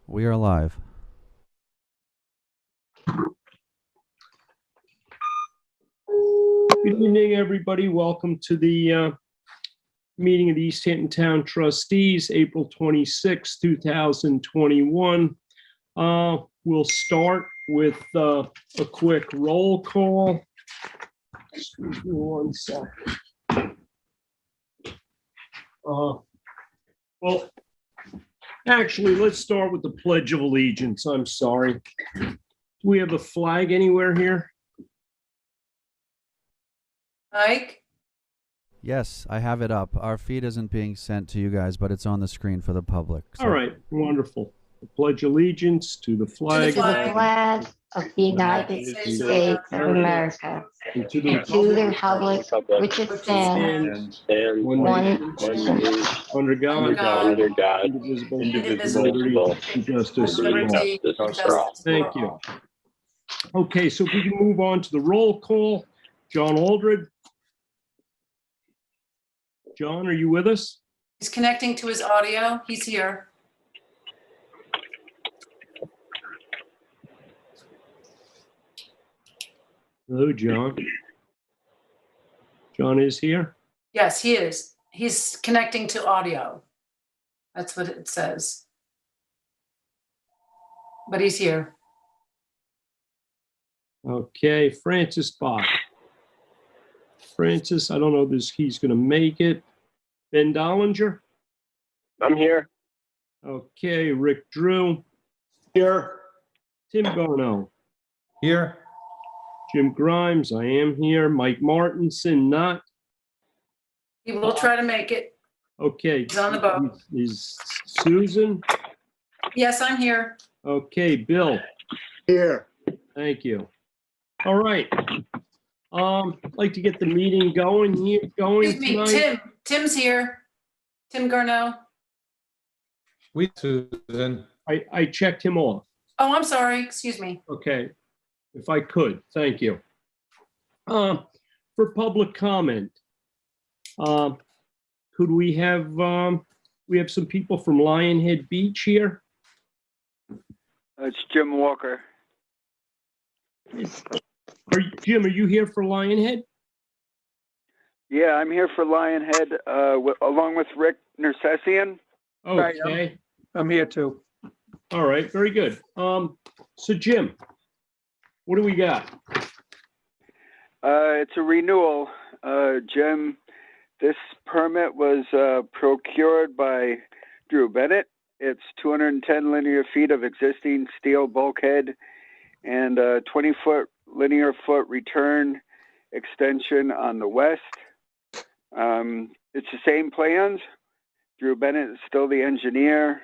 We are live. Good evening, everybody. Welcome to the meeting of the East Hampton Town Trustees, April 26, 2021. We'll start with a quick roll call. Excuse me one second. Well, actually, let's start with the Pledge of Allegiance. I'm sorry. Do we have a flag anywhere here? Mike? Yes, I have it up. Our feed isn't being sent to you guys, but it's on the screen for the public. So. All right, wonderful. I pledge allegiance to the flag, To the flag of the United States of America, and to and to the republic which it stands, one nation, under God, indivisible, indivisible, and justice for all. liberty, and justice. Thank you. Okay, so if we can move on to the roll call. John Aldred. John, are you with us? He's connecting to his audio. He's here. Hello, John. John is here? Yes, he is. He's connecting to audio. That's what it says. But he's here. Okay, Francis Bach. Francis, I don't know if he's going to make it. Ben Dollinger? I'm here. Okay, Rick Drew. Here. Tim Bono. Here. Jim Grimes, I am here. Mike Martinson, not. He will try to make it. Okay. He's on the boat. Is Susan? Yes, I'm here. Okay, Bill. Here. Thank you. All right. I'd like to get the meeting going Excuse me, tonight. Tim's here. Tim Garneau. Susan. I checked him off. Oh, I'm sorry. Excuse me. Okay, if I could, thank you. For public comment, could we have some people from Lionhead Beach here? It's Jim Walker. Jim, are you here for Lionhead? Yeah, I'm here for Lionhead, along with Rick Nersessian. Okay. I'm here too. All right, very good. So Jim, what do we got? It's a renewal. Jim, this permit was procured by Drew Bennett. It's 210 linear feet of existing steel bulkhead and a 20-foot linear foot return extension on the west. It's the same plans. Drew Bennett is still the engineer.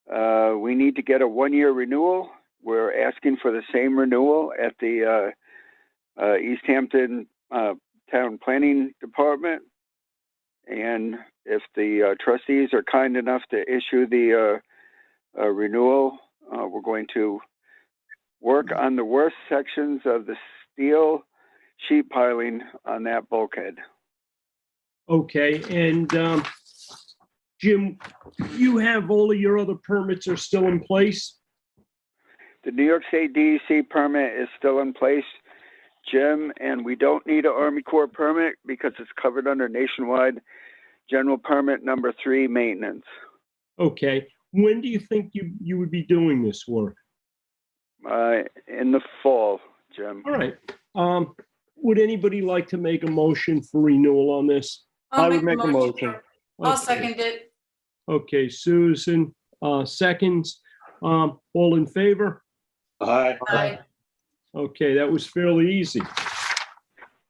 We need to get a one-year renewal. We're asking for the same renewal at the East Hampton Town Planning Department. And if the trustees are kind enough to issue the renewal, we're going to work on the worst sections of the steel sheet piling on that bulkhead. Okay, and Jim, you have all of your other permits are still in place? The New York State DEC permit is still in place, Jim, and we don't need an Army Corps permit because it's covered under Nationwide General Permit number 3, maintenance. Okay, when do you think you would be doing this work? In the fall, Jim. All right. Would anybody like to make a motion for renewal on this? I would make a motion. I'll Okay. second it. Okay, Susan, seconds. All in favor? Aye. Aye. Okay, that was fairly easy.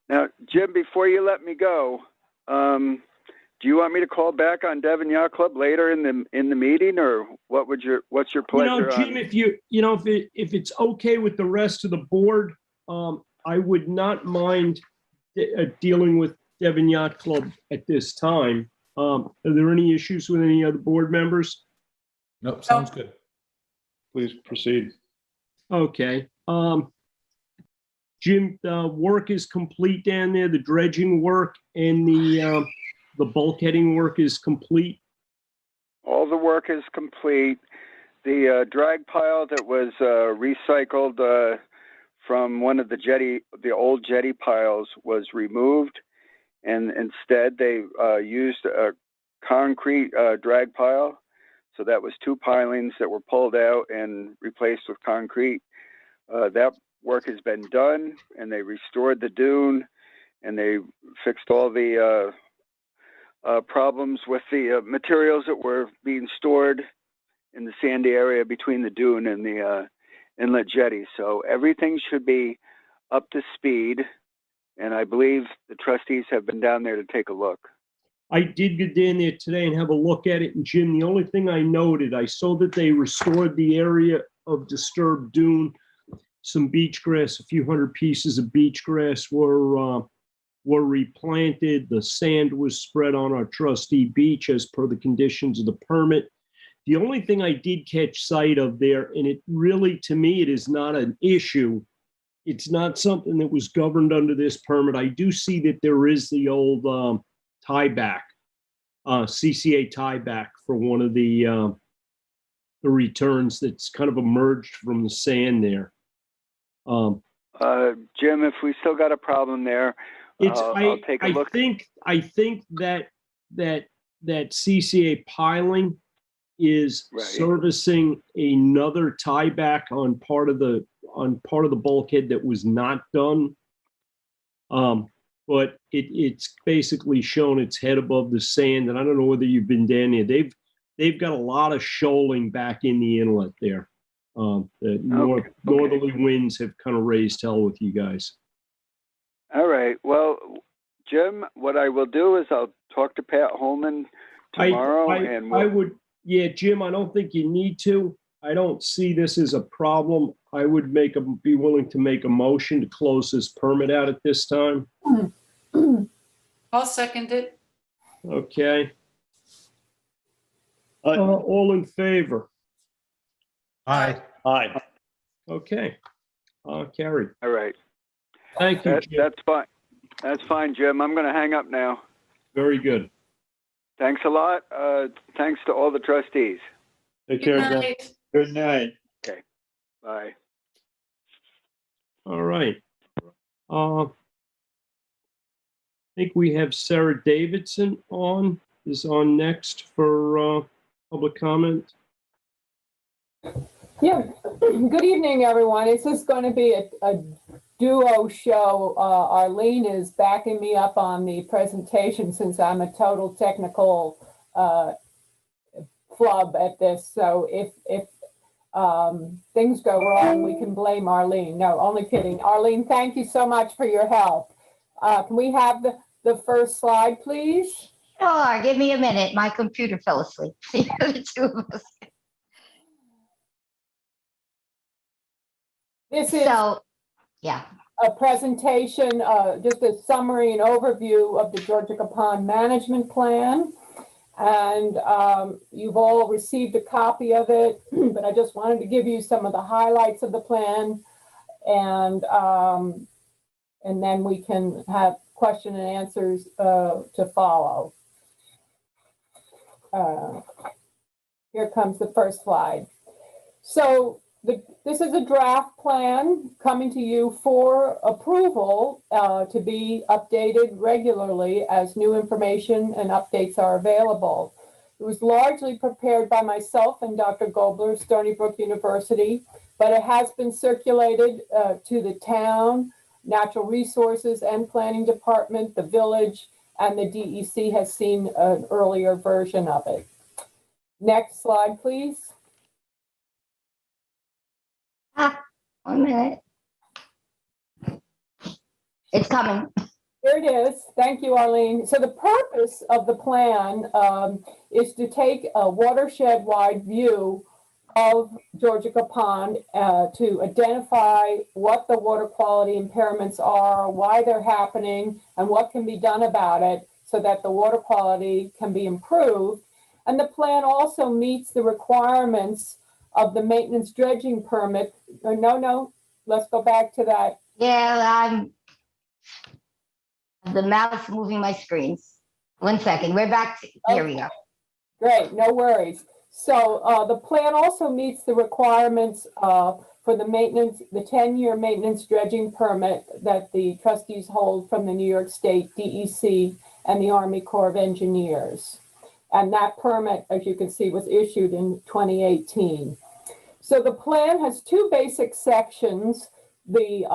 Now, Jim, before you let me go, do you want me to call back on Devon Yacht Club later in the meeting, or what's your pleasure? Jim, if it's okay with the rest of the board, I would not mind dealing with Devon Yacht Club at this time. Are there any issues with any other board members? Nope, sounds good. Please proceed. Okay. Jim, the work is complete down there. The dredging work and the bulkheading work is complete. All the work is complete. The drag pile that was recycled from one of the old jetty piles was removed, and instead they used a concrete drag pile. So that was 2 pilings that were pulled out and replaced with concrete. That work has been done, and they restored the dune, and they fixed all the problems with the materials that were being stored in the sandy area between the dune and the inlet jetty. So everything should be up to speed, and I believe the trustees have been down there to take a look. I did get down there today and have a look at it, and Jim, the only thing I noted, I saw that they restored the area of disturbed dune. Some beach grass, a few hundred pieces of beach grass were replanted. The sand was spread on our trustee beach as per the conditions of the permit. The only thing I did catch sight of there, and it really, to me, it is not an issue. It's not something that was governed under this permit. I do see that there is the old tieback, CCA tieback for one of the returns that's kind of emerged from the sand there. Jim, if we still got a problem there, I'll take a look. I think that CCA piling is servicing another tieback on part of the bulkhead that was not done. But it's basically shown its head above the sand, and I don't know whether you've been down there. They've got a lot of shoaling back in the inlet there. The northerly winds have kind of raised hell with you guys. All right. Well, Jim, what I will do is I'll talk to Pat Holman tomorrow. Jim, I don't think you need to. I don't see this as a problem. I would be willing to make a motion to close this permit out at this time. I'll second it. Okay. All in favor? Aye. Aye. Okay. Carried. All right. Thank you, Jim. That's fine. That's fine, Jim. I'm going to hang up now. Very good. Thanks a lot. Thanks to all the trustees. Take care, Jim. Good night. Okay. Bye. All right. I think we have Sarah Davidson is on next for public comment. Yeah, good evening, everyone. This is going to be a duo show. Arlene is backing me up on the presentation since I'm a total technical flub at this. So if things go wrong, we can blame Arlene. No, only kidding. Arlene, thank you so much for your help. Can we have the first slide, please? Sure, give me a minute. My computer fell asleep. The two of us. This is a presentation, just a summary and overview of the Georgia Capone Management Plan. And you've all received a copy of it, but I just wanted to give you some of the highlights of the plan. And then we can have question and answers to follow. Here comes the first slide. So this is a draft plan coming to you for approval to be updated regularly as new information and updates are available. It was largely prepared by myself and Dr. Gobler, Stony Brook University, but it has been circulated to the town, Natural Resources and Planning Department, the village, and the DEC has seen an earlier version of it. Next slide, please. 1 minute. It's coming. Here it is. Thank you, Arlene. So the purpose of the plan is to take a watershed-wide view of Georgia Capone to identify what the water quality impairments are, why they're happening, and what can be done about it so that the water quality can be improved. And the plan also meets the requirements of the maintenance dredging permit. No, let's go back to that. Yeah, the mouse moving my screens. 1 second, we're back to, here we go. Great, no worries. So the plan also meets the requirements for the maintenance, the 10-year maintenance dredging permit that the trustees hold from the New York State DEC and the Army Corps of Engineers. And that permit, as you can see, was issued in 2018. So the plan has two basic sections, the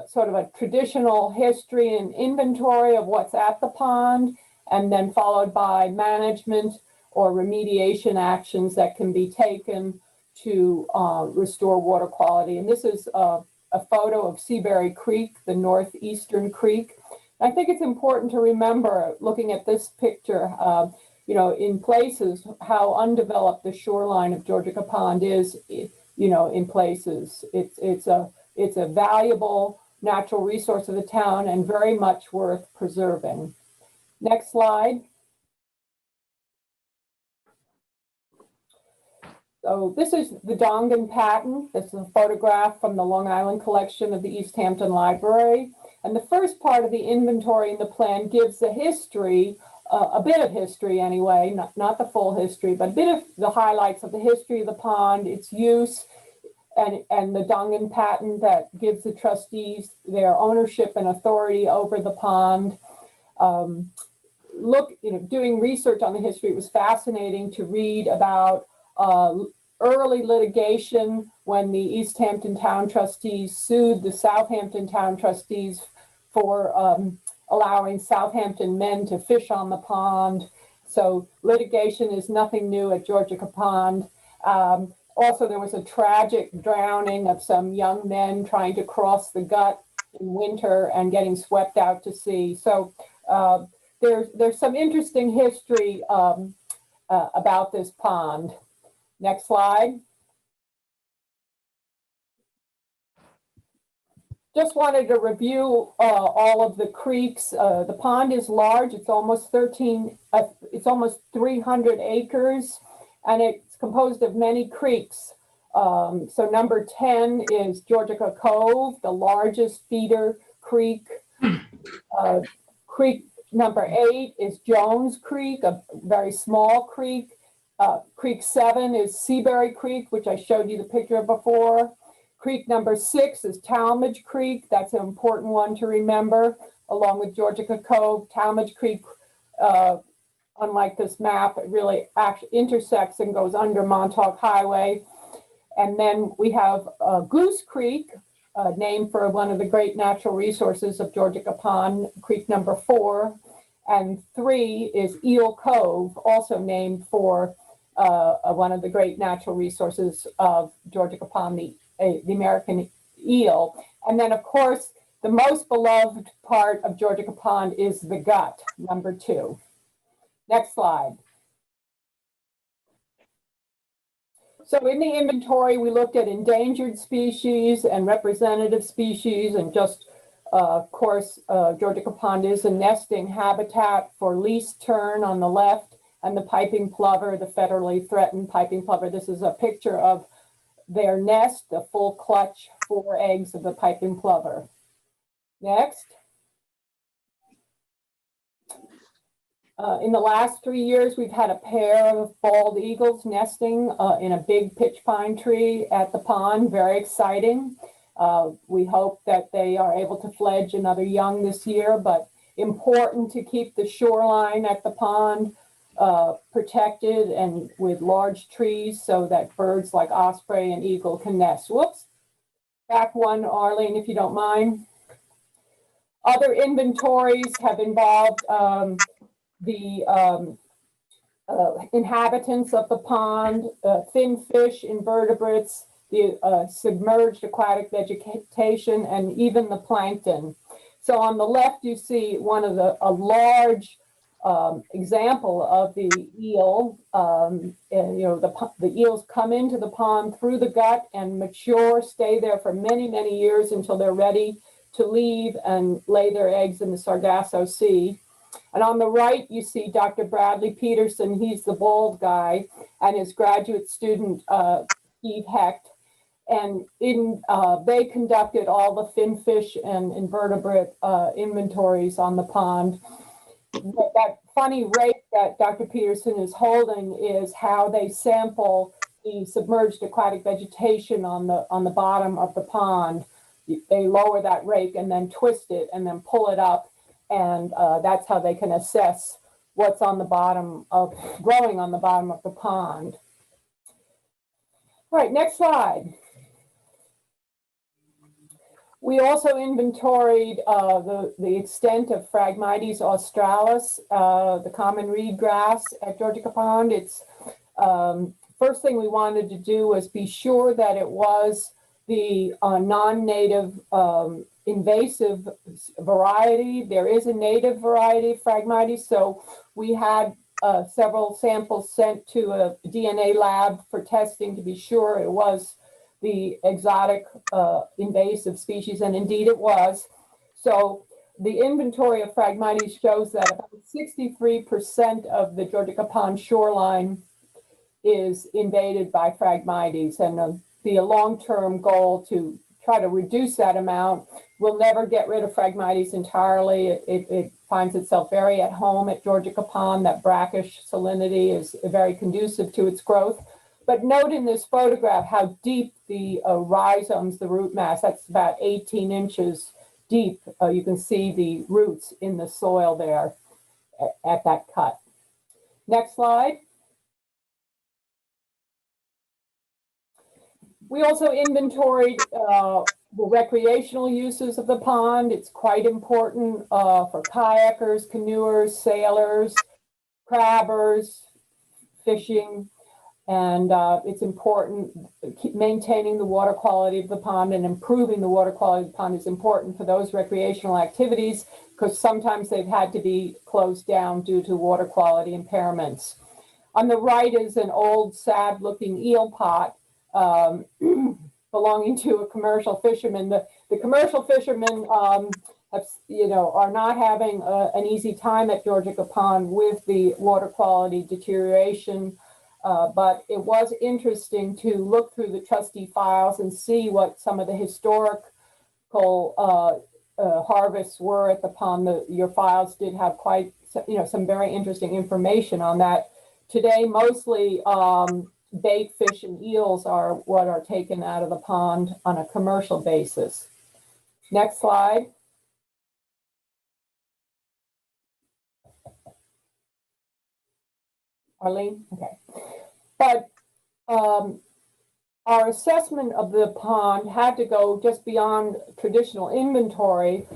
sort of a traditional history and inventory of what's at the pond, and then followed by management or remediation actions that can be taken to restore water quality. And this is a photo of Seabury Creek, the northeastern creek. I think it's important to remember, looking at this picture, you know, in places, how undeveloped the shoreline of Georgia Pond is, you know, in places. It's a valuable natural resource of the town and very much worth preserving. Next slide. So this is the Dongan Patent. This is a photograph from the Long Island collection of the East Hampton Library. And the first part of the inventory in the plan gives the history, a bit of history anyway, not the full history, but a bit of the highlights of the history of the pond, its use, and the Dongan Patent that gives the trustees their ownership and authority over the pond. Doing research on the history, it was fascinating to read about early litigation when the East Hampton Town Trustees sued the Southampton Town Trustees for allowing Southampton men to fish on the pond. So litigation is nothing new at Georgia Pond. Also, there was a tragic drowning of some young men trying to cross the gut in winter and getting swept out to sea. So there's some interesting history about this pond. Next slide. Just wanted to review all of the creeks. The pond is large. It's almost 300 acres, and it's composed of many creeks. So number 10 is Georgia Cove, the largest feeder creek. Creek number 8 is Jones Creek, a very small creek. Creek 7 is Seabury Creek, which I showed you the picture of before. Creek number 6 is Talmadge Creek. That's an important one to remember, along with Georgia Cove. Talmadge Creek, unlike this map, it really intersects and goes under Montauk Highway. And then we have Goose Creek, named for one of the great natural resources of Georgia Pond, Creek number 4. And 3 is Eel Cove, also named for one of the great natural resources of Georgia Pond, the American eel. And then, of course, the most beloved part of Georgia Pond is the gut, number 2. Next slide. So in the inventory, we looked at endangered species and representative species, and just, of course, Georgia Pond is a nesting habitat for least tern on the left, and the piping plover, the federally threatened piping plover. This is a picture of their nest, the full clutch, 4 eggs of the piping plover. Next. In the last 3 years, we've had a pair of bald eagles nesting in a big pitch pine tree at the pond. Very exciting. We hope that they are able to fledge another young this year, but important to keep the shoreline at the pond protected and with large trees so that birds like osprey and eagle can nest. Whoops. Back one, Arlene, if you don't mind. Other inventories have involved the inhabitants of the pond, fin fish, invertebrates, the submerged aquatic vegetation, and even the plankton. So on the left, you see a large example of the eel. The eels come into the pond through the gut and mature, stay there for many, many years until they're ready to leave and lay their eggs in the Sargasso Sea. And on the right, you see Dr. Bradley Peterson. He's the bald guy, and his graduate student, Steve Hecht. And they conducted all the finfish and invertebrate inventories on the pond. that funny rake that Dr. Peterson is holding is how they sample the submerged aquatic vegetation on the bottom of the pond. They lower that rake and then twist it and then pull it up, and that's how they can assess what's on the bottom of growing on the bottom of the pond. All right, next slide. We also inventoried the extent of Phragmites australis, the common reed grass at Georgia Capone. It's first thing we wanted to do was be sure that it was the non-native invasive variety. There is a native variety of Phragmites, so we had several samples sent to a DNA lab for testing to be sure it was the exotic invasive species, and indeed it was. So the inventory of Phragmites shows that about 63% of the Georgia Capone shoreline is invaded by Phragmites, and be a long-term goal to try to reduce that amount. We'll never get rid of Phragmites entirely. It finds itself very at home at Georgia Capone. That brackish salinity is very conducive to its growth. But note in this photograph how deep the rhizomes, the root mass, that's about 18 inches deep. You can see the roots in the soil there at that cut. Next slide. We also inventoried the recreational uses of the pond. It's quite important for kayakers, canoers, sailors, crabbers, fishing. And it's important, keep maintaining the water quality of the pond and improving the water quality of the pond is important for those recreational activities, because sometimes they've had to be closed down due to water quality impairments. On the right is an old, sad-looking eel pot belonging to a commercial fisherman. The commercial fishermen have, are not having an easy time at Georgia Capone with the water quality deterioration. But it was interesting to look through the trustee files and see what some of the historical harvests were at the pond. Your files did have quite, some very interesting information on that. Today, mostly bait fish and eels are what are taken out of the pond on a commercial basis. Next slide. Arlene? Okay. But our assessment of the pond had to go just beyond traditional inventory.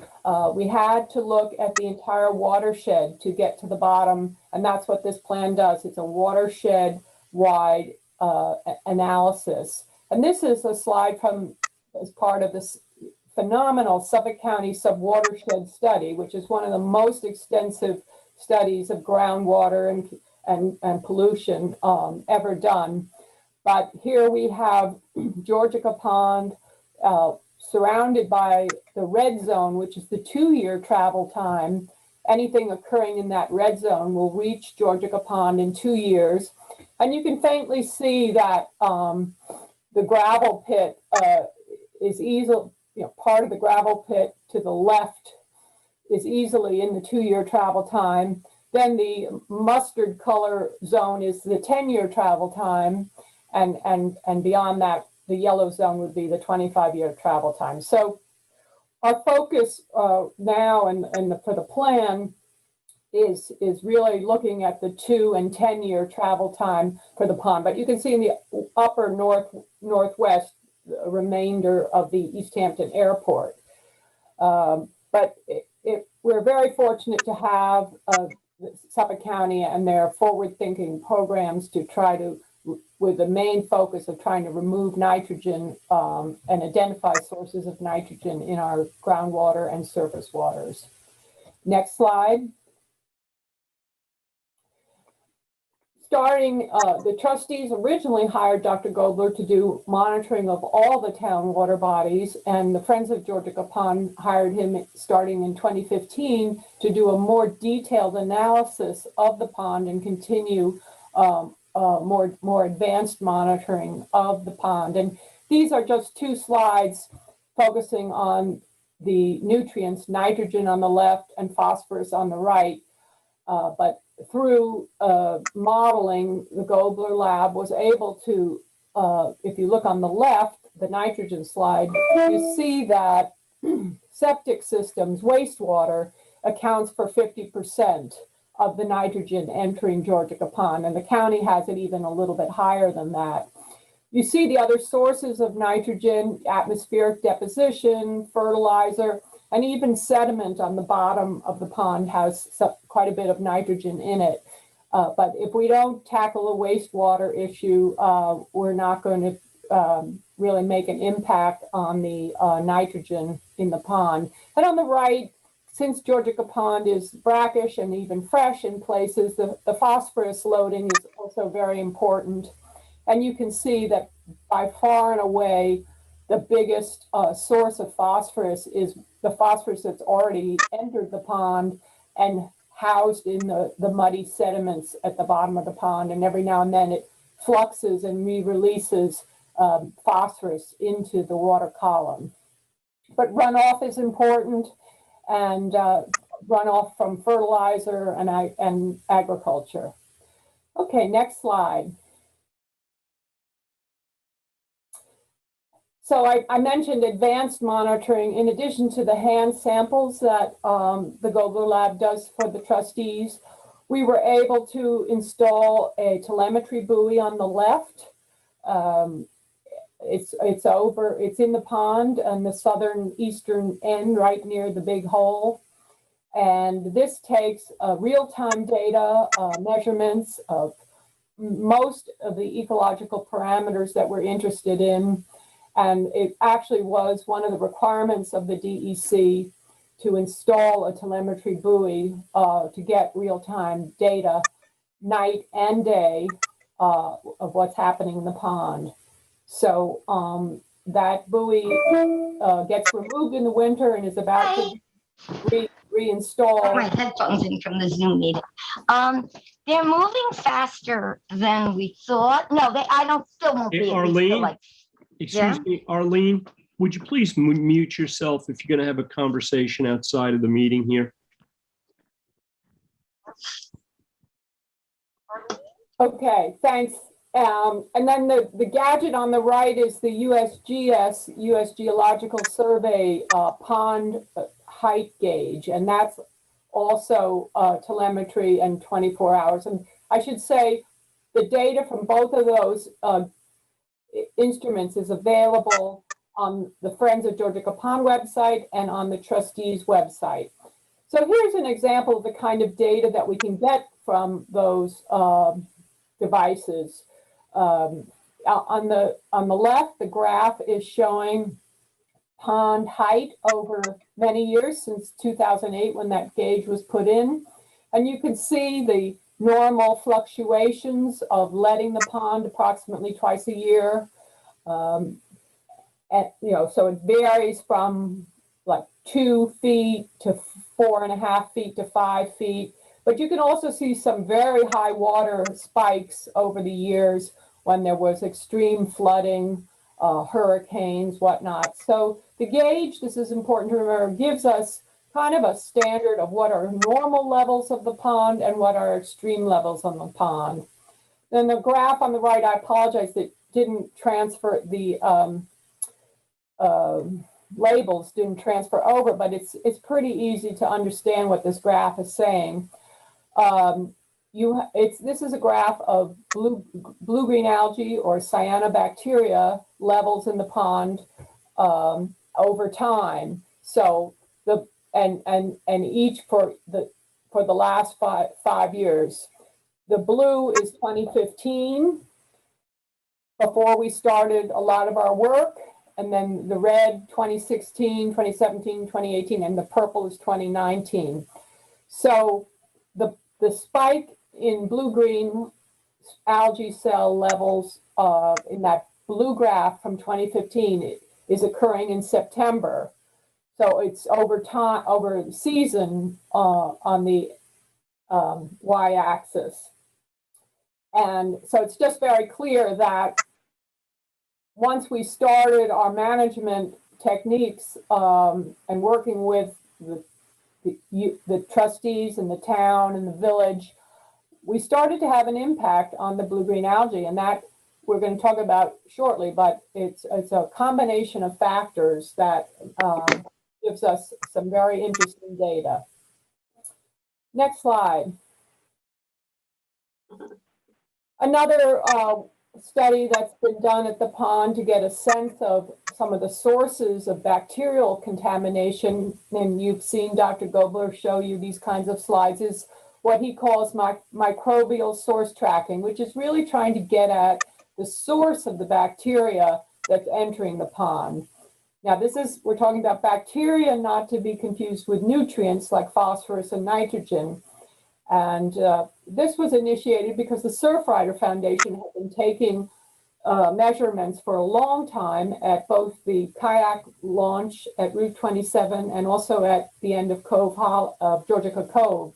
We had to look at the entire watershed to get to the bottom, and that's what this plan does. It's a watershed-wide analysis. And this is a slide from as part of this phenomenal Suffolk County subwatershed study, which is one of the most extensive studies of groundwater and pollution ever done. But here we have Georgia Capone surrounded by the red zone, which is the 2-year travel time. Anything occurring in that red zone will reach Georgia Capone in 2 years. And you can faintly see that the gravel pit is easily, part of the gravel pit to the left is easily in the 2-year travel time. Then the mustard color zone is the 10-year travel time, and beyond that, the yellow zone would be the 25-year travel time. So our focus now and for the plan is really looking at the 2 and 10-year travel time for the pond. But you can see in the upper northwest the remainder of the East Hampton Airport. But we're very fortunate to have Suffolk County and their forward-thinking programs to try to, with the main focus of trying to remove nitrogen and identify sources of nitrogen in our groundwater and surface waters. Next slide. Starting, the trustees originally hired Dr. Gobler to do monitoring of all the town water bodies, and the Friends of Georgia Capone hired him starting in 2015 to do a more detailed analysis of the pond and continue more advanced monitoring of the pond. And these are just 2 slides focusing on the nutrients, nitrogen on the left and phosphorus on the right. But through modeling, the Gobler lab was able to, if you look on the left, the nitrogen slide, you see that septic systems, wastewater, accounts for 50% of the nitrogen entering Georgia Pond, and the county has it even a little bit higher than that. You see the other sources of nitrogen: atmospheric deposition, fertilizer, and even sediment on the bottom of the pond has quite a bit of nitrogen in it. But if we don't tackle the wastewater issue, we're not going to really make an impact on the nitrogen in the pond. And on the right, since Georgia Pond is brackish and even fresh in places, the phosphorus loading is also very important. And you can see that by far and away, the biggest source of phosphorus is the phosphorus that's already entered the pond and housed in the muddy sediments at the bottom of the pond. And every now and then it fluxes and re-releases phosphorus into the water column. But runoff is important, and runoff from fertilizer and agriculture. Okay, next slide. So I mentioned advanced monitoring. In addition to the hand samples that the Gobler lab does for the trustees, we were able to install a telemetry buoy on the left. It's in the pond on the southern eastern end, right near the big hole. And this takes real-time data, measurements of most of the ecological parameters that we're interested in. And it actually was one of the requirements of the DEC to install a telemetry buoy to get real-time data night and day of what's happening in the pond. So that buoy gets removed in the winter and is about to reinstall. My headphones in from the Zoom meeting. They're moving faster than we thought. No, I don't still won't be Arlene, excuse me, Arlene, would you please mute yourself if you're going to have a conversation outside of the meeting here? Okay, thanks. And then the gadget on the right is the USGS, US Geological Survey pond height gauge, and that's also telemetry and 24 hours. And I should say the data from both of those instruments is available on the Friends of Georgia Pond website and on the trustees website. So here's an example of the kind of data that we can get from those devices. On the left, the graph is showing pond height over many years since 2008 when that gauge was put in. And you can see the normal fluctuations of letting the pond approximately twice a year. So it varies from like 2 feet to 4.5 feet to 5 feet. But you can also see some very high water spikes over the years when there was extreme flooding, hurricanes, whatnot. So the gauge, this is important to remember, gives us kind of a standard of what are normal levels of the pond and what are extreme levels on the pond. Then the graph on the right, I apologize that didn't transfer, the labels didn't transfer over, but it's pretty easy to understand what this graph is saying. This is a graph of blue-green algae or cyanobacteria levels in the pond over time. So each for the last five years. The blue is 2015, before we started a lot of our work, and then the red 2016, 2017, 2018, and the purple is 2019. So the spike in blue-green algae cell levels in that blue graph from 2015 is occurring in September. So it's over time, over season on the y-axis. And so it's just very clear that once we started our management techniques and working with the the trustees and the town and the village, we started to have an impact on the blue-green algae, and that we're going to talk about shortly, but it's a combination of factors that gives us some very interesting data. Next slide. Another study that's been done at the pond to get a sense of some of the sources of bacterial contamination, and you've seen Dr. Gobler show you these kinds of slides, is what he calls microbial source tracking, which is really trying to get at the source of the bacteria that's entering the pond. Now, we're talking about bacteria, not to be confused with nutrients like phosphorus and nitrogen. And this was initiated because the Surfrider Foundation had been taking measurements for a long time at both the kayak launch at Route 27 and also at the end of Georgia Cove,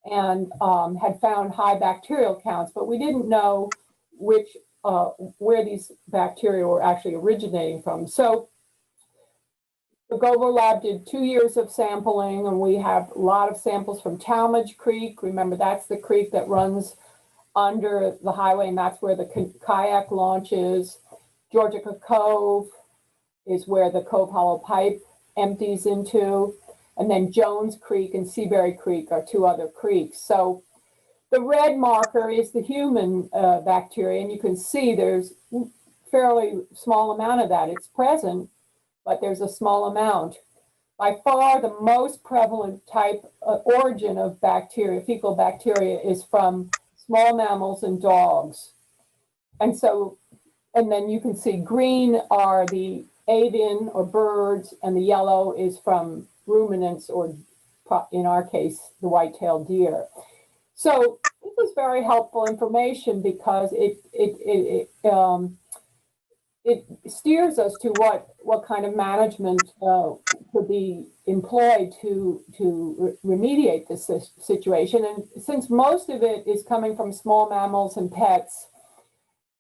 and had found high bacterial counts, but we didn't know where these bacteria were actually originating from. So the Gobler Lab did 2 years of sampling, and we have a lot of samples from Talmadge Creek. Remember, that's the creek that runs under the highway, and that's where the kayak launch is. Georgia Cove is where the Cove Hollow Pipe empties into. And then Jones Creek and Seabury Creek are 2 other creeks. So the red marker is the human bacteria, and you can see there's fairly small amount of that. It's present, but there's a small amount. By far, the most prevalent type origin of bacteria, fecal bacteria, is from small mammals and dogs. And then you can see green are the avian or birds, and the yellow is from ruminants, or in our case, the white-tailed deer. So this is very helpful information because it steers us to what kind of management could be employed to remediate this situation. And since most of it is coming from small mammals and pets,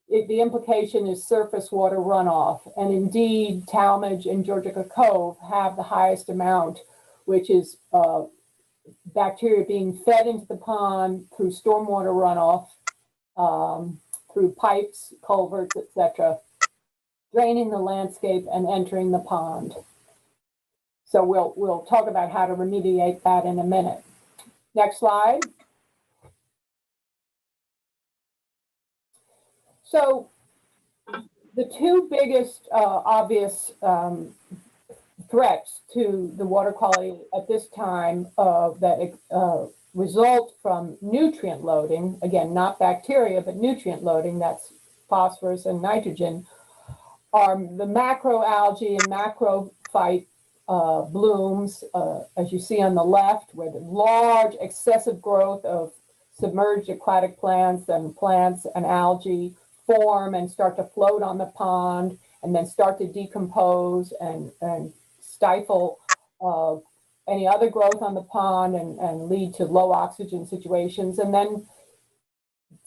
the implication is surface water runoff. And indeed, Talmadge and Georgia Cove have the highest amount, which is bacteria being fed into the pond through stormwater runoff, through pipes, culverts, etc., draining the landscape and entering the pond. So we'll talk about how to remediate that in a minute. Next slide. So the 2 biggest obvious threats to the water quality at this time that result from nutrient loading, again, not bacteria, but nutrient loading, that's phosphorus and nitrogen, are the macroalgae and macrophyte blooms, as you see on the left, where the large excessive growth of submerged aquatic plants and algae form and start to float on the pond and then start to decompose and stifle any other growth on the pond and lead to low oxygen situations. And then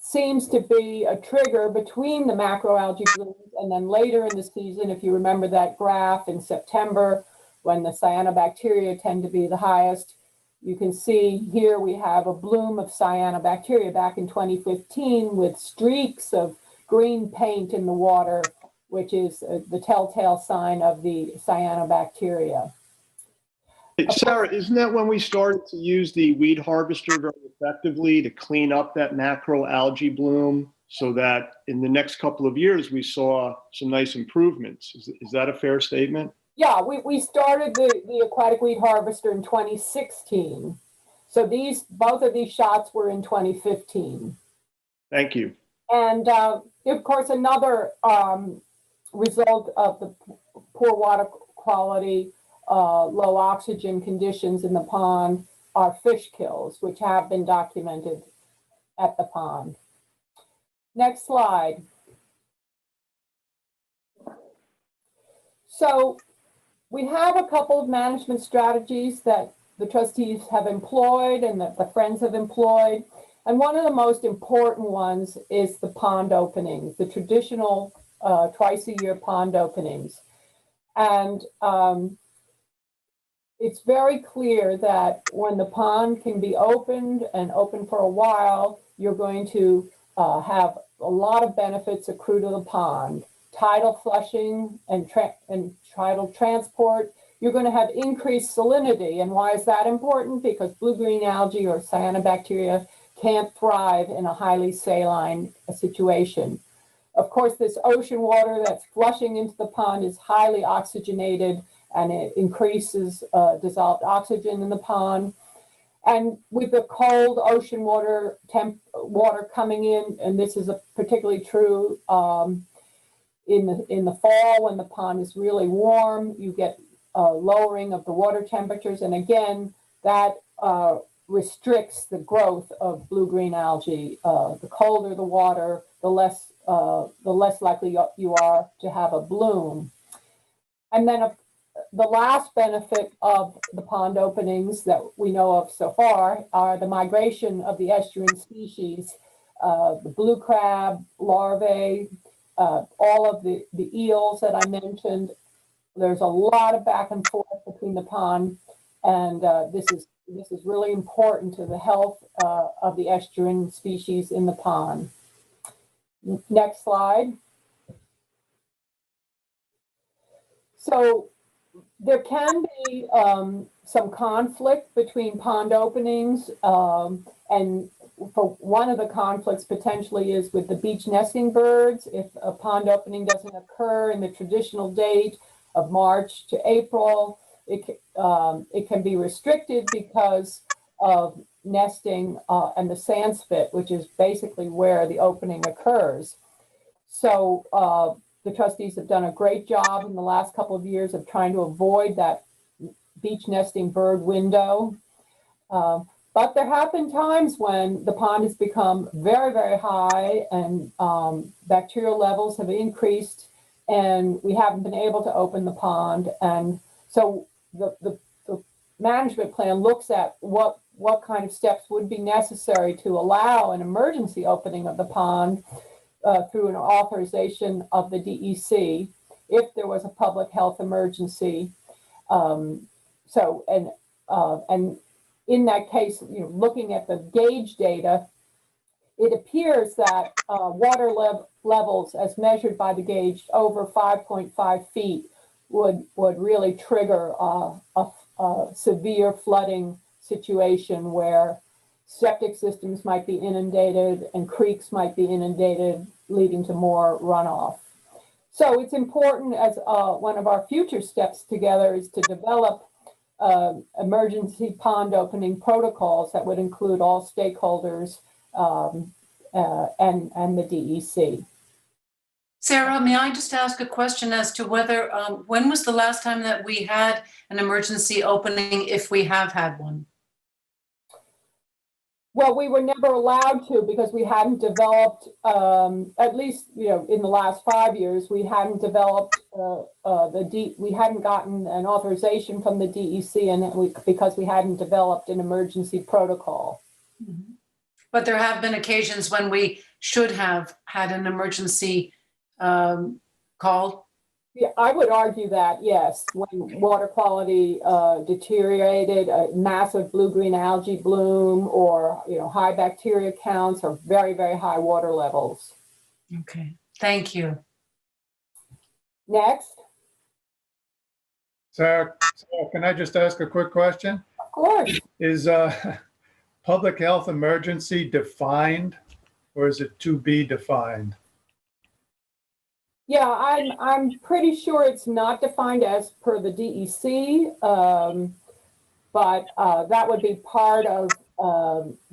seems to be a trigger between the macroalgae blooms and then later in the season, if you remember that graph in September, when the cyanobacteria tend to be the highest, you can see here we have a bloom of cyanobacteria back in 2015 with streaks of green paint in the water, which is the telltale sign of the cyanobacteria. Sarah, isn't that when we started to use the weed harvester very effectively to clean up that macroalgae bloom so that in the next couple of years we saw some nice improvements? Is that a fair statement? Yeah, we started the aquatic weed harvester in 2016. So both of these shots were in 2015. Thank you. And of course, another result of the poor water quality, low oxygen conditions in the pond are fish kills, which have been documented at the pond. Next slide. So we have a couple of management strategies that the trustees have employed and that the Friends have employed. And one of the most important ones is the pond openings, the traditional twice-a-year pond openings. And it's very clear that when the pond can be opened and open for a while, you're going to have a lot of benefits accrue to the pond. Tidal flushing and tidal transport. You're going to have increased salinity. And why is that important? Because blue-green algae or cyanobacteria can't thrive in a highly saline situation. Of course, this ocean water that's flushing into the pond is highly oxygenated, and it increases dissolved oxygen in the pond. And with the cold ocean water coming in, and this is particularly true in the fall when the pond is really warm, you get lowering of the water temperatures, and again that restricts the growth of blue-green algae. The colder the water, the less likely you are to have a bloom. And then the last benefit of the pond openings that we know of so far are the migration of the estuarine species, the blue crab larvae, all of the eels that I mentioned. There's a lot of back and forth between the pond, and this is really important to the health of the estuarine species in the pond. Next slide. So there can be some conflict between pond openings, and for one of the conflicts potentially is with the beach nesting birds. If a pond opening doesn't occur in the traditional date of March to April, it can be restricted because of nesting and the sand spit, which is basically where the opening occurs. So the trustees have done a great job in the last couple of years of trying to avoid that beach nesting bird window. But there have been times when the pond has become very, very high and bacterial levels have increased and we haven't been able to open the pond. And so the management plan looks at what kind of steps would be necessary to allow an emergency opening of the pond through an authorization of the DEC if there was a public health emergency. And in that case, looking at the gauge data, it appears that water levels as measured by the gauge over 5.5 feet would really trigger a severe flooding situation where septic systems might be inundated and creeks might be inundated, leading to more runoff. So it's important, as one of our future steps together is to develop emergency pond opening protocols that would include all stakeholders and the DEC. Sarah, may I just ask a question as to whether, when was the last time that we had an emergency opening, if we have had one? Well, we were never allowed to because we hadn't developed, at least in the last 5 years, we hadn't developed we hadn't gotten an authorization from the DEC, and because we hadn't developed an emergency protocol. Mm-hmm. But there have been occasions when we should have had an emergency call. Yeah, I would argue that, yes, when water quality deteriorated, a massive blue-green algae bloom, or high bacteria counts, or very, very high water levels. Okay, thank you. Next. Sarah, can I just ask a quick question? Of course. Is public health emergency defined, or is it to be defined? Yeah, I'm pretty sure it's not defined as per the DEC, but that would be part of,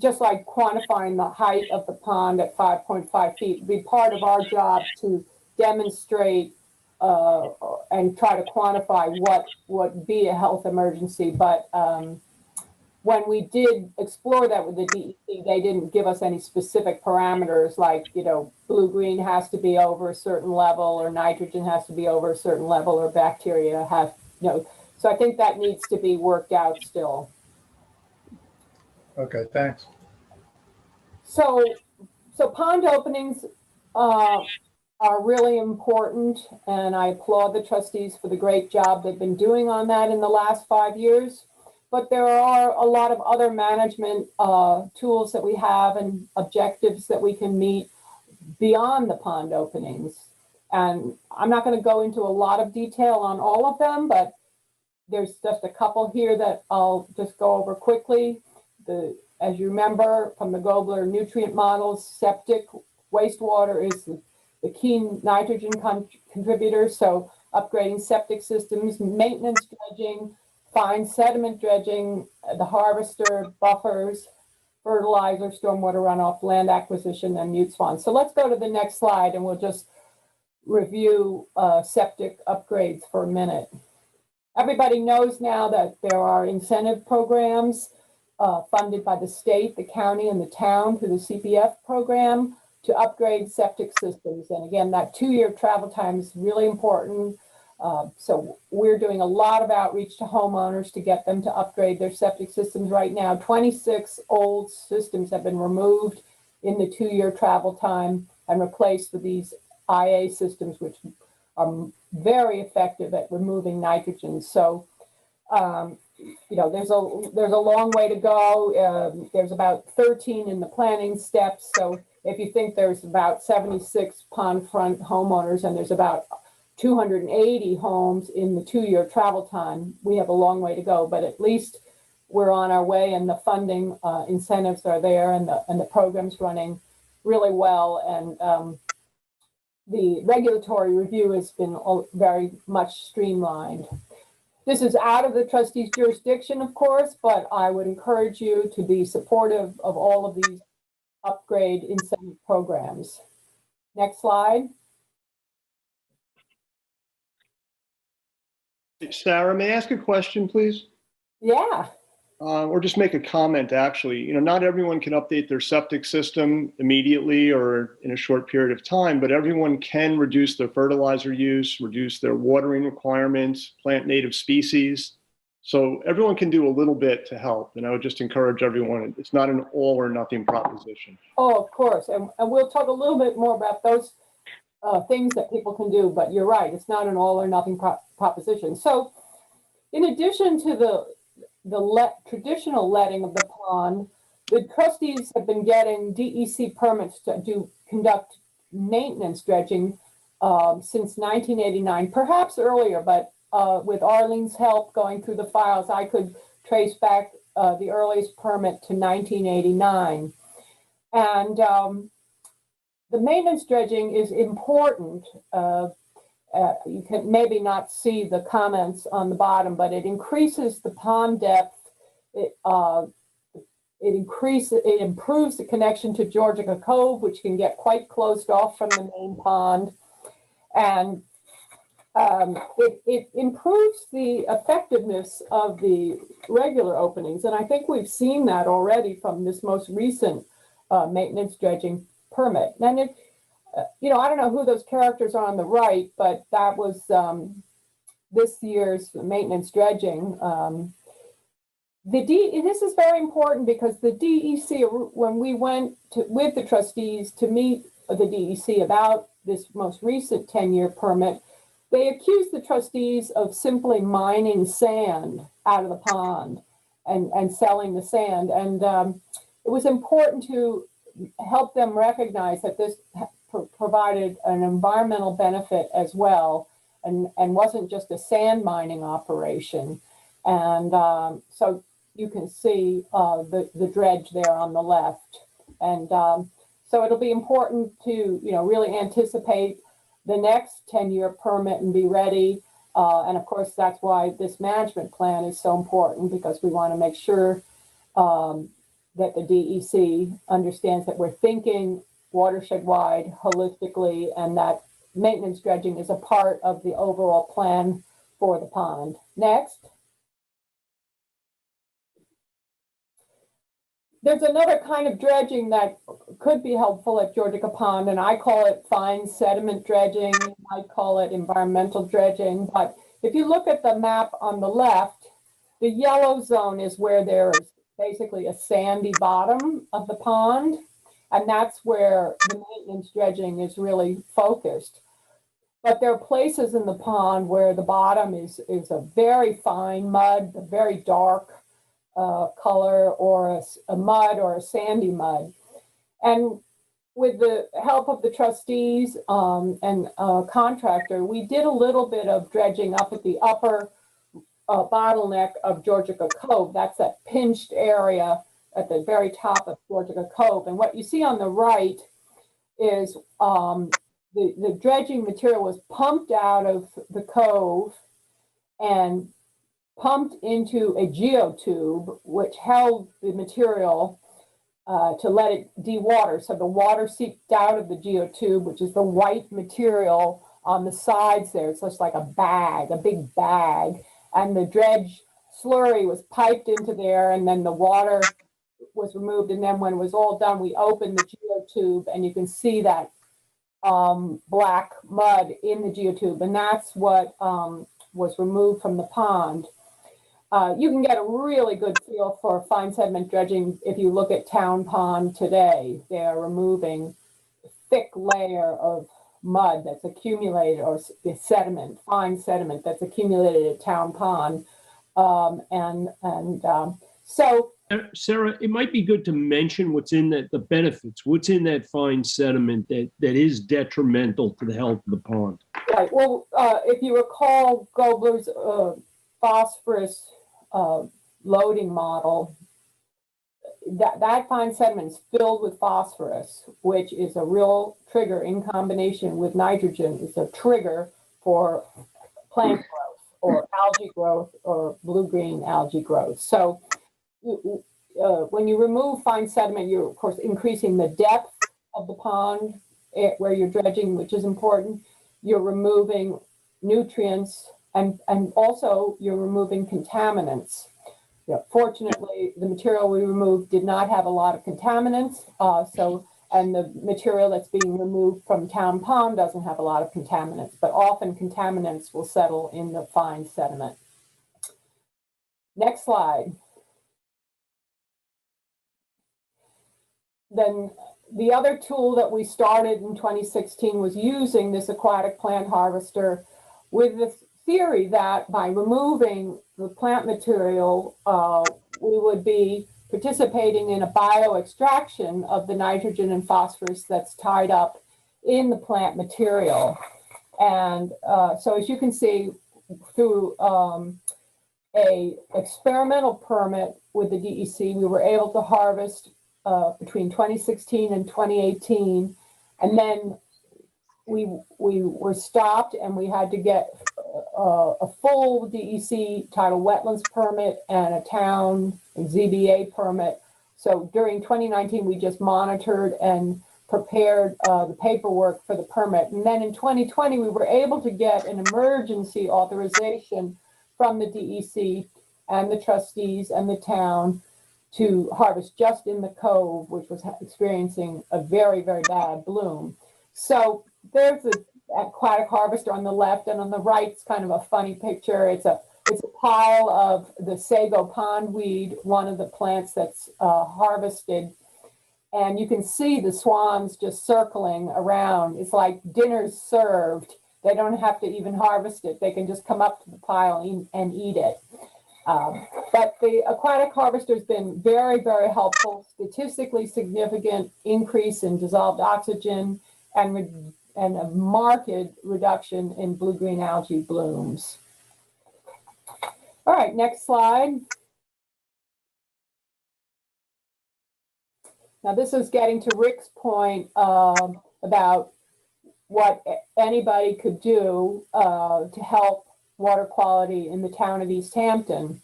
just like quantifying the height of the pond at 5.5 feet, would be part of our job to demonstrate and try to quantify what would be a health emergency. But when we did explore that with the DEC, they didn't give us any specific parameters like, blue-green has to be over a certain level, or nitrogen has to be over a certain level, or bacteria have, so I think that needs to be worked out still. Okay, thanks. So pond openings are really important, and I applaud the trustees for the great job they've been doing on that in the last 5 years. But there are a lot of other management tools that we have and objectives that we can meet beyond the pond openings. And I'm not going to go into a lot of detail on all of them, but there's just a couple here that I'll just go over quickly. As you remember from the Gobler nutrient models, septic wastewater is the key nitrogen contributor. So upgrading septic systems, maintenance dredging, fine sediment dredging, the harvester, buffers, fertilizer, stormwater runoff, land acquisition, and mute swans. So let's go to the next slide and we'll just review septic upgrades for a minute. Everybody knows now that there are incentive programs funded by the state, the county, and the town through the CPF program to upgrade septic systems. And again, that 2-year travel time is really important. So we're doing a lot of outreach to homeowners to get them to upgrade their septic systems right now. 26 old systems have been removed in the 2-year travel time and replaced with these IA systems, which are very effective at removing nitrogen. So, you know, there's a long way to go. There's about 13 in the planning steps. So if you think there's about 76 pond front homeowners and there's about 280 homes in the 2-year travel time, we have a long way to go, but at least we're on our way, and the funding incentives are there, and the program's running really well. And the regulatory review has been very much streamlined. This is out of the trustees' jurisdiction, of course, but I would encourage you to be supportive of all of these upgrade incentive programs. Next slide. Sarah, may I ask a question, please? Yeah. Or just make a comment, actually. You know, not everyone can update their septic system immediately or in a short period of time, but everyone can reduce their fertilizer use, reduce their watering requirements, plant native species. So everyone can do a little bit to help. And I would just encourage everyone, it's not an all or nothing proposition. Oh, of course. And we'll talk a little bit more about those things that people can do, but you're right. It's not an all or nothing proposition. So in addition to the traditional letting of the pond, the trustees have been getting DEC permits to conduct maintenance dredging since 1989, perhaps earlier, but with Arlene's help going through the files, I could trace back the earliest permit to 1989. And the maintenance dredging is important. You can maybe not see the comments on the bottom, but it increases the pond depth. It improves the connection to Georgia Cove, which can get quite closed off from the main pond. And it improves the effectiveness of the regular openings. And I think we've seen that already from this most recent maintenance dredging permit. And you know, I don't know who those characters are on the right, but that was this year's maintenance dredging. This is very important because the DEC, when we went with the trustees to meet the DEC about this most recent 10-year permit, they accused the trustees of simply mining sand out of the pond and selling the sand. And it was important to help them recognize that this provided an environmental benefit as well, and wasn't just a sand mining operation. And so you can see the dredge there on the left. And so it'll be important to, you know, really anticipate the next 10-year permit and be ready. And of course, that's why this management plan is so important, because we want to make sure that the DEC understands that we're thinking watershed-wide, holistically, and that maintenance dredging is a part of the overall plan for the pond. Next. There's another kind of dredging that could be helpful at Georgia Pond, and I call it fine sediment dredging. I call it environmental dredging. But if you look at the map on the left, the yellow zone is where there is basically a sandy bottom of the pond. And that's where the maintenance dredging is really focused. But there are places in the pond where the bottom is a very fine mud, a very dark color, or a mud or a sandy mud. And with the help of the trustees and contractor, we did a little bit of dredging up at the upper bottleneck of Georgica Cove. That's that pinched area at the very top of Georgica Cove. And what you see on the right is the dredging material was pumped out of the cove and pumped into a geotube, which held the material to let it dewater. So the water seeped out of the geotube, which is the white material on the sides there. It's just like a bag, a big bag. And the dredge slurry was piped into there, and then the water was removed. And then when it was all done, we opened the geotube, and you can see that black mud in the geotube. And that's what was removed from the pond. You can get a really good feel for fine sediment dredging if you look at Town Pond today. They're removing a thick layer of mud that's accumulated, or sediment, fine sediment that's accumulated at Town Pond. So, Sarah, it might be good to mention what's in that, the benefits, what's in that fine sediment that is detrimental to the health of the pond. Right. Well, if you recall Gobler's phosphorus loading model, that fine sediment is filled with phosphorus, which is a real trigger in combination with nitrogen. It's a trigger for plant growth or algae growth or blue-green algae growth. So when you remove fine sediment, you're of course increasing the depth of the pond where you're dredging, which is important. You're removing nutrients, and also you're removing contaminants. Fortunately, the material we removed did not have a lot of contaminants. And the material that's being removed from Town Pond doesn't have a lot of contaminants, but often contaminants will settle in the fine sediment. Next slide. Then the other tool that we started in 2016 was using this aquatic plant harvester with the theory that by removing the plant material, we would be participating in a bioextraction of the nitrogen and phosphorus that's tied up in the plant material. And so as you can see, through a experimental permit with the DEC, we were able to harvest between 2016 and 2018. And then we were stopped, and we had to get a full DEC tidal wetlands permit and a town and ZBA permit. So during 2019, we just monitored and prepared the paperwork for the permit. And then in 2020, we were able to get an emergency authorization from the DEC and the trustees and the town to harvest just in the cove, which was experiencing a very, very bad bloom. So there's the aquatic harvester on the left, and on the right, it's kind of a funny picture. It's a pile of the sago pondweed, one of the plants that's harvested. And you can see the swans just circling around. It's like dinner's served. They don't have to even harvest it. They can just come up to the pile and eat it. But the aquatic harvester has been very, very helpful, statistically significant increase in dissolved oxygen and a marked reduction in blue-green algae blooms. All right, next slide. Now this is getting to Rick's point about what anybody could do to help water quality in the town of East Hampton.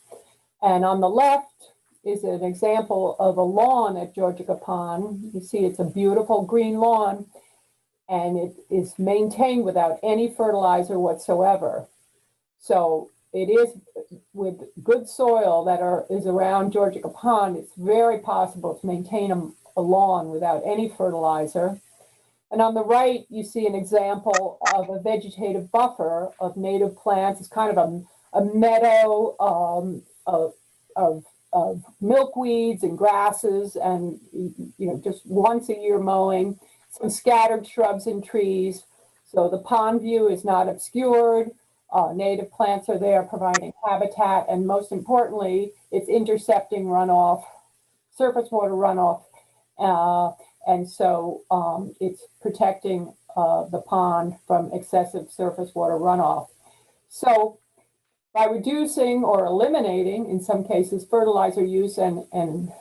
And on the left is an example of a lawn at Georgica Pond. You see it's a beautiful green lawn, and it is maintained without any fertilizer whatsoever. So it is with good soil that is around Georgica Pond, it's very possible to maintain a lawn without any fertilizer. And on the right, you see an example of a vegetative buffer of native plants. It's kind of a meadow of milkweeds and grasses, and just once a year mowing, some scattered shrubs and trees. So the pond view is not obscured. Native plants are there providing habitat, and most importantly, it's intercepting runoff, surface water runoff, and so it's protecting the pond from excessive surface water runoff. So by reducing or eliminating, in some cases, fertilizer use and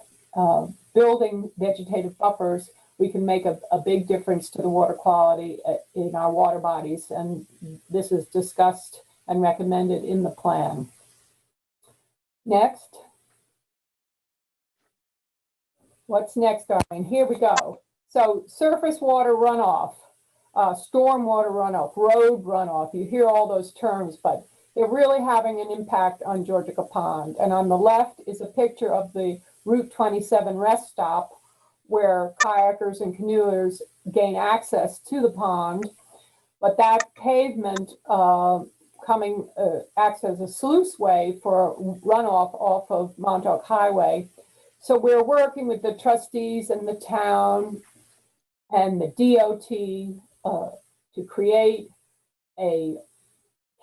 building vegetative buffers, we can make a big difference to the water quality in our water bodies. And this is discussed and recommended in the plan. Next. What's next, Darlene? Here we go. So surface water runoff, storm water runoff, road runoff. You hear all those terms, but they're really having an impact on Georgia Pond. And on the left is a picture of the Route 27 rest stop, where kayakers and canoers gain access to the pond. But that pavement acts as a sluice way for runoff off of Montauk Highway. So we're working with the trustees and the town and the DOT to create a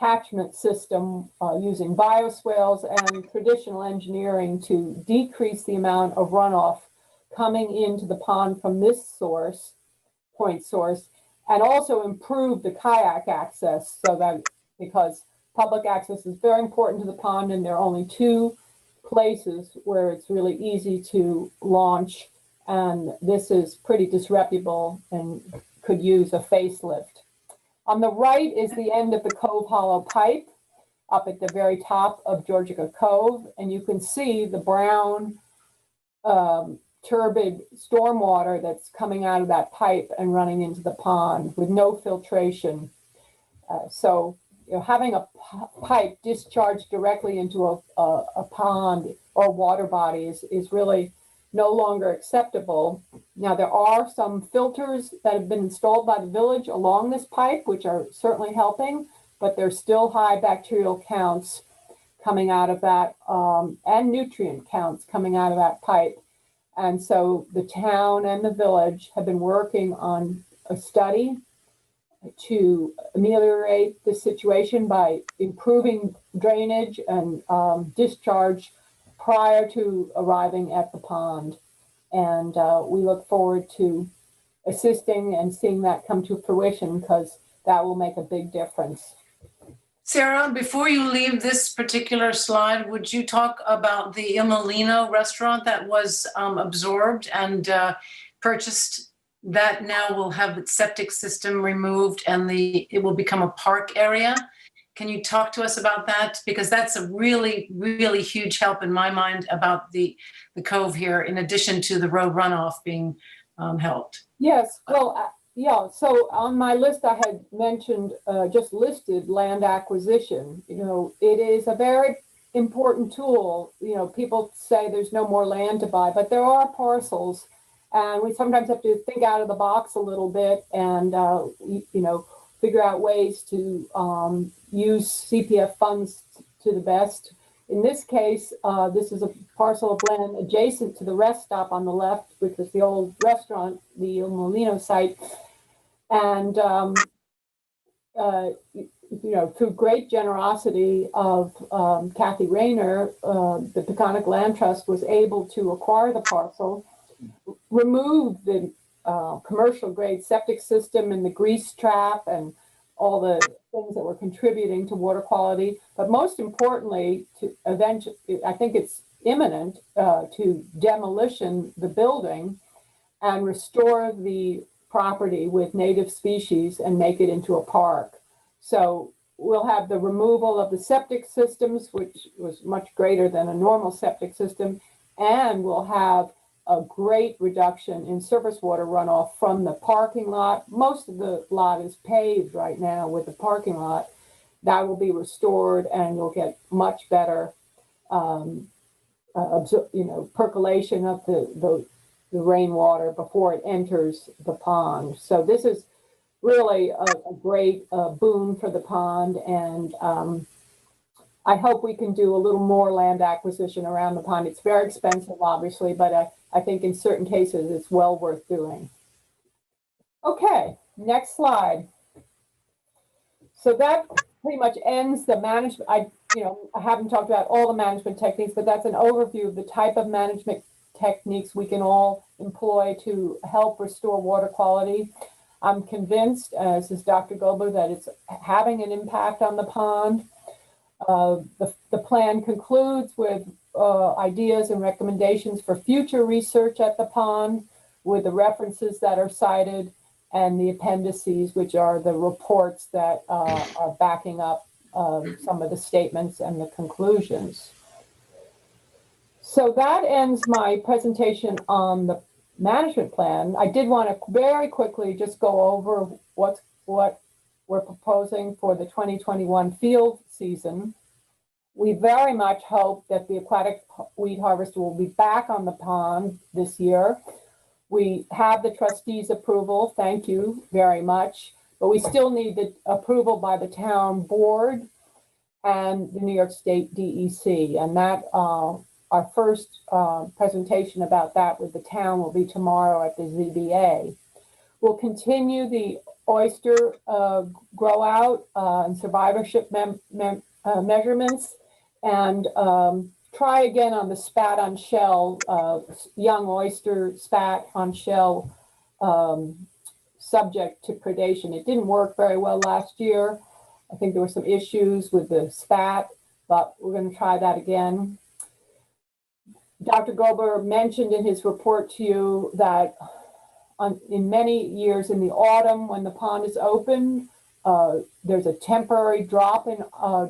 catchment system using bioswales and traditional engineering to decrease the amount of runoff coming into the pond from this point source, and also improve the kayak access, so that, because public access is very important to the pond, and there are only 2 places where it's really easy to launch, and this is pretty disreputable and could use a facelift. On the right is the end of the Cove Hollow pipe up at the very top of Georgia Cove, and you can see the brown turbid stormwater that's coming out of that pipe and running into the pond with no filtration. So having a pipe discharged directly into a pond or water body is really no longer acceptable. Now, there are some filters that have been installed by the village along this pipe, which are certainly helping, but there's still high bacterial counts coming out of that, and nutrient counts coming out of that pipe. And so the town and the village have been working on a study to ameliorate the situation by improving drainage and discharge prior to arriving at the pond. And we look forward to assisting and seeing that come to fruition, because that will make a big difference. Sarah, before you leave this particular slide, would you talk about the Il Molino restaurant that was absorbed and purchased, that now will have its septic system removed and it will become a park area? Can you talk to us about that? Because that's a really, really huge help in my mind about the cove here, in addition to the road runoff being helped. Yes, well, yeah, so on my list, I had mentioned, just listed land acquisition. It is a very important tool. People say there's no more land to buy, but there are parcels, and we sometimes have to think out of the box a little bit and, figure out ways to use CPF funds to the best. In this case, this is a parcel of land adjacent to the rest stop on the left, which was the old restaurant, the Il Molino site. And, through great generosity of Kathy Rayner, the Peconic Land Trust was able to acquire the parcel, remove the commercial grade septic system and the grease trap and all the things that were contributing to water quality. But most importantly, to eventually, I think it's imminent to demolition the building and restore the property with native species and make it into a park. So we'll have the removal of the septic systems, which was much greater than a normal septic system, and we'll have a great reduction in surface water runoff from the parking lot. Most of the lot is paved right now with the parking lot. That will be restored, and you'll get much better percolation of the rainwater before it enters the pond. So this is really a great boon for the pond, and I hope we can do a little more land acquisition around the pond. It's very expensive, obviously, but I think in certain cases it's well worth doing. Okay, next slide. So that pretty much ends the management. I haven't talked about all the management techniques, but that's an overview of the type of management techniques we can all employ to help restore water quality. I'm convinced, as is Dr. Gobler, that it's having an impact on the pond. The plan concludes with ideas and recommendations for future research at the pond, with the references that are cited and the appendices, which are the reports that are backing up some of the statements and the conclusions. So that ends my presentation on the management plan. I did want to very quickly just go over what we're proposing for the 2021 field season. We very much hope that the aquatic weed harvester will be back on the pond this year. We have the trustees' approval, thank you very much, but we still need the approval by the town board and the New York State DEC, and that our first presentation about that with the town will be tomorrow at the ZBA. We'll continue the oyster grow out and survivorship measurements, and try again on the spat on shell, young oyster spat on shell subject to predation. It didn't work very well last year. I think there were some issues with the spat, but we're going to try that again. Dr. Gobler mentioned in his report to you that in many years in the autumn, when the pond is open, there's a temporary drop in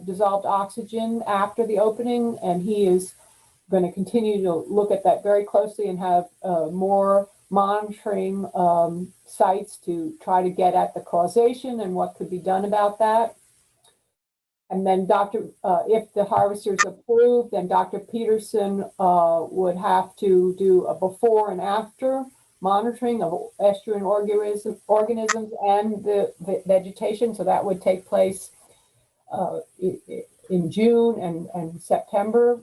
dissolved oxygen after the opening, and he is going to continue to look at that very closely and have more monitoring sites to try to get at the causation and what could be done about that. And then if the harvester is approved, then Dr. Peterson would have to do a before and after monitoring of estuarine organisms and the vegetation. So that would take place in June and September,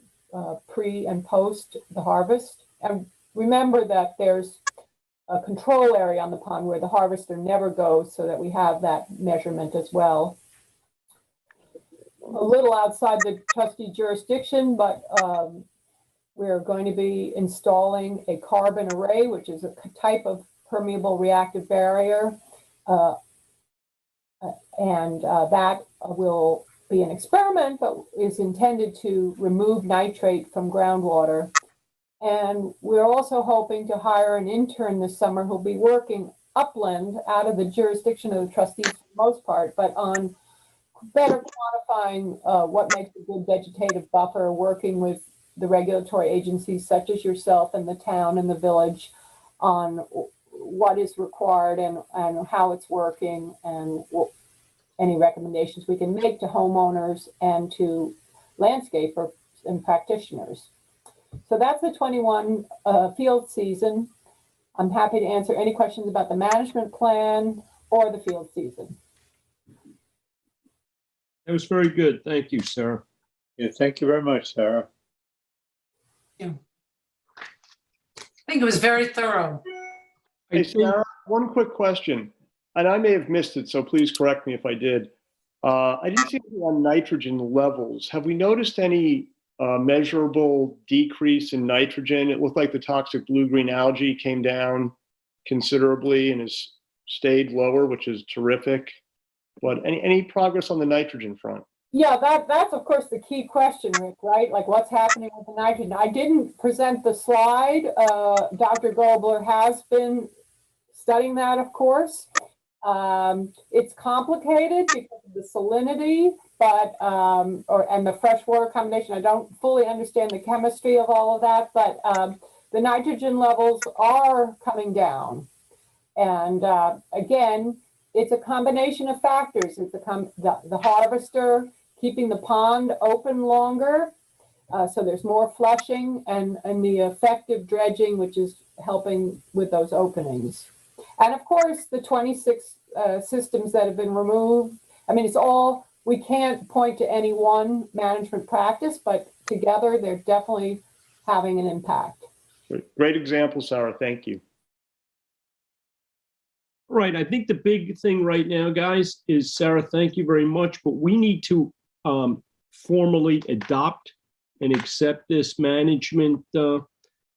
pre and post the harvest. And remember that there's a control area on the pond where the harvester never goes, so that we have that measurement as well. A little outside the trustee jurisdiction, but we're going to be installing a carbon array, which is a type of permeable reactive barrier. That will be an experiment, but is intended to remove nitrate from groundwater. And we're also hoping to hire an intern this summer who'll be working upland out of the jurisdiction of the trustees for the most part, but on better quantifying what makes a good vegetative buffer, working with the regulatory agencies such as yourself and the town and the village on what is required and how it's working, and any recommendations we can make to homeowners and to landscapers and practitioners. So that's the 21 field season. I'm happy to answer any questions about the management plan or the field season. That was very good. Thank you, Sarah. Yeah, thank you very much, Sarah. I think it was very thorough. Hey, Sarah, one quick question, and I may have missed it, so please correct me if I did. I didn't see anything on nitrogen levels. Have we noticed any measurable decrease in nitrogen? It looked like the toxic blue-green algae came down considerably and has stayed lower, which is terrific. But any progress on the nitrogen front? Yeah, that's of course the key question, Rick, right? Like what's happening with the nitrogen. I didn't present the slide. Dr. Gobler has been studying that, of course. It's complicated because of the salinity, but and the freshwater combination. I don't fully understand the chemistry of all of that, but the nitrogen levels are coming down. And again, it's a combination of factors. It's the harvester keeping the pond open longer, so there's more flushing, and the effective dredging, which is helping with those openings. And of course, the 26 systems that have been removed. I mean, it's all we can't point to any one management practice, but together they're definitely having an impact. Great example, Sarah. Thank you. Right. I think the big thing right now, guys, is Sarah, thank you very much, but we need to formally adopt and accept this management,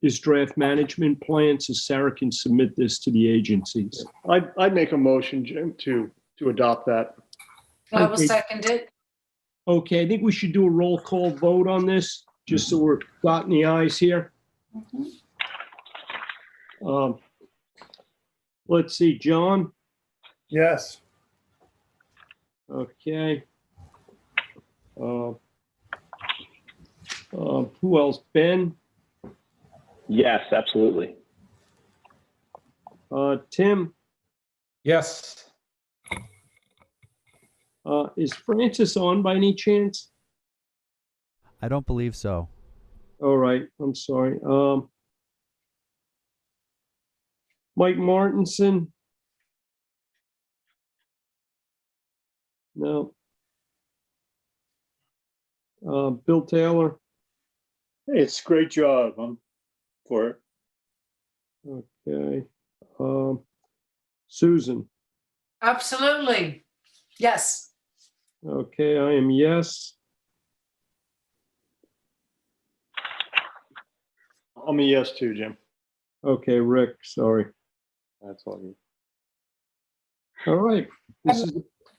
this draft management plan, so Sarah can submit this to the agencies. I'd make a motion, Jim, to adopt that. I will Okay. second it. Okay, I think we should do a roll call vote on this, just so we're dotting the i's here. Let's see, John. Yes. Okay. Who else? Ben? Yes, absolutely. Tim? Yes. Is Francis on by any chance? I don't believe so. All right, I'm sorry. Mike Martinson? No. Bill Taylor? It's a great job. I'm for it. Okay. Susan? Absolutely. Yes. Okay, I am yes. I'm a yes too, Jim. Okay, Rick, sorry. That's all you. All right, this is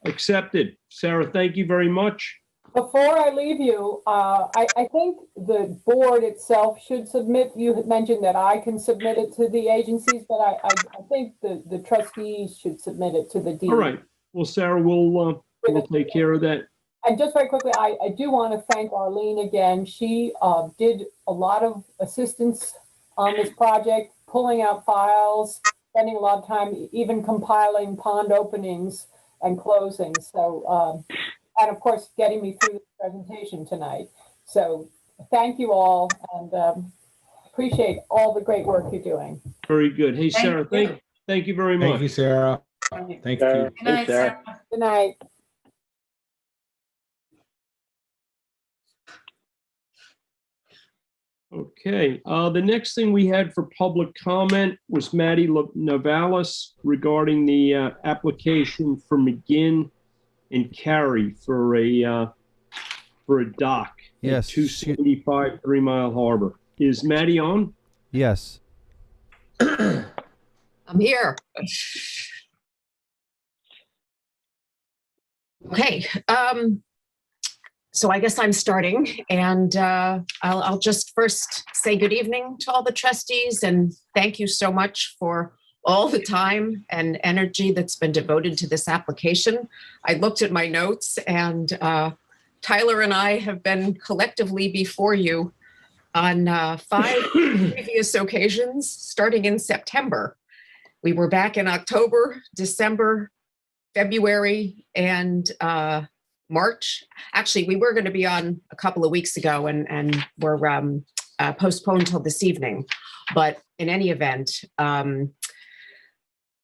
accepted. Sarah, thank you very much. Before I leave you, I think the board itself should submit, you had mentioned that I can submit it to the agencies, but I think the trustees should submit it to the dean. All right, well, Sarah, we'll take care of that. And just very quickly, I do want to thank Arlene again. She did a lot of assistance on this project, pulling out files, spending a lot of time, even compiling pond openings and closings. So, and of course, getting me through the presentation tonight. So thank you all, and appreciate all the great work you're doing. Very good. Hey, Thank Sarah, you. thank you very much. Thank you, Sarah. Thank you. Good night, Sarah. Sarah. Good night. Okay, the next thing we had for public comment was Maddie Navalis regarding the application for McGinn and Carey for a dock. Yes, At 275 3 Mile Harbor. Is Maddie on? Yes. I'm here. Okay. So I guess I'm starting, and I'll just first say good evening to all the trustees, and thank you so much for all the time and energy that's been devoted to this application. I looked at my notes, and Tyler and I have been collectively before you on 5 previous occasions, starting in September. We were back in October, December, February, and March. Actually, we were going to be on a couple of weeks ago, and were postponed till this evening. But in any event,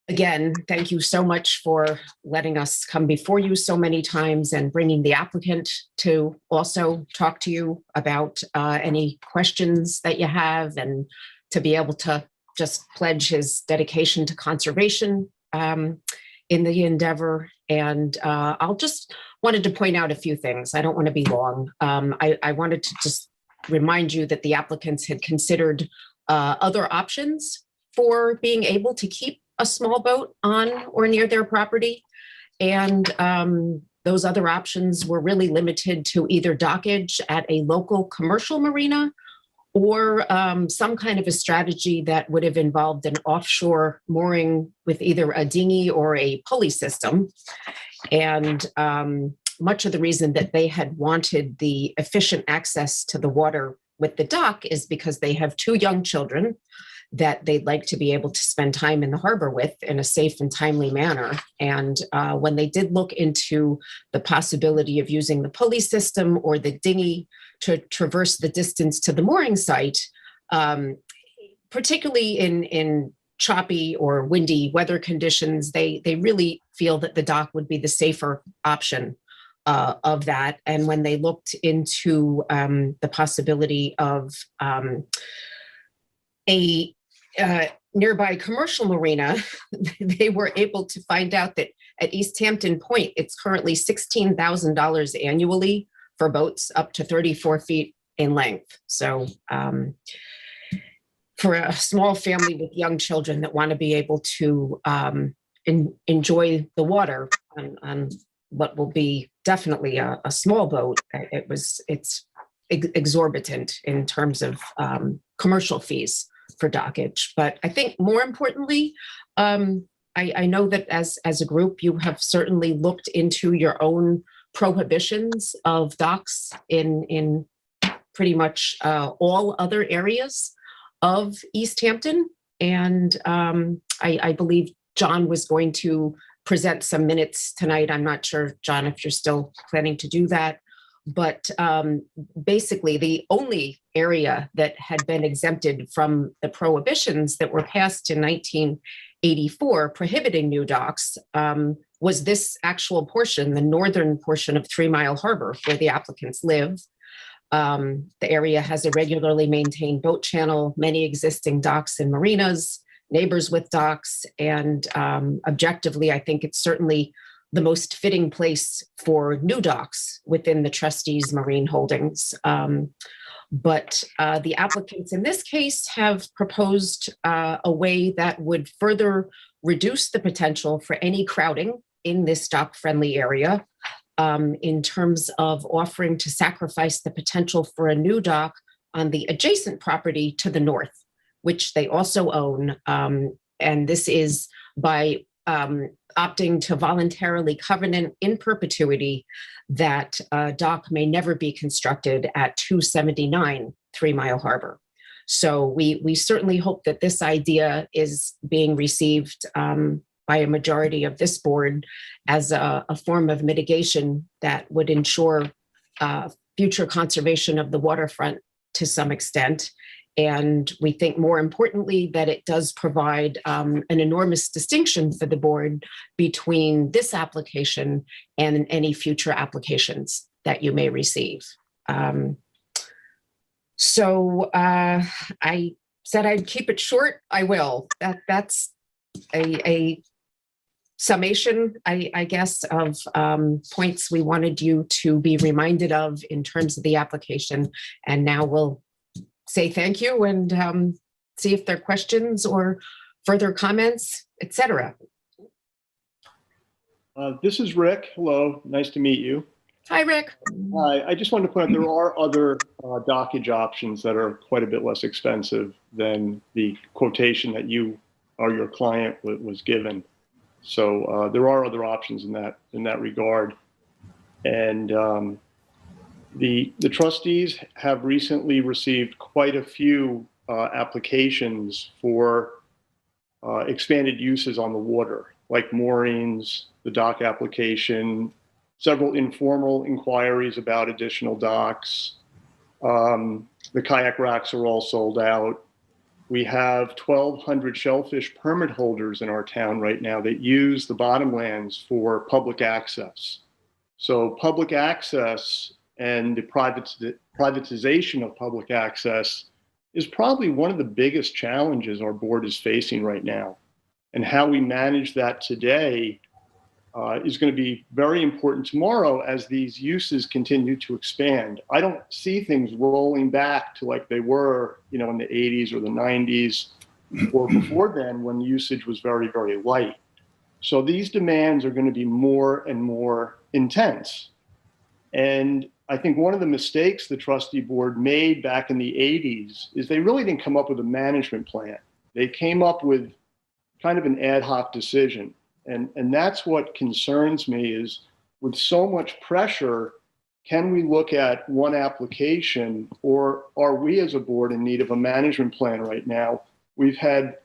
again, thank you so much for letting us come before you so many times and bringing the applicant to also talk to you about any questions that you have, and to be able to just pledge his dedication to conservation in the endeavor. And I'll just wanted to point out a few things. I don't want to be long. I wanted to just remind you that the applicants had considered other options for being able to keep a small boat on or near their property. And those other options were really limited to either dockage at a local commercial marina, or some kind of a strategy that would have involved an offshore mooring with either a dinghy or a pulley system. And much of the reason that they had wanted the efficient access to the water with the dock is because they have 2 young children that they'd like to be able to spend time in the harbor with in a safe and timely manner. And when they did look into the possibility of using the pulley system or the dinghy to traverse the distance to the mooring site, particularly in choppy or windy weather conditions, they really feel that the dock would be the safer option. of that. And when they looked into the possibility of a nearby commercial marina, they were able to find out that at East Hampton Point, it's currently $16,000 annually for boats up to 34 feet in length. So for a small family with young children that want to be able to enjoy the water on what will be definitely a small boat, it's exorbitant in terms of commercial fees for dockage. But I think more importantly, I know that as a group, you have certainly looked into your own prohibitions of docks in pretty much all other areas of East Hampton. And I believe John was going to present some minutes tonight. I'm not sure, John, if you're still planning to do that. But basically, the only area that had been exempted from the prohibitions that were passed in 1984 prohibiting new docks was this actual portion, the northern portion of 3 Mile Harbor, where the applicants live. The area has a regularly maintained boat channel, many existing docks and marinas, neighbors with docks, and objectively, I think it's certainly the most fitting place for new docks within the Trustees Marine Holdings. But the applicants in this case have proposed a way that would further reduce the potential for any crowding in this dock-friendly area in terms of offering to sacrifice the potential for a new dock on the adjacent property to the north, which they also own. And this is by opting to voluntarily covenant in perpetuity that a dock may never be constructed at 279 3 Mile Harbor. So we certainly hope that this idea is being received by a majority of this board as a form of mitigation that would ensure future conservation of the waterfront to some extent. And we think more importantly that it does provide an enormous distinction for the board between this application and any future applications that you may receive. So I said I'd keep it short. I will. That's a summation, I guess, of points we wanted you to be reminded of in terms of the application. And now we'll say thank you and see if there are questions or further comments, etc. This is Rick. Hello, nice to meet you. Hi, Rick. Hi, I just wanted to point out there are other dockage options that are quite a bit less expensive than the quotation that you or your client was given. So there are other options in that regard. And the trustees have recently received quite a few applications for expanded uses on the water, like moorings, the dock application, several informal inquiries about additional docks. The kayak racks are all sold out. We have 1,200 shellfish permit holders in our town right now that use the bottomlands for public access. So public access and the privatization of public access is probably one of the biggest challenges our board is facing right now. And how we manage that today is going to be very important tomorrow as these uses continue to expand. I don't see things rolling back to like they were, in the 80s or the 90s or before then when usage was very, very light. So these demands are going to be more and more intense. And I think one of the mistakes the trustee board made back in the 80s is they really didn't come up with a management plan. They came up with kind of an ad hoc decision. And that's what concerns me is with so much pressure, can we look at one application or are we as a board in need of a management plan right now? We've had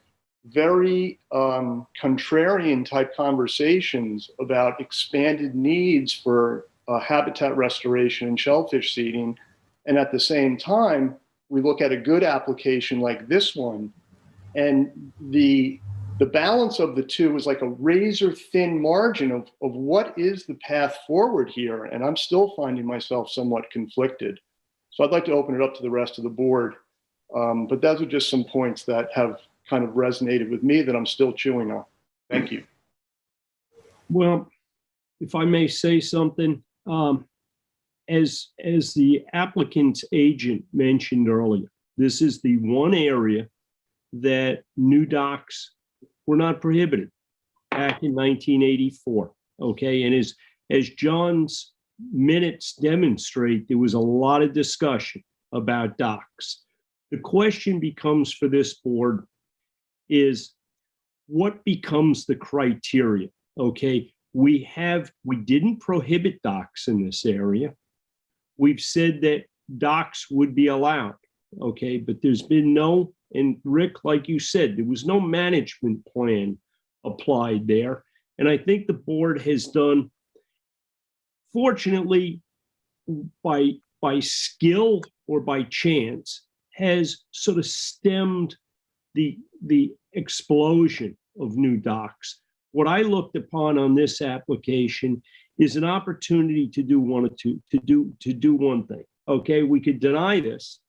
very contrarian type conversations about expanded needs for habitat restoration and shellfish seeding. And at the same time, we look at a good application like this one and the the balance of the two is like a razor thin margin of what is the path forward here. And I'm still finding myself somewhat conflicted. So I'd like to open it up to the rest of the board. But those are just some points that have kind of resonated with me that I'm still chewing on. Thank you. Well, if I may say something, as the applicant's agent mentioned earlier, this is the one area that new docks were not prohibited back in 1984. Okay, and as John's minutes demonstrate, there was a lot of discussion about docks. The question becomes for this board is what becomes the criteria? Okay, we didn't prohibit docks in this area. We've said that docks would be allowed, okay, but there's been no, and Rick, like you said, there was no management plan applied there. And I think the board has done, fortunately, by skill or by chance, has sort of stemmed the explosion of new docks. What I looked upon on this application is an opportunity to do one thing. Okay, we could deny this,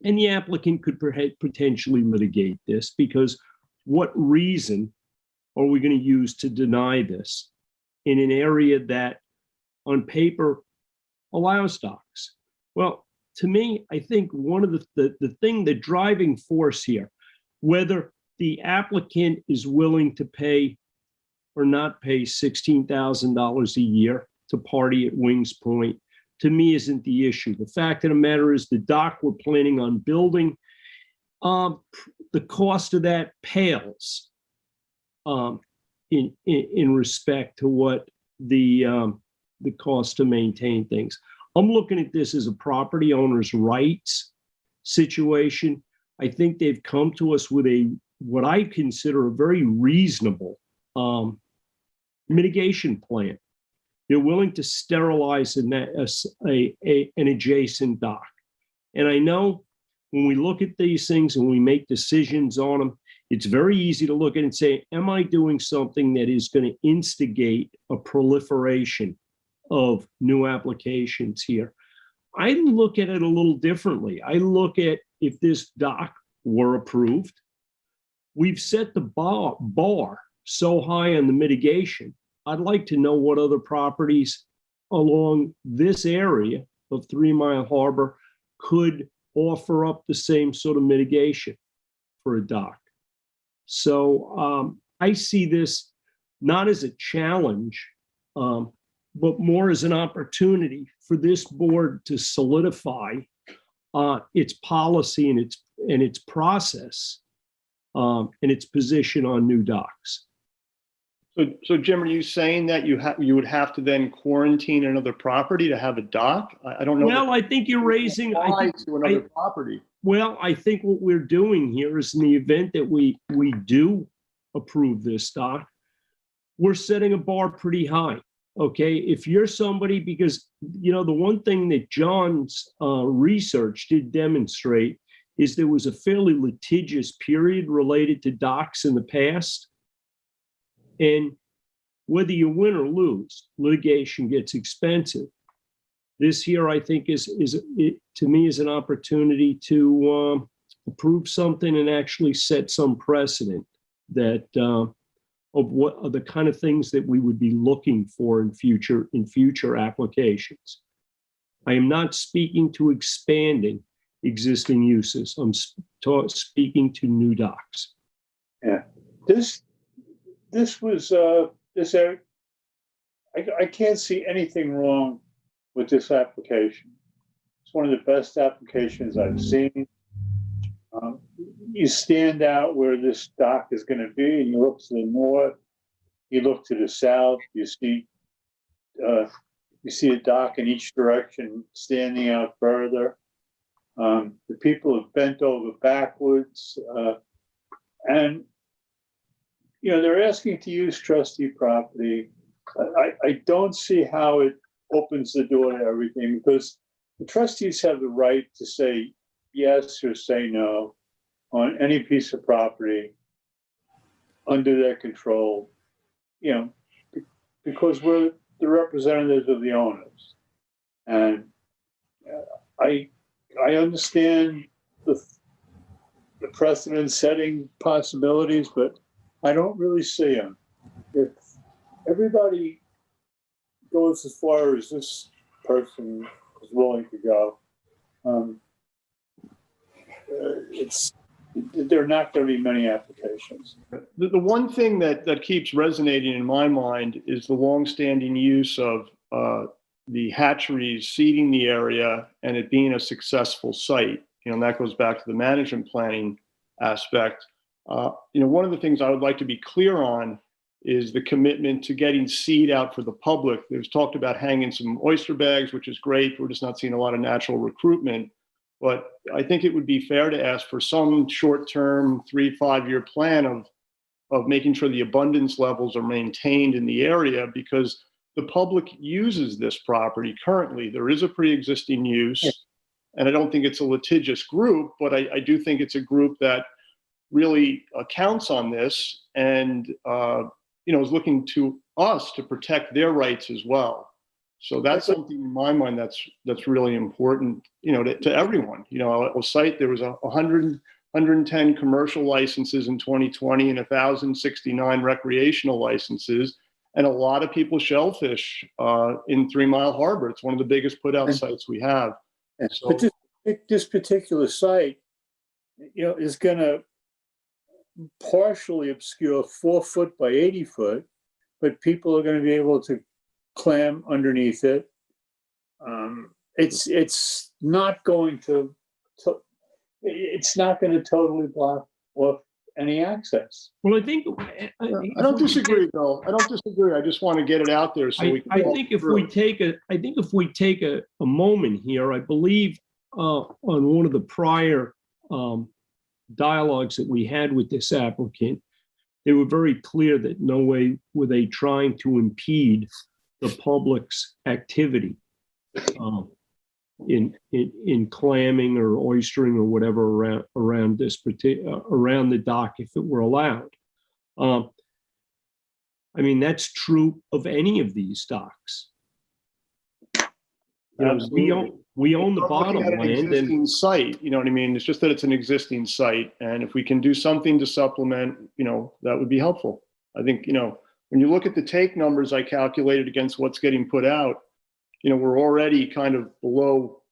and the applicant could potentially litigate this, because what reason are we going to use to deny this in an area that on paper allows docks? Well, to me, I think one of the driving force here, whether the applicant is willing to pay or not pay $16,000 a year to party at Wings Point, to me isn't the issue. The fact of the matter is the dock we're planning on building, the cost of that pales in respect to what the cost to maintain things. I'm looking at this as a property owner's rights situation. I think they've come to us with what I consider a very reasonable mitigation plan. They're willing to sterilize an adjacent dock. And I know when we look at these things and we make decisions on them, it's very easy to look at it and say, am I doing something that is going to instigate a proliferation of new applications here? I look at it a little differently. I look at, if this dock were approved, we've set the bar so high on the mitigation. I'd like to know what other properties along this area of 3 Mile Harbor could offer up the same sort of mitigation for a dock. So I see this not as a challenge, but more as an opportunity for this board to solidify its policy and its process and its position on new docks. So Jim, are you saying that you would have to then quarantine another property to have a dock? I don't know. Well, I think you're raising to another property. Well, I think what we're doing here is, in the event that we do approve this dock, we're setting a bar pretty high. Okay, if you're somebody, because the one thing that John's research did demonstrate is there was a fairly litigious period related to docks in the past. And whether you win or lose, litigation gets expensive. This here, I think, to me is an opportunity to approve something and actually set some precedent that of what are the kind of things that we would be looking for in future applications. I am not speaking to expanding existing uses. I'm speaking to new docks. Yeah, this was I can't see anything wrong with this application. It's one of the best applications I've seen. You stand out where this dock is going to be, and you look to the north, you look to the south, you see a dock in each direction standing out further. The people have bent over backwards, and they're asking to use trustee property. I don't see how it opens the door to everything, because the trustees have the right to say yes or say no on any piece of property. under their control, because we're the representatives of the owners. And I understand the precedent-setting possibilities, but I don't really see them. If everybody goes as far as this person is willing to go, there are not going to be many applications. The one thing that keeps resonating in my mind is the longstanding use of the hatcheries seeding the area and it being a successful site. And that goes back to the management planning aspect. One of the things I would like to be clear on is the commitment to getting seed out for the public. There's talked about hanging some oyster bags, which is great. We're just not seeing a lot of natural recruitment. But I think it would be fair to ask for some short-term 3-5 year plan of making sure the abundance levels are maintained in the area, because the public uses this property currently. There is a pre-existing use, and I don't think it's a litigious group, but I do think it's a group that really counts on this and is looking to us to protect their rights as well. So that's something in my mind that's really important, to everyone. A site, there was 110 commercial licenses in 2020 and 1,069 recreational licenses, and a lot of people shellfish in 3 Mile Harbor. It's one of the biggest put-out sites we have. So, but this particular site, is going to partially obscure 4 foot by 80 foot, but people are going to be able to clam underneath it. It's not going to totally block off any access. Well, I think I don't disagree, though. I don't disagree. I just want to get it out there so we can. I think if we take a moment here, I believe on one of the prior dialogues that we had with this applicant, they were very clear that no way were they trying to impede the public's activity in clamming or oystering or whatever around this around the dock if it were allowed. That's true of any of these docks. We own the bottom land. Existing site, you know what I mean? It's just that it's an existing site, and if we can do something to supplement, that would be helpful. I think, when you look at the take numbers I calculated against what's getting put out, we're already kind of below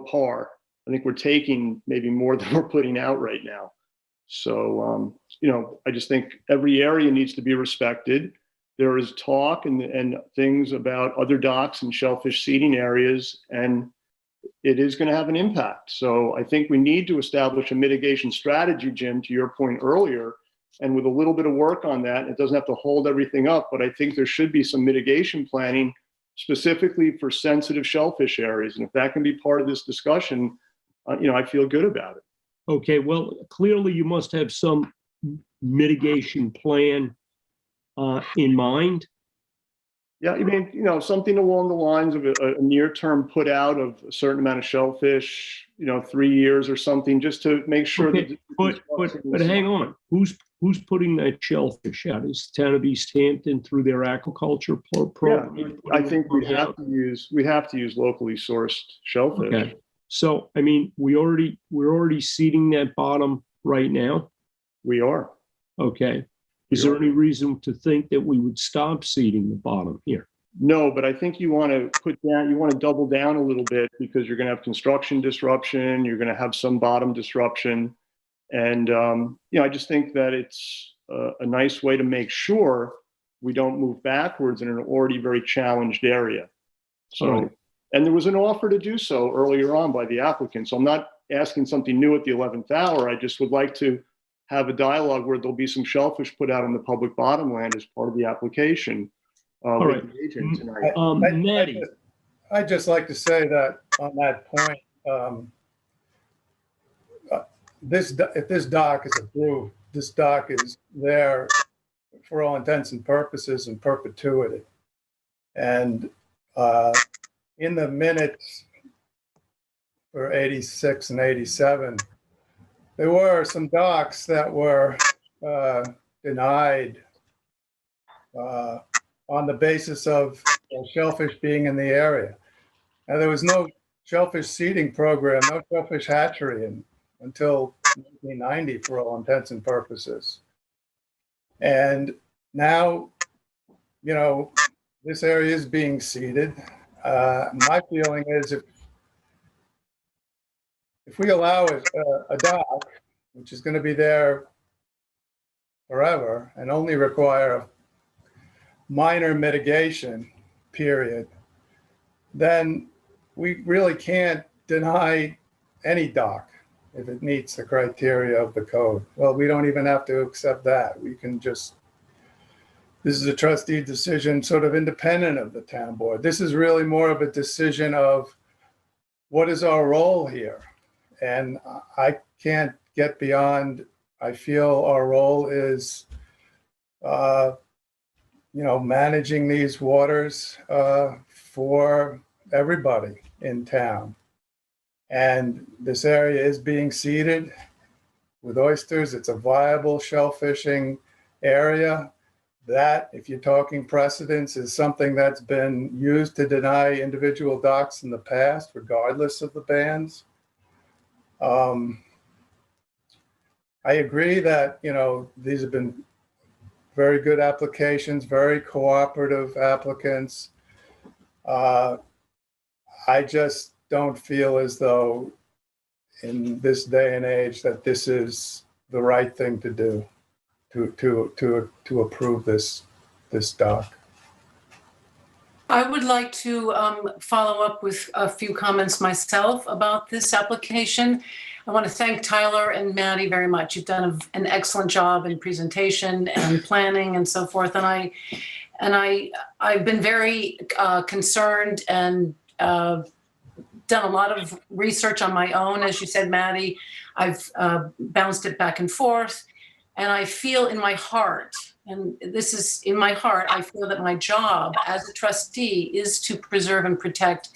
par. I think we're taking maybe more than we're putting out right now. So, I just think every area needs to be respected. There is talk and things about other docks and shellfish seeding areas, and it is going to have an impact. So I think we need to establish a mitigation strategy, Jim, to your point earlier. And with a little bit of work on that, it doesn't have to hold everything up, but I think there should be some mitigation planning specifically for sensitive shellfish areas. And if that can be part of this discussion, I feel good about it. Okay, well, clearly you must have some mitigation plan in mind. Yeah, something along the lines of a near-term put out of a certain amount of shellfish, 3 years or something, just to make sure that. But hang on, who's putting that shellfish out? Is the town of East Hampton through their aquaculture program? Yeah, I think we have to use locally sourced shellfish. Okay. So we're already seeding that bottom right now. We are. Okay. Is there any reason to think that we would stop seeding the bottom here? No, but I think you want to double down a little bit, because you're going to have construction disruption. You're going to have some bottom disruption. And, I just think that it's a nice way to make sure we don't move backwards in an already very challenged area. So, right. And there was an offer to do so earlier on by the applicant. So I'm not asking something new at the 11th hour. I just would like to have a dialogue where there'll be some shellfish put out on the public bottom land as part of the application. All right. Nettie. I'd just like to say that on that point, if this dock is approved, this dock is there for all intents and purposes in perpetuity. And in the minutes for 86 and 87, there were some docks that were denied on the basis of shellfish being in the area. Now, there was no shellfish seeding program, no shellfish hatchery until 1990 for all intents and purposes. And now, you know, this area is being seeded. My feeling is if we allow a dock, which is going to be there forever and only require a minor mitigation period, then we really can't deny any dock if it meets the criteria of the code. Well, we don't even have to accept that. We can just, this is a trustee decision sort of independent of the town board. This is really more of a decision of what is our role here? And I can't get beyond, I feel our role is, you know, managing these waters for everybody in town. And this area is being seeded with oysters. It's a viable shellfishing area. That, if you're talking precedents, is something that's been used to deny individual docks in the past, regardless of the bans. I agree that, you know, these have been very good applications, very cooperative applicants. I just don't feel as though in this day and age that this is the right thing to do, to approve this dock. I would like to follow up with a few comments myself about this application. I want to thank Tyler and Maddie very much. You've done an excellent job in presentation and planning and so forth. And I've been very concerned and done a lot of research on my own. As you said, Maddie, I've bounced it back and forth. And I feel in my heart, and this is in my heart, I feel that my job as a trustee is to preserve and protect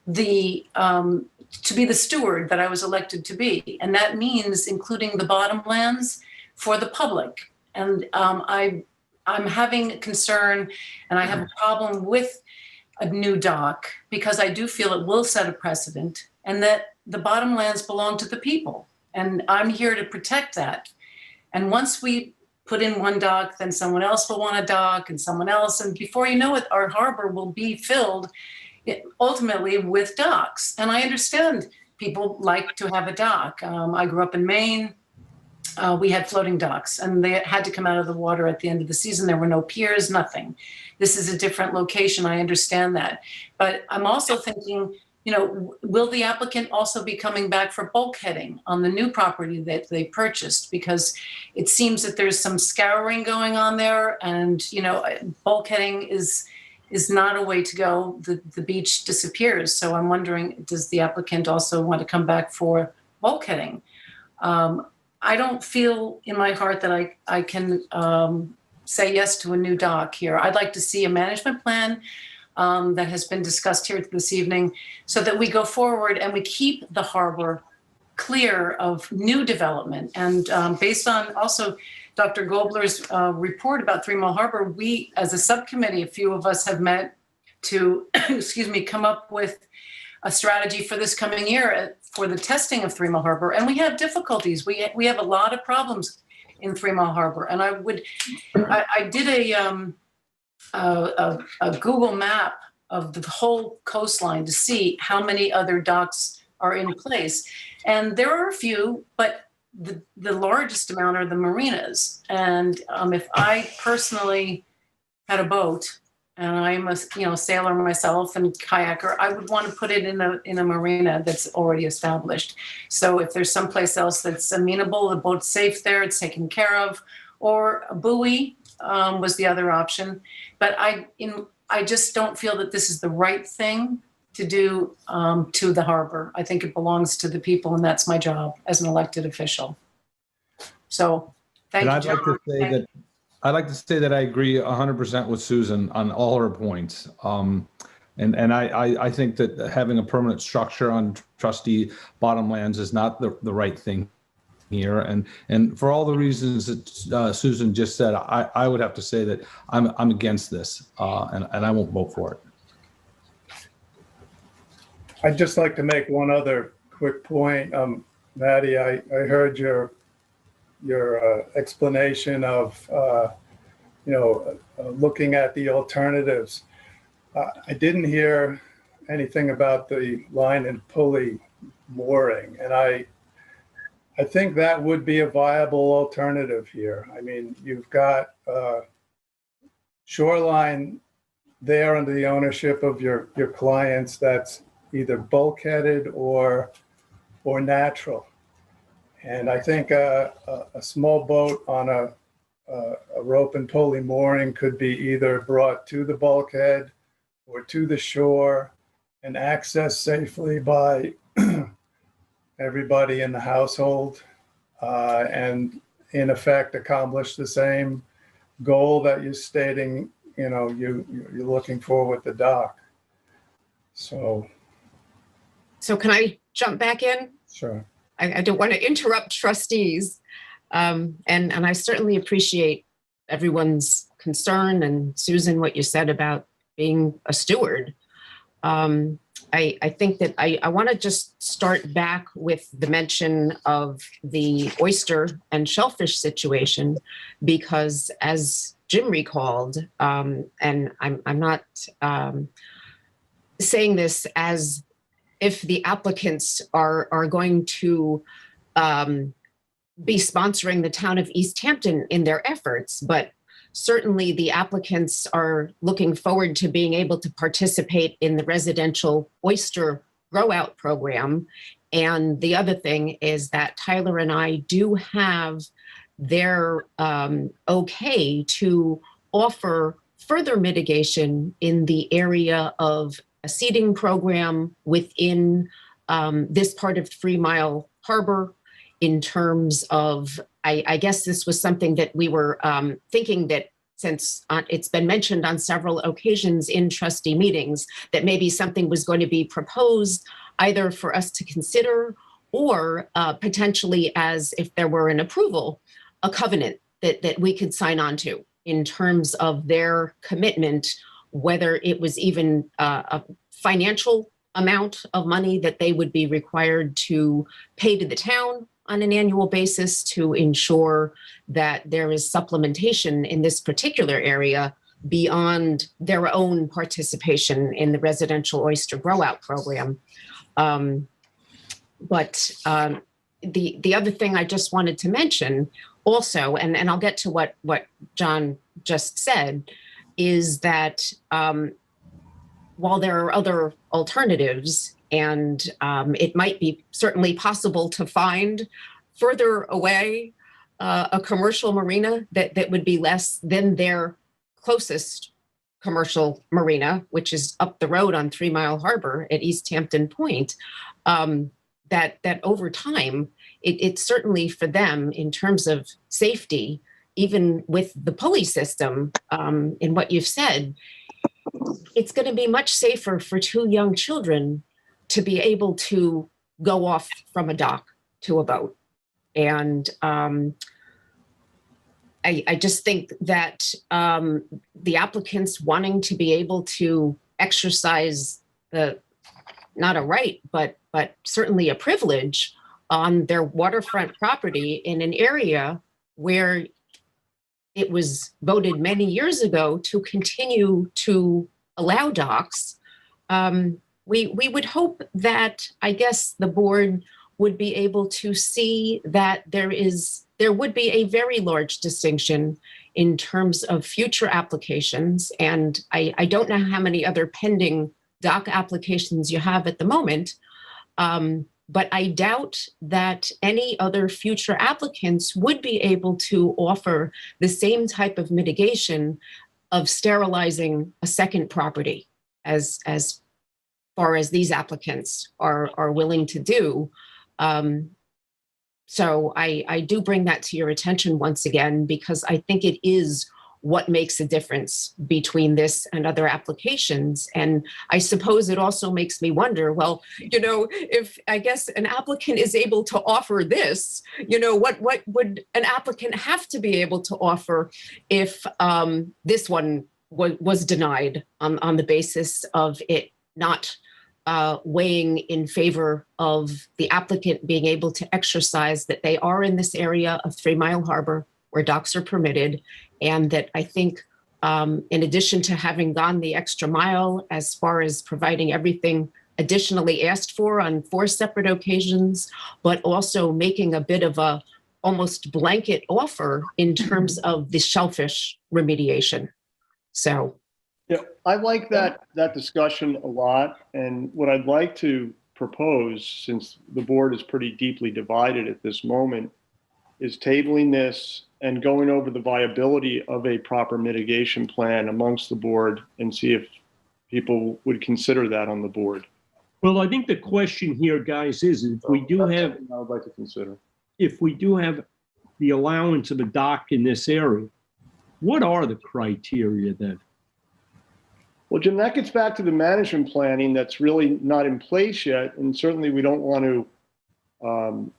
the, to be the steward that I was elected to be. And that means including the bottomlands for the public. And I'm having concern, and I have a problem with a new dock because I do feel it will set a precedent and that the bottomlands belong to the people. And I'm here to protect that. And once we put in one dock, then someone else will want a dock and someone else. And before you know it, our harbor will be filled ultimately with docks. And I understand people like to have a dock. I grew up in Maine. We had floating docks and they had to come out of the water at the end of the season. There were no piers, nothing. This is a different location. I understand that. But I'm also thinking, you know, will the applicant also be coming back for bulkheading on the new property that they purchased? Because it seems that there's some scouring going on there and, you know, bulkheading is not a way to go. The beach disappears. So I'm wondering, does the applicant also want to come back for bulkheading? I don't feel in my heart that I can say yes to a new dock here. I'd like to see a management plan that has been discussed here this evening so that we go forward and we keep the harbor clear of new development. And based on also Dr. Gobler's report about 3 Mile Harbor, we as a subcommittee, a few of us have met to, excuse me, come up with a strategy for this coming year for the testing of 3 Mile Harbor. And we have difficulties. We have a lot of problems in 3 Mile Harbor. And I did a Google map of the whole coastline to see how many other docks are in place. And there are a few, but the largest amount are the marinas. And if I personally had a boat, and I'm a sailor myself and kayaker, I would want to put it in a marina that's already established. So if there's someplace else that's amenable, the boat's safe there, it's taken care of, or a buoy was the other option. But I just don't feel that this is the right thing to do to the harbor. I think it belongs to the people, and that's my job as an elected official. So thank you, John. I'd like to say that I agree 100% with Susan on all her points. And I think that having a permanent structure on trustee bottomlands is not the right thing here. And for all the reasons that Susan just said, I would have to say that I'm against this, and I won't vote for it. I'd just like to make one other quick point. Maddie, I heard your explanation of, looking at the alternatives. I didn't hear anything about the line and pulley mooring, and I think that would be a viable alternative here. I mean, you've got shoreline there under the ownership of your clients that's either bulkheaded or natural. And I think a small boat on a rope and pulley mooring could be either brought to the bulkhead or to the shore and accessed safely by everybody in the household, and in effect accomplish the same goal that you're stating, you're looking for with the dock. So can I jump back in? Sure. I don't want to interrupt trustees. And I certainly appreciate everyone's concern, and Susan, what you said about being a steward. I think that I want to just start back with the mention of the oyster and shellfish situation, because as Jim recalled, and I'm not saying this as if the applicants are going to be sponsoring the town of East Hampton in their efforts, but certainly the applicants are looking forward to being able to participate in the residential oyster grow out program. And the other thing is that Tyler and I do have their okay to offer further mitigation in the area of a seeding program within this part of 3 Mile Harbor, in terms of, I guess this was something that we were thinking that, since it's been mentioned on several occasions in trustee meetings, that maybe something was going to be proposed either for us to consider or potentially, as if there were an approval, a covenant that we could sign on to in terms of their commitment, whether it was even a financial amount of money that they would be required to pay to the town on an annual basis to ensure that there is supplementation in this particular area beyond their own participation in the residential oyster grow out program. But the other thing I just wanted to mention also, and I'll get to what John just said, is that while there are other alternatives, and it might be certainly possible to find further away a commercial marina that would be less than their closest commercial marina, which is up the road on 3 Mile Harbor at East Hampton Point, that over time, it certainly for them in terms of safety, even with the pulley system, in what you've said, it's going to be much safer for 2 young children to be able to go off from a dock to a boat. And I just think that the applicants wanting to be able to exercise not a right, but certainly a privilege on their waterfront property in an area where it was voted many years ago to continue to allow docks. We would hope that, I guess, the board would be able to see that there would be a very large distinction in terms of future applications. And I don't know how many other pending dock applications you have at the moment, but I doubt that any other future applicants would be able to offer the same type of mitigation of sterilizing a second property as far as these applicants are willing to do. So I do bring that to your attention once again, because I think it is what makes a difference between this and other applications. And I suppose it also makes me wonder, well, if I guess an applicant is able to offer this, what would an applicant have to be able to offer if this one was denied on the basis of it not weighing in favor of the applicant being able to exercise that they are in this area of 3 Mile Harbor where docks are permitted, and that I think in addition to having gone the extra mile as far as providing everything additionally asked for on 4 separate occasions, but also making a bit of a almost blanket offer in terms of the shellfish remediation. So yeah, I like that discussion a lot. And what I'd like to propose, since the board is pretty deeply divided at this moment, is tabling this and going over the viability of a proper mitigation plan amongst the board and see if people would consider that on the board. Well, I think the question here, guys, is if we do have, I would like to consider. If we do have the allowance of a dock in this area, what are the criteria then? Well, Jim, that gets back to the management planning that's really not in place yet. And certainly we don't want to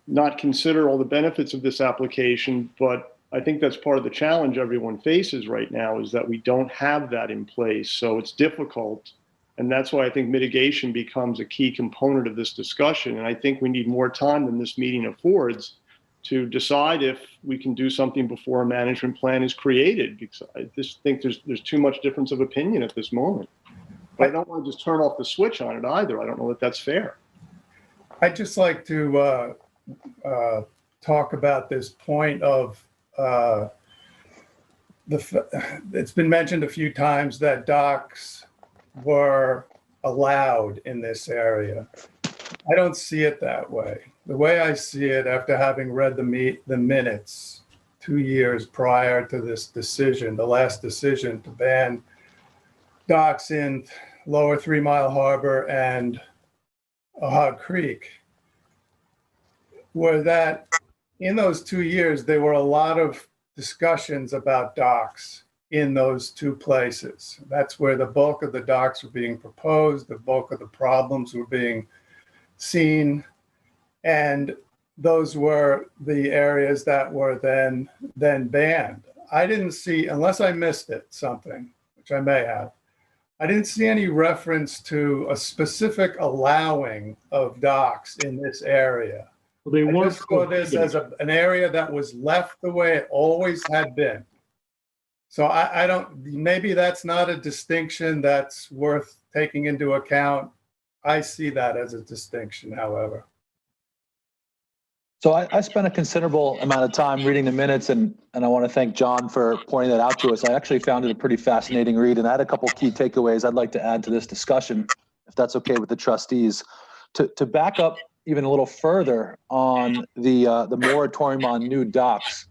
not consider all the benefits of this application, but I think that's part of the challenge everyone faces right now is that we don't have that in place. So it's difficult. And that's why I think mitigation becomes a key component of this discussion. And I think we need more time than this meeting affords to decide if we can do something before a management plan is created, because I just think there's too much difference of opinion at this moment. But I don't want to just turn off the switch on it either. I don't know that that's fair. I'd just like to talk about this point of it's been mentioned a few times that docks were allowed in this area. I don't see it that way. The way I see it, after having read the minutes 2 years prior to this decision, the last decision to ban docks in lower 3 Mile Harbor and Hog Creek, were that in those 2 years, there were a lot of discussions about docks in those 2 places. That's where the bulk of the docks were being proposed, the bulk of the problems were being seen, and those were the areas that were then banned. I didn't see, unless I missed something, which I may have, I didn't see any reference to a specific allowing of docks in this area. Well, they I weren't just saw this as an area that was left the way it always had been. So I don't, maybe that's not a distinction that's worth taking into account. I see that as a distinction, however. So I spent a considerable amount of time reading the minutes, and I want to thank John for pointing that out to us. I actually found it a pretty fascinating read, and I had a couple key takeaways I'd like to add to this discussion, if that's okay with the trustees. To back up even a little further on the moratorium on new docks,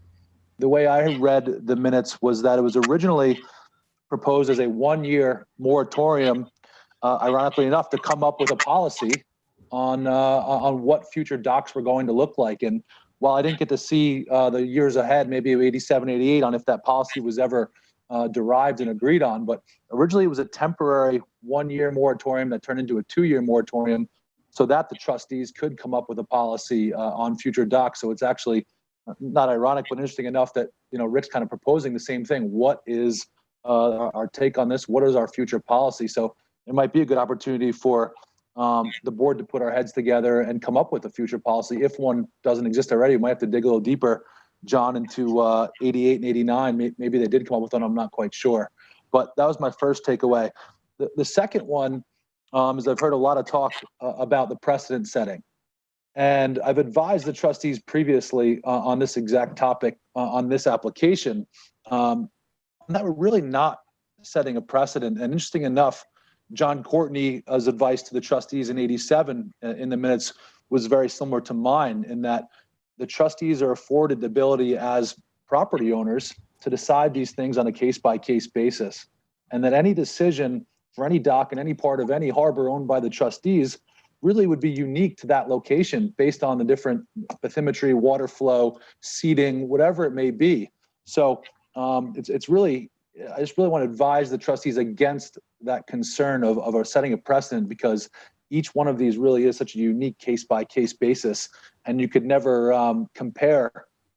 the way I read the minutes was that it was originally proposed as a 1-year moratorium, ironically enough, to come up with a policy on what future docks were going to look like. And while I didn't get to see the years ahead, maybe 87, 88, on if that policy was ever derived and agreed on, but originally it was a temporary 1-year moratorium that turned into a 2-year moratorium so that the trustees could come up with a policy on future docks. So it's actually not ironic, but interesting enough that, Rick's kind of proposing the same thing. What is our take on this? What is our future policy? So it might be a good opportunity for the board to put our heads together and come up with a future policy. If one doesn't exist already, we might have to dig a little deeper, John, into 88 and 89. Maybe they did come up with one, I'm not quite sure. But that was my first takeaway. The second one is I've heard a lot of talk about the precedent setting. And I've advised the trustees previously on this exact topic on this application that we're really not setting a precedent. And interesting enough, John Courtney's advice to the trustees in 87 in the minutes was very similar to mine, in that the trustees are afforded the ability as property owners to decide these things on a case-by-case basis. And that any decision for any dock in any part of any harbor owned by the trustees really would be unique to that location based on the different bathymetry, water flow, seeding, whatever it may be. So it's really I just really want to advise the trustees against that concern of setting a precedent, because each one of these really is such a unique case-by-case basis, and you could never compare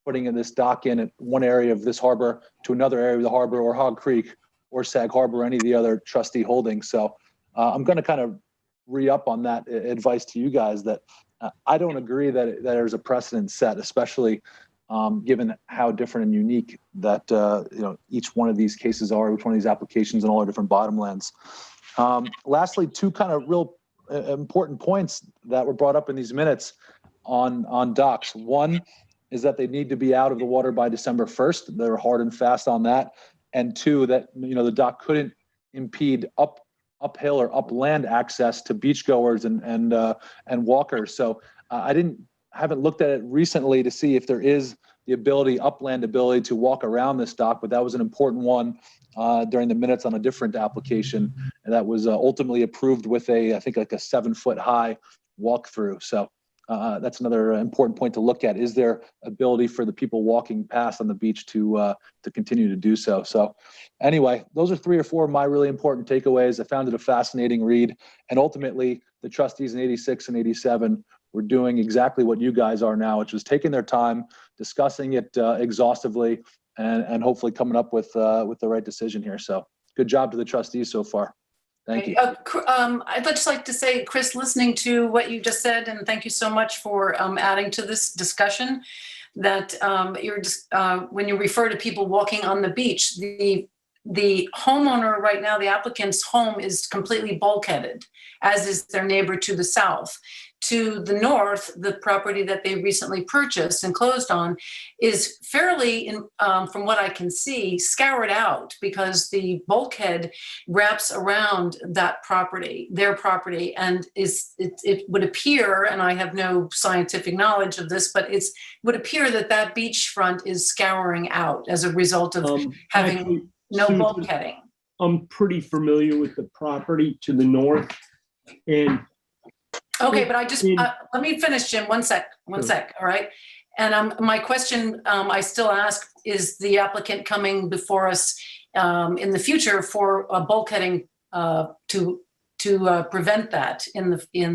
putting in this dock in at one area of this harbor to another area of the harbor, or Hog Creek or Sag Harbor, or any of the other trustee holdings. So I'm going to kind of re-up on that advice to you guys, that I don't agree that there's a precedent set, especially given how different and unique that each one of these cases are, each one of these applications, and all our different bottomlands. Lastly, two kind of real important points that were brought up in these minutes on docks. One is that they need to be out of the water by December 1st. They're hard and fast on that. And two, that the dock couldn't impede uphill or upland access to beachgoers and walkers. So I haven't looked at it recently to see if there is the upland ability to walk around this dock, but that was an important one during the minutes on a different application, and that was ultimately approved with I think like a 7-foot high walkthrough. So that's another important point to look at. Is there ability for the people walking past on the beach to continue to do so? So anyway, those are 3 or 4 of my really important takeaways. I found it a fascinating read, and ultimately the trustees in 86 and 87 were doing exactly what you guys are now, which was taking their time, discussing it exhaustively, and hopefully coming up with the right decision here. So good job to the trustees so far. Thank you. I'd just like to say, Chris, listening to what you just said, and thank you so much for adding to this discussion, that when you refer to people walking on the beach, the homeowner right now, the applicant's home is completely bulkheaded, as is their neighbor to the south. To the north, the property that they recently purchased and closed on is fairly, from what I can see, scoured out, because the bulkhead wraps around that property, their property, and it would appear, and I have no scientific knowledge of this, but it would appear that beachfront is scouring out as a result of having actually, no Susan, bulkheading. I'm pretty familiar with the property to the north, and okay, but I just let me finish, Jim. One sec. All right. And my question I still ask, is the applicant coming before us in the future for bulkheading to prevent that in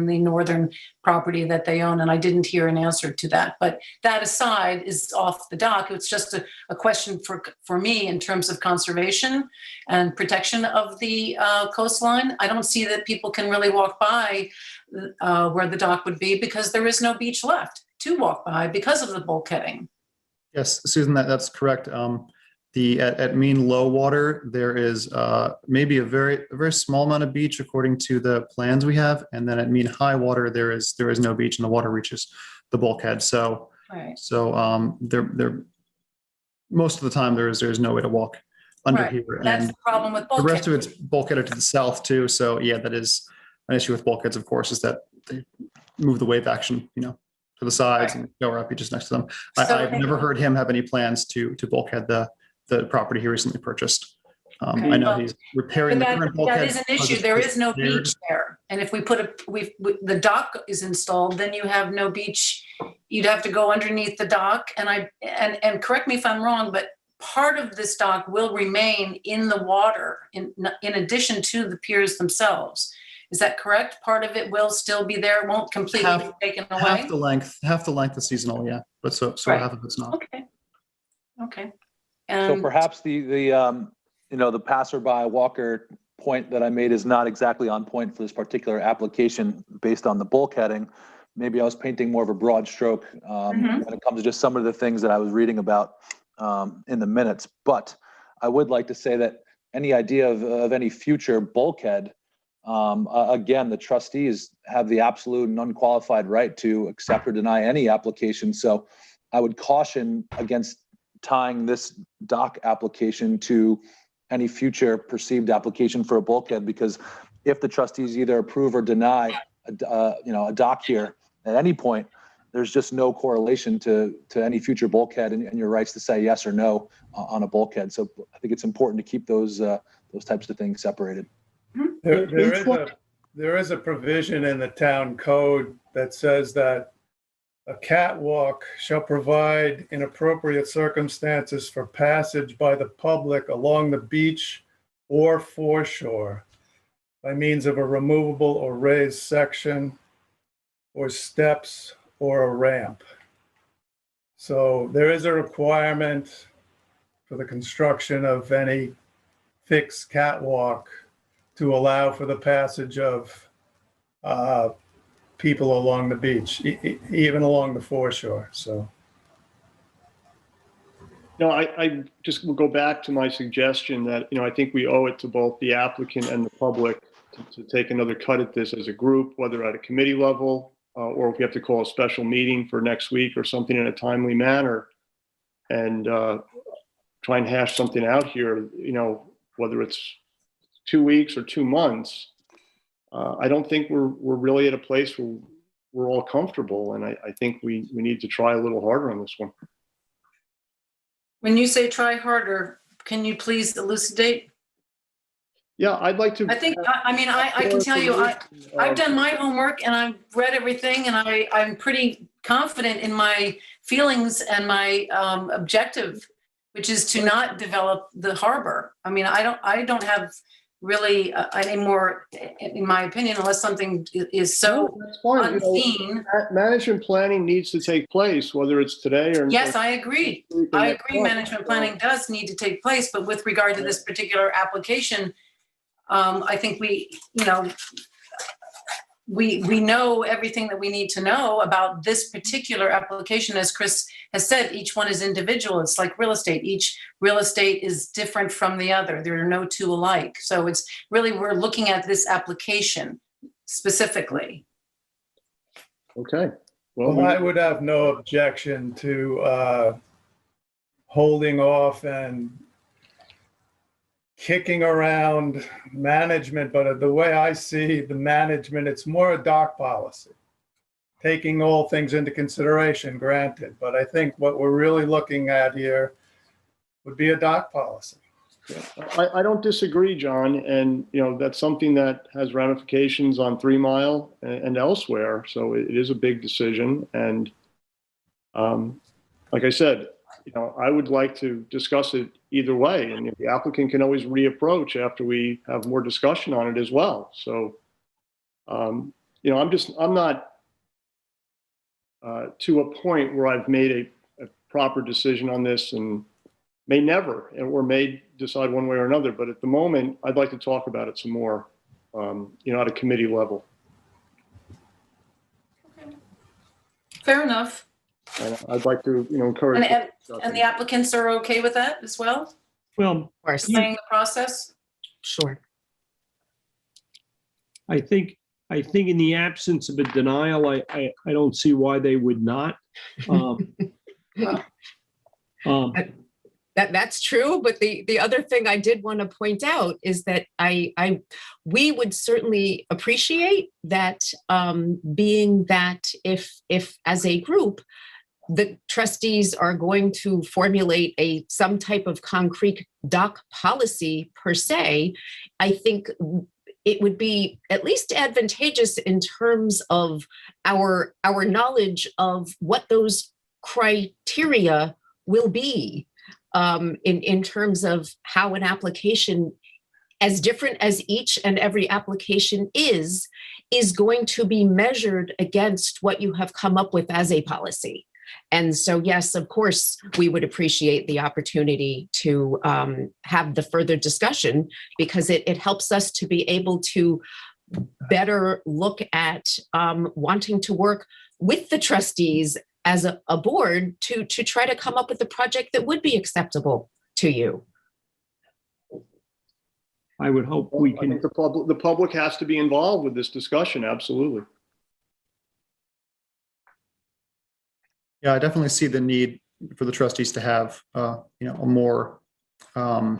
the northern property that they own? And I didn't hear an answer to that. But that aside is off the dock. It's just a question for me in terms of conservation and protection of the coastline. I don't see that people can really walk by where the dock would be, because there is no beach left to walk by because of the bulkheading. Yes, Susan, that's correct. At mean low water, there is maybe a very small amount of beach according to the plans we have, and then at mean high water, there is no beach, and the water reaches the bulkhead. So, right. There most of the time there's no way to walk under right. here. That's and the problem with bulkhead. The rest of it's bulkheaded to the south too. So yeah, that is an issue with bulkheads. Of course, is that they move the wave action, to the sides, right, and go up just next to them. I've never heard him have any plans to bulkhead the property he recently purchased. Okay. I know he's repairing the current bulkhead. That is an issue. There is no beach there. And if we the dock is installed, then you have no beach. You'd have to go underneath the dock. And correct me if I'm wrong, but part of this dock will remain in the water in addition to the piers themselves. Is that correct? Part of it will still be there. It won't completely be taken away. Half the length is seasonal, yeah. But so right. Half of it's not. Okay. So perhaps the passerby walker point that I made is not exactly on point for this particular application based on the bulkheading. Maybe I was painting more of a broad stroke when it comes to just some of the things that I was reading about in the minutes. But I would like to say that any idea of any future bulkhead, again, the trustees have the absolute and unqualified right to accept or deny any application. So I would caution against tying this dock application to any future perceived application for a bulkhead, because if the trustees either approve or deny a dock here at any point, there's just no correlation to any future bulkhead and your rights to say yes or no on a bulkhead. So I think it's important to keep those types of things separated. There is a provision in the town code that says that a catwalk shall provide in appropriate circumstances for passage by the public along the beach or foreshore by means of a removable or raised section or steps or a ramp. So there is a requirement for the construction of any fixed catwalk to allow for the passage of people along the beach, even along the foreshore. So, I just will go back to my suggestion that, I think we owe it to both the applicant and the public to take another cut at this as a group, whether at a committee level or if we have to call a special meeting for next week or something in a timely manner and try and hash something out here, whether it's 2 weeks or 2 months. I don't think we're really at a place where we're all comfortable. And I think we need to try a little harder on this one. When you say try harder, can you please elucidate? Yeah, I'd like to. I think, I can tell you, I've done my homework and I've read everything and I'm pretty confident in my feelings and my objective, which is to not develop the harbor. I don't have really any more, in my opinion, unless something is so unseen. Management planning needs to take place, whether it's today or. Yes, I agree. I agree. Management planning does need to take place, but with regard to this particular application, I think we know everything that we need to know about this particular application. As Chris has said, each one is individual. It's like real estate. Each real estate is different from the other. There are no two alike. So it's really, we're looking at this application specifically. Okay. Well, I would have no objection to holding off and kicking around management, but the way I see the management, it's more a dock policy, taking all things into consideration, granted. But I think what we're really looking at here would be a dock policy. I don't disagree, John. And, that's something that has ramifications on 3 Mile and elsewhere. So it is a big decision. And like I said, I would like to discuss it either way. And the applicant can always reapproach after we have more discussion on it as well. So, I'm not to a point where I've made a proper decision on this and may never, or may decide one way or another. But at the moment, I'd like to talk about it some more, at a committee level. Okay. Fair enough. And I'd like to, encourage. And the applicants are okay with that as well? Well, Staying the process? Sure. I think in the absence of a denial, I don't see why they would not. That's true, but the other thing I did want to point out is that we would certainly appreciate that, being that if as a group, the trustees are going to formulate some type of concrete dock policy per se, I think it would be at least advantageous in terms of our knowledge of what those criteria will be, in terms of how an application, as different as each and every application is going to be measured against what you have come up with as a policy. And so, yes, of course, we would appreciate the opportunity to have the further discussion, because it helps us to be able to better look at wanting to work with the trustees as a board to try to come up with a project that would be acceptable to you. I would hope we can. I think the public has to be involved with this discussion. Absolutely. Yeah, I definitely see the need for the trustees to have, a more a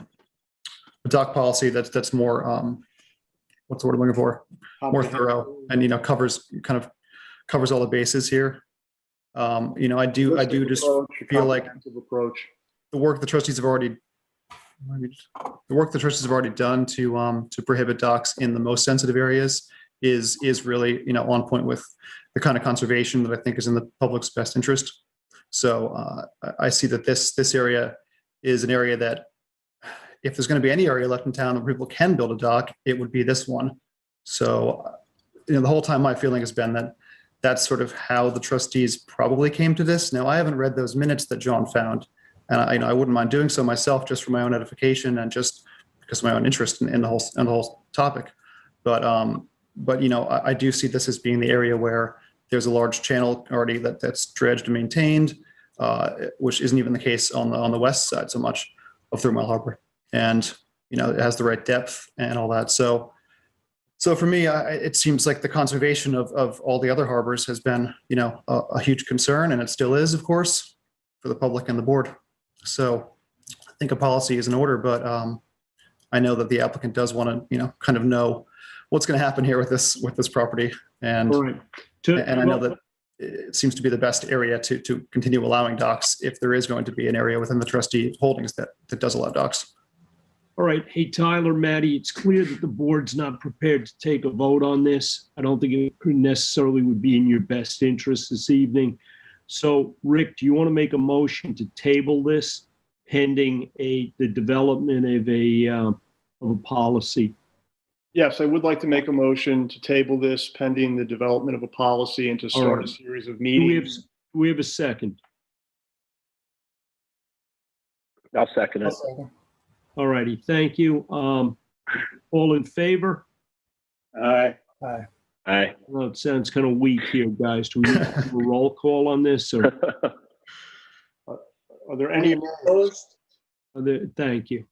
dock policy that's more, what's the word I'm looking for? More thorough and, covers all the bases here. I do just feel like the work the trustees have already done to prohibit docks in the most sensitive areas is really, on point with the kind of conservation that I think is in the public's best interest. So I see that this area is an area that, if there's going to be any area left in town where people can build a dock, it would be this one. So, the whole time my feeling has been that that's sort of how the trustees probably came to this. Now, I haven't read those minutes that John found, and I wouldn't mind doing so myself, just for my own edification and just because of my own interest in the whole topic. But I do see this as being the area where there's a large channel already that's dredged and maintained, which isn't even the case on the west side so much of 3 Mile Harbor. And, it has the right depth and all that. So for me, it seems like the conservation of all the other harbors has been, a huge concern, and it still is, of course, for the public and the board. So I think a policy is in order, but I know that the applicant does want to, kind of know what's going to happen here with this property. And, and I know that it seems to be the best area to continue allowing docks if there is going to be an area within the trustee holdings that does allow docks. All right. Hey, Tyler, Maddie, it's clear that the board's not prepared to take a vote on this. I don't think it necessarily would be in your best interest this evening. So, Rick, do you want to make a motion to table this pending the development of a policy? Yes, I would like to make a motion to table this pending the development of a policy and to start a series of meetings. Do we have a second? I'll second it. All righty, thank you. All in favor? Aye. Aye. Aye. Well, it sounds kind of weak here, guys. Do we need to do a roll call on this? Or Are there any opposed? Thank you.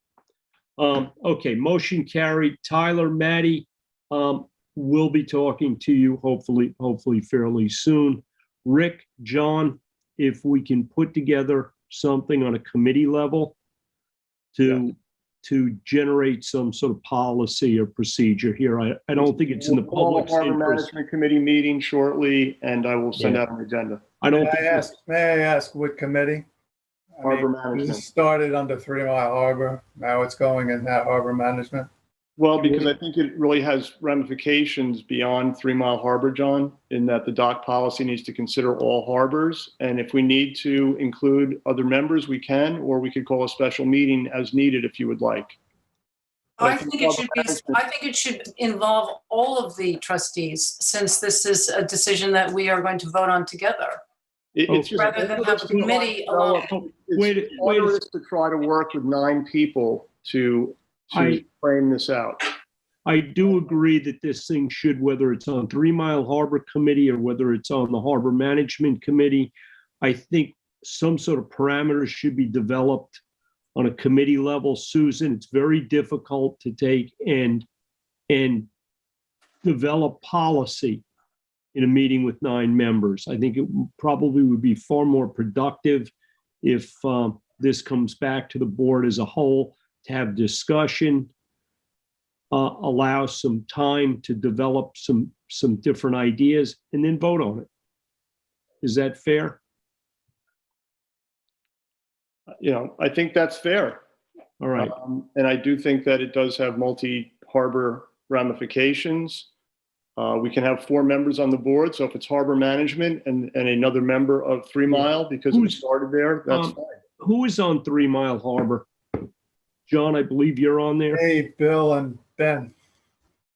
Okay, motion carried. Tyler, Maddie, we'll be talking to you hopefully fairly soon. Rick, John, if we can put together something on a committee level to generate some sort of policy or procedure here. I don't think it's in the public's Harbor interest. Management Committee meeting shortly, and I will send out an agenda. May I ask what committee? Harbor Management. This started under 3 Mile Harbor. Now it's going in that harbor management. Well, because I think it really has ramifications beyond 3 Mile Harbor, John, in that the dock policy needs to consider all harbors. And if we need to include other members, we can, or we could call a special meeting as needed if you would like. I think it should involve all of the trustees, since this is a decision that we are going to vote on together. It's just rather than have a committee alone. It's onerous to try to work with 9 people to frame this out. I do agree that this thing should, whether it's on 3 Mile Harbor Committee or whether it's on the Harbor Management Committee, I think some sort of parameters should be developed on a committee level. Susan, it's very difficult to take and develop policy in a meeting with 9 members. I think it probably would be far more productive if this comes back to the board as a whole to have discussion, allow some time to develop some different ideas, and then vote on it. Is that fair? I think that's fair. All right. And I do think that it does have multi-harbor ramifications. We can have 4 members on the board. So if it's harbor management and another member of 3 Mile, because we started there, that's fine. Who is on 3 Mile Harbor? John, I believe you're on there. Hey, Bill and Ben.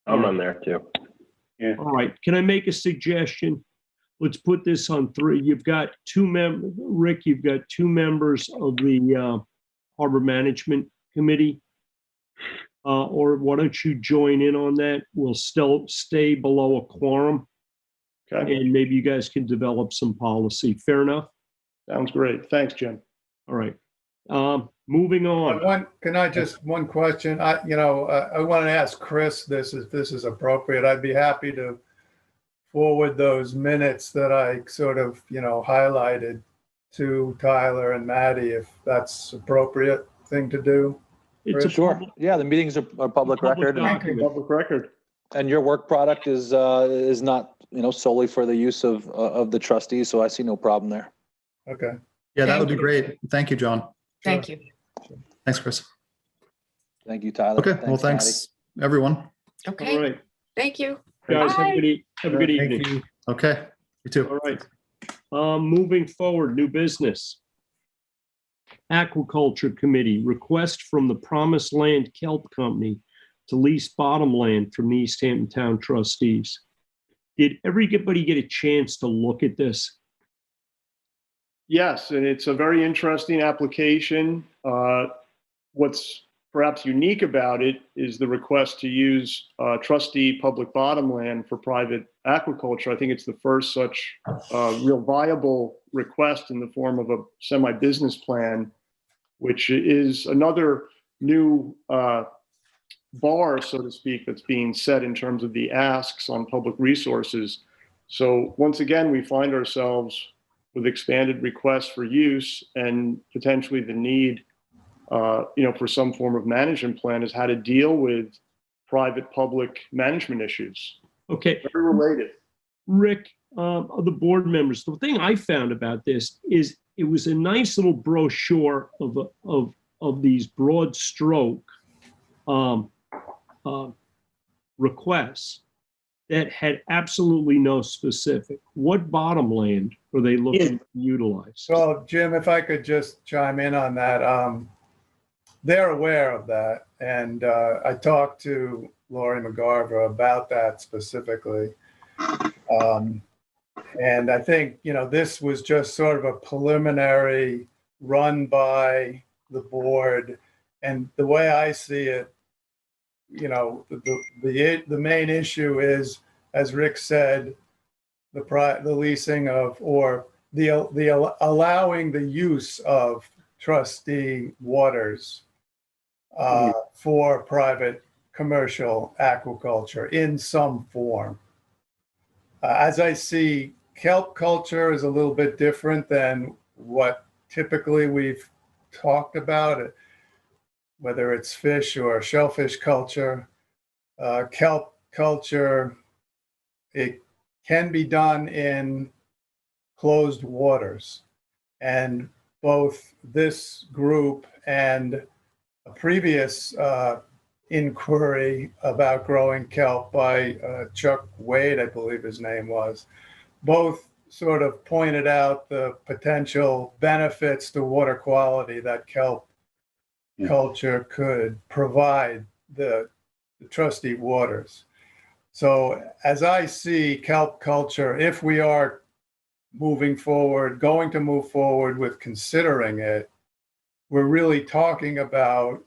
I'm on there too. Yeah. All right. Can I make a suggestion? Let's put this on 3. You've got 2 members. Rick, you've got 2 members of the Harbor Management Committee. Or why don't you join in on that? We'll still stay below a quorum. Okay. And maybe you guys can develop some policy. Fair enough? Sounds great. Thanks, Jim. All right. Moving on. One question. I want to ask Chris this, if this is appropriate. I'd be happy to forward those minutes that I sort of, highlighted to Tyler and Maddie, if that's appropriate thing to do. It's Sure. Yeah, the meetings are public record. Public record. And your work product is not, solely for the use of the trustees, so I see no problem there. Okay. Yeah, that would be great. Thank you, John. Thank you. Thanks, Chris. Thank you, Tyler. Okay, well, thanks, everyone. Okay. All right. Thank you. Guys, Bye. have a good evening. Okay. You too. All right. Moving forward, new business. Aquaculture Committee, request from the Promised Land Kelp Company to lease bottom land from the East Hampton Town Trustees. Did everybody get a chance to look at this? Yes, and it's a very interesting application. What's perhaps unique about it is the request to use trustee public bottom land for private aquaculture. I think it's the first such real viable request in the form of a semi-business plan, which is another new bar, so to speak, that's being set in terms of the asks on public resources. So once again, we find ourselves with expanded requests for use and potentially the need for some form of management plan is how to deal with private public management issues. Okay. Very related. Rick, the board members, the thing I found about this is it was a nice little brochure of these broad stroke requests that had absolutely no specific. What bottom land are they looking to utilize? Well, Jim, if I could just chime in on that. They're aware of that. And I talked to Lori McGarver about that specifically. And I think, this was just sort of a preliminary run by the board. And the way I see it, the main issue is, as Rick said, the leasing of, or the allowing the use of trustee waters for private commercial aquaculture in some form. As I see, kelp culture is a little bit different than what typically we've talked about, whether it's fish or shellfish culture. Kelp culture, it can be done in closed waters. And both this group and a previous inquiry about growing kelp by Chuck Wade, I believe his name was, both sort of pointed out the potential benefits to water quality that kelp culture could provide the trustee waters. So as I see kelp culture, if we are going to move forward with considering it, we're really talking about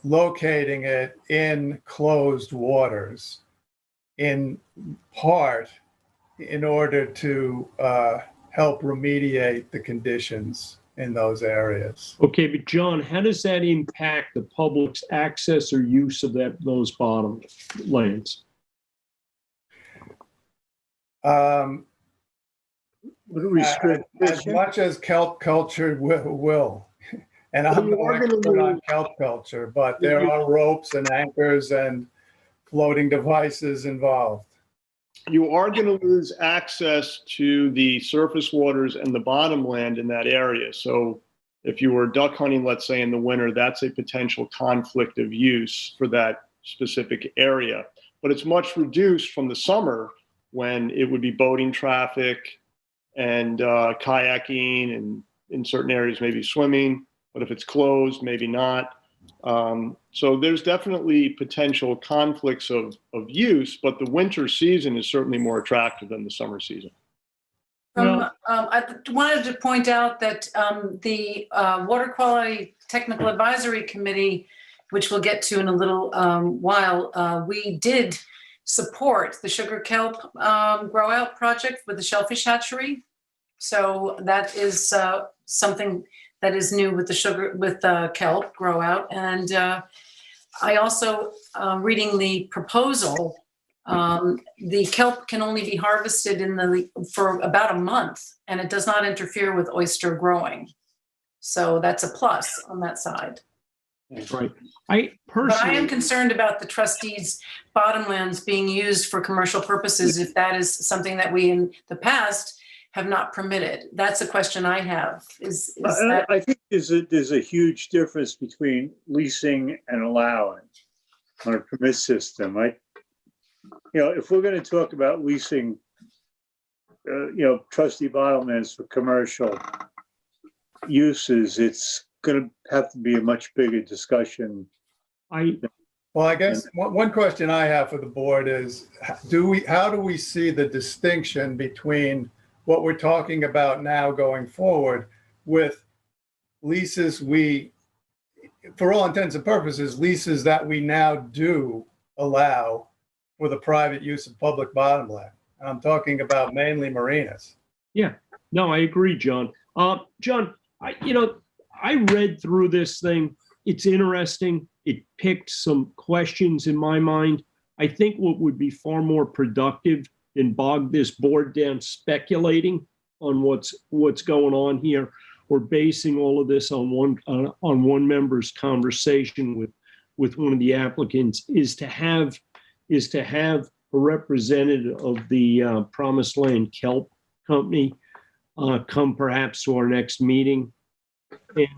locating it in closed waters, in part in order to help remediate the conditions in those areas. Okay, but John, how does that impact the public's access or use of those bottom lands? Would it restrict as much as kelp culture will. And I'm no expert on kelp culture, but there are ropes and anchors and floating devices involved. You are going to lose access to the surface waters and the bottom land in that area. So if you were duck hunting, let's say in the winter, that's a potential conflict of use for that specific area. But it's much reduced from the summer when it would be boating traffic and kayaking, and in certain areas maybe swimming. But if it's closed, maybe not. So there's definitely potential conflicts of use, but the winter season is certainly more attractive than the summer season. I wanted to point out that the Water Quality Technical Advisory Committee, which we'll get to in a little while, we did support the sugar kelp grow out project with the shellfish hatchery. So that is something that is new with the kelp grow out. And I also, reading the proposal, the kelp can only be harvested for about a month, and it does not interfere with oyster growing. So that's a plus on that side. Right. But I am concerned about the trustees' bottomlands being used for commercial purposes if that is something that we in the past have not permitted. That's a question I have. I think there's a huge difference between leasing and allowing on a permit system. If we're going to talk about leasing trustee bottomlands for commercial uses, it's going to have to be a much bigger discussion. Well, I guess one question I have for the board is, how do we see the distinction between what we're talking about now going forward with leases for all intents and purposes, leases that we now do allow for the private use of public bottomland? I'm talking about mainly marinas. Yeah, no, I agree, John. John, I read through this thing. It's interesting. It picked some questions in my mind. I think what would be far more productive than bog this board down speculating on what's going on here, or basing all of this on one member's conversation with one of the applicants, is to have a representative of the Promised Land Kelp Company come perhaps to our next meeting.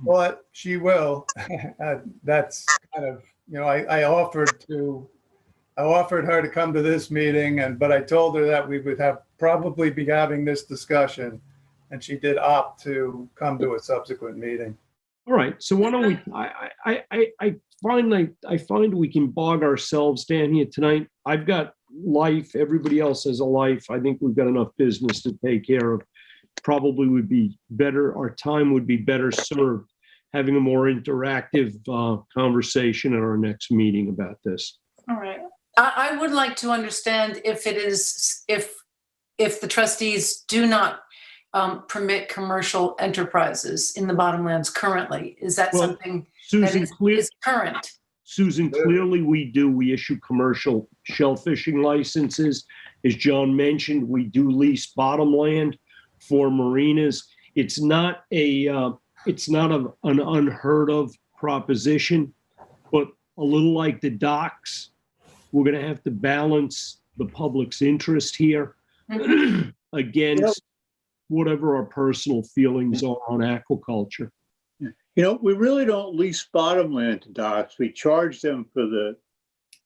But she will. That's kind of, I offered her to come to this meeting, but I told her that we would probably be having this discussion, and she did opt to come to a subsequent meeting. All right. So why don't we? I find we can bog ourselves down here tonight. I've got life. Everybody else has a life. I think we've got enough business to take care of. Probably would be better. Our time would be better served having a more interactive conversation at our next meeting about this. All right. I would like to understand if the trustees do not permit commercial enterprises in the bottomlands currently. Is that something Susan, that is current? Susan, clearly we do. We issue commercial shellfishing licenses. As John mentioned, we do lease bottomland for marinas. It's not an unheard of proposition, but a little like the docks, we're going to have to balance the public's interest here against whatever our personal feelings are on aquaculture. We really don't lease bottomland to docks. We charge them for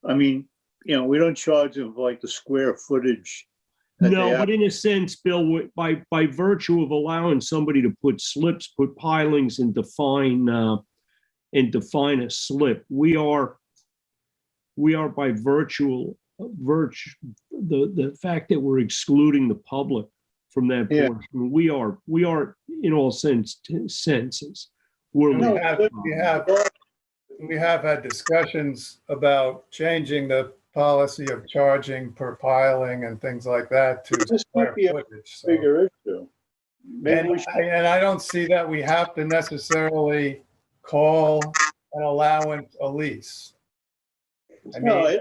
we don't charge them for like the square footage. No, but in a sense, Bill, by virtue of allowing somebody to put slips, put pilings, and define a slip, we are by virtue the fact that we're excluding the public from that portion. We are in all senses. We have had discussions about changing the policy of charging per piling and things like that to this might be a bigger issue. And I don't see that we have to necessarily call an allowance a lease. Or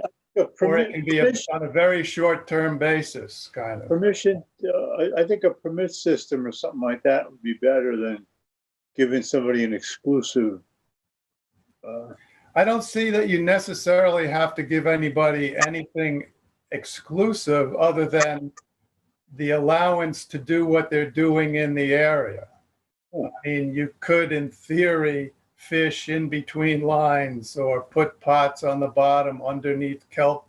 it can be on a very short-term basis, kind of. Permission, I think a permit system or something like that would be better than giving somebody an exclusive. I don't see that you necessarily have to give anybody anything exclusive other than the allowance to do what they're doing in the area. I mean, you could, in theory, fish in between lines or put pots on the bottom underneath kelp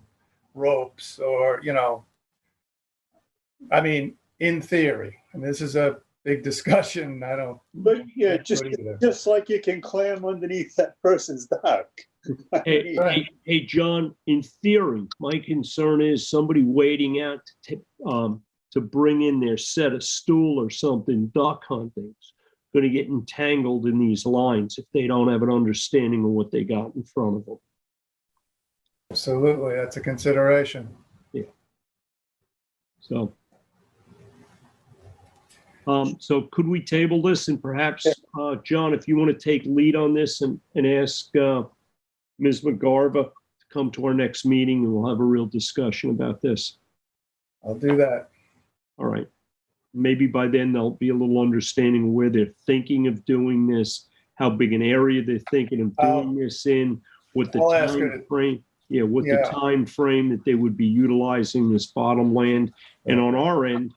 ropes, or, in theory. And this is a big discussion. But yeah, just like you can clam underneath that person's dock. Hey, John, in theory, my concern is somebody waiting out to bring in their set of stool or something, duck hunting's going to get entangled in these lines if they don't have an understanding of what they got in front of them. Absolutely, that's a consideration. Yeah. So could we table this, and perhaps, John, if you want to take lead on this and ask Ms. McGarva to come to our next meeting, and we'll have a real discussion about this. I'll do that. All right. Maybe by then there'll be a little understanding of where they're thinking of doing this, how big an area they're thinking of doing this in, what the time frame, the time frame that they would be utilizing this bottomland. And on our end,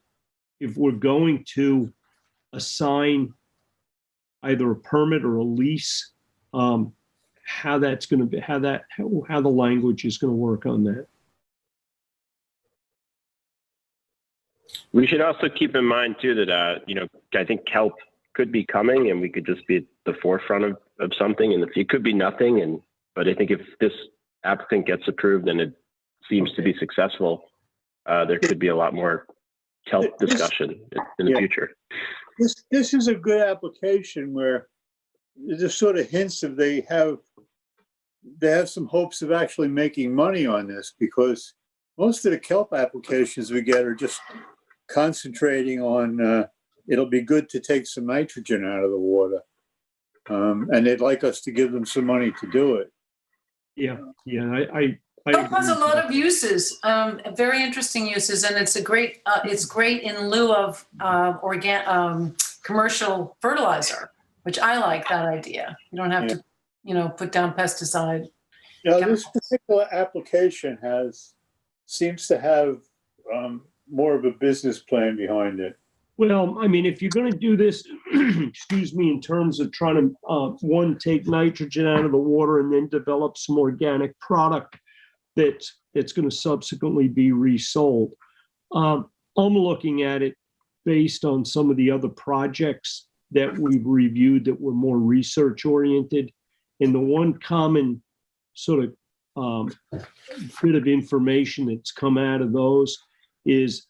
if we're going to assign either a permit or a lease, how that's going to be, how the language is going to work on that. We should also keep in mind too that, you know, I think kelp could be coming and we could just be at the forefront of something, and it could be nothing. But I think if this applicant gets approved and it seems to be successful, there could be a lot more kelp discussion in the future. This is a good application where there's sort of hints of they have some hopes of actually making money on this, because most of the kelp applications we get are just concentrating on it'll be good to take some nitrogen out of the water, and they'd like us to give them some money to do it. Yeah, I Kelp has a lot of uses, very interesting uses, and it's great in lieu of commercial fertilizer, which I like that idea. You don't have to, you know, put down pesticide. Yeah, this particular application seems to have more of a business plan behind it. Well, I mean, if you're going to do this, excuse me, in terms of trying to, take nitrogen out of the water and then develop some organic product that's going to subsequently be resold. I'm looking at it based on some of the other projects that we've reviewed that were more research oriented. And the one common sort of bit of information that's come out of those is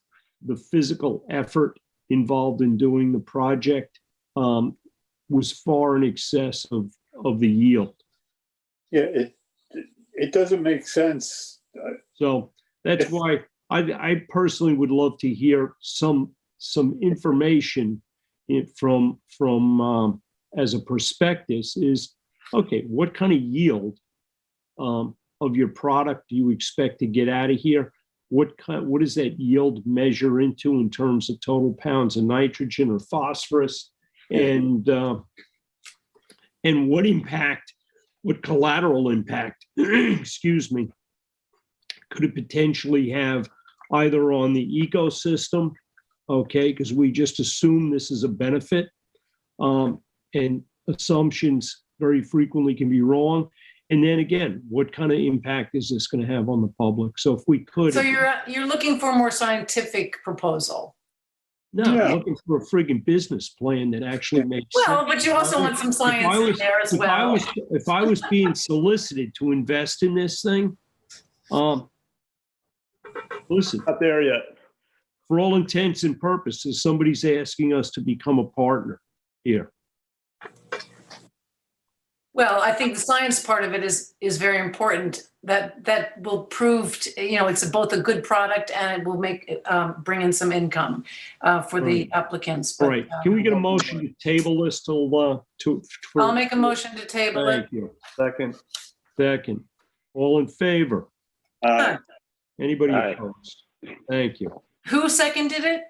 the physical effort involved in doing the project was far in excess of the yield. Yeah, it doesn't make sense. So that's why I personally would love to hear some information from as a prospectus is, okay, what kind of yield of your product do you expect to get out of here? What does that yield measure into in terms of total pounds of nitrogen or phosphorus, and what collateral impact, excuse me, could it potentially have either on the ecosystem, okay, because we just assume this is a benefit, and assumptions very frequently can be wrong. And then again, what kind of impact is this going to have on the public? So if we could. So you're looking for a more scientific proposal? No, I'm looking for a friggin' business plan that actually makes sense. Well, but you also want some science in there as well. If I was being solicited to invest in this thing, listen. Not there yet. For all intents and purposes, somebody's asking us to become a partner here. Well, I think the science part of it is very important. That will prove, it's both a good product and it will bring in some income for the applicants. But, all right. Can we get a motion to table this till I'll make a motion to table it. Thank you. Second. All in favor? Aye. Anybody opposed? Thank you. Who seconded it?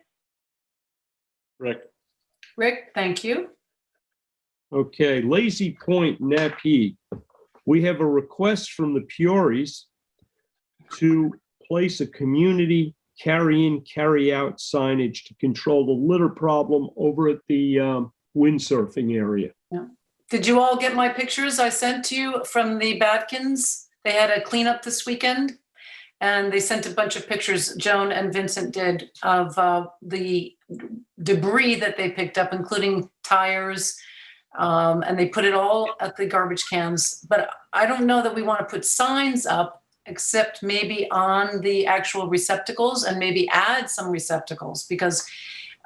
Rick, thank you. Okay, Lazy Point, Napi. We have a request from the Puries to place a community carry-in, carry-out signage to control the litter problem over at the windsurfing area. Yeah. Did you all get my pictures I sent to you from the Badkins? They had a cleanup this weekend, and they sent a bunch of pictures, Joan and Vincent did, of the debris that they picked up, including tires, and they put it all at the garbage cans. But I don't know that we want to put signs up, except maybe on the actual receptacles, and maybe add some receptacles, because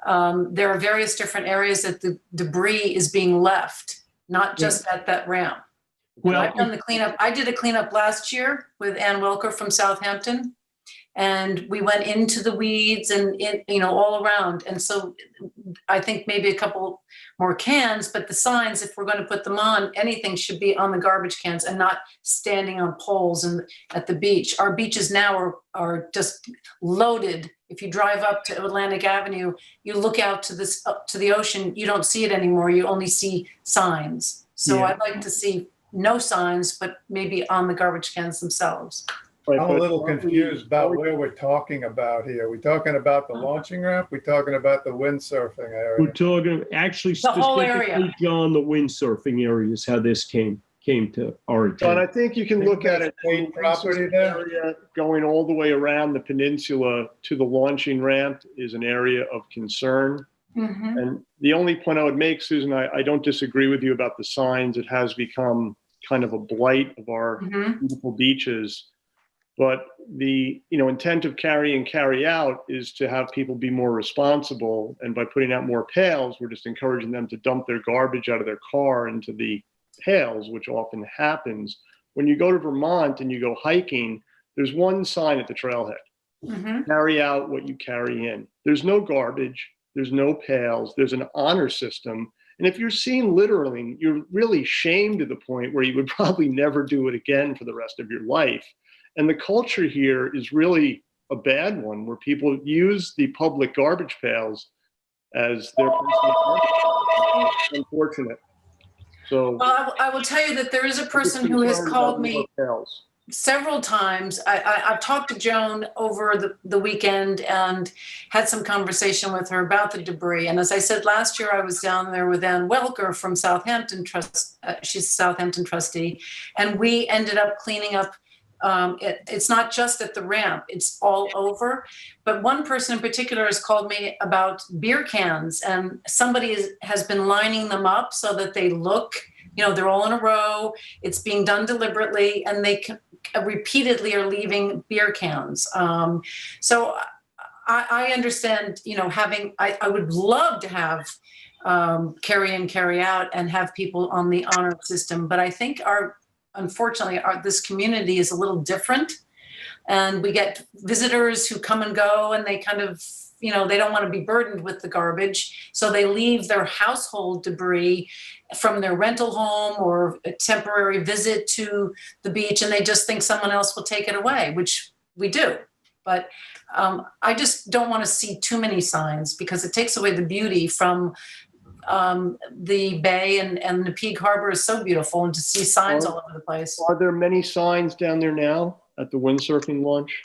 there are various different areas that the debris is being left, not just at that ramp. Well, I've done the cleanup. I did a cleanup last year with Ann Welker from Southampton, and we went into the weeds and all around. And so I think maybe a couple more cans, but the signs, if we're going to put them on, anything should be on the garbage cans and not standing on poles and at the beach. Our beaches now are just loaded. If you drive up to Atlantic Avenue, you look out to the ocean, you don't see it anymore. You only see signs. So I'd like to see no signs, but maybe on the garbage cans themselves. I'm a little confused about where we're talking about here. We're talking about the launching ramp. We're talking about the windsurfing area. We're talking actually the whole area. specifically, John, the windsurfing area is how this came. came to our John, I attention. think you can look at it. State property there? Area going all the way around the peninsula to the launching ramp is an area of concern. Mhm. And the only point I would make, Susan, I don't disagree with you about the signs. It has become kind of a blight of our Mhm. beautiful beaches. But the intent of carry in, carry out is to have people be more responsible. And by putting out more pails, we're just encouraging them to dump their garbage out of their car into the pails, which often happens. When you go to Vermont and you go hiking, there's one sign at the trailhead. Mhm. Carry out what you carry in. There's no garbage. There's no pails. There's an honor system. And if you're seen littering, you're really shamed to the point where you would probably never do it again for the rest of your life. And the culture here is really a bad one, where people use the public garbage pails as their personal garbage. It's unfortunate. So Well, I will tell you that there is a person who has called me pails. several times. I've talked to Joan over the weekend and had some conversation with her about the debris. And as I said, last year I was down there with Ann Welker from Southampton she's a Southampton trustee, and we ended up cleaning up. It's not just at the ramp, it's all over. But one person in particular has called me about beer cans, and somebody has been lining them up so that they look, they're all in a row. It's being done deliberately, and they repeatedly are leaving beer cans. So I understand, I would love to have carry in, carry out and have people on the honor system. But I think unfortunately, this community is a little different, and we get visitors who come and go, and they kind of, they don't want to be burdened with the garbage. So they leave their household debris from their rental home or a temporary visit to the beach, and they just think someone else will take it away, which we do. But I just don't want to see too many signs, because it takes away the beauty from the bay, and Napeague Harbor is so beautiful, and to see signs all over the place. Are there many signs down there now at the windsurfing launch?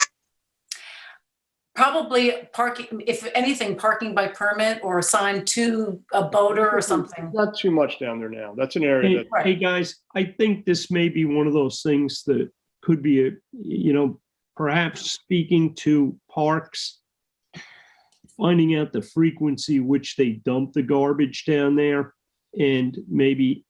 Probably parking, if anything, parking by permit or assigned to a boater or something. Not too much down there now. That's an area that. Hey guys, I think this may be one of those things that could be perhaps speaking to parks, finding out the frequency which they dump the garbage down there, and maybe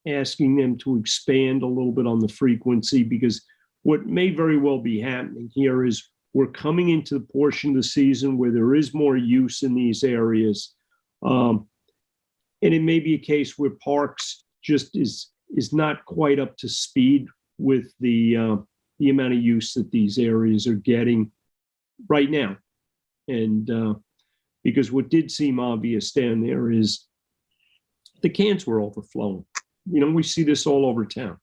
asking them to expand a little bit on the frequency, because what may very well be happening here is we're coming into the portion of the season where there is more use in these areas. And it may be a case where parks just is not quite up to speed with the amount of use that these areas are getting right now. And because what did seem obvious down there is the cans were overflowing. We see this all over town.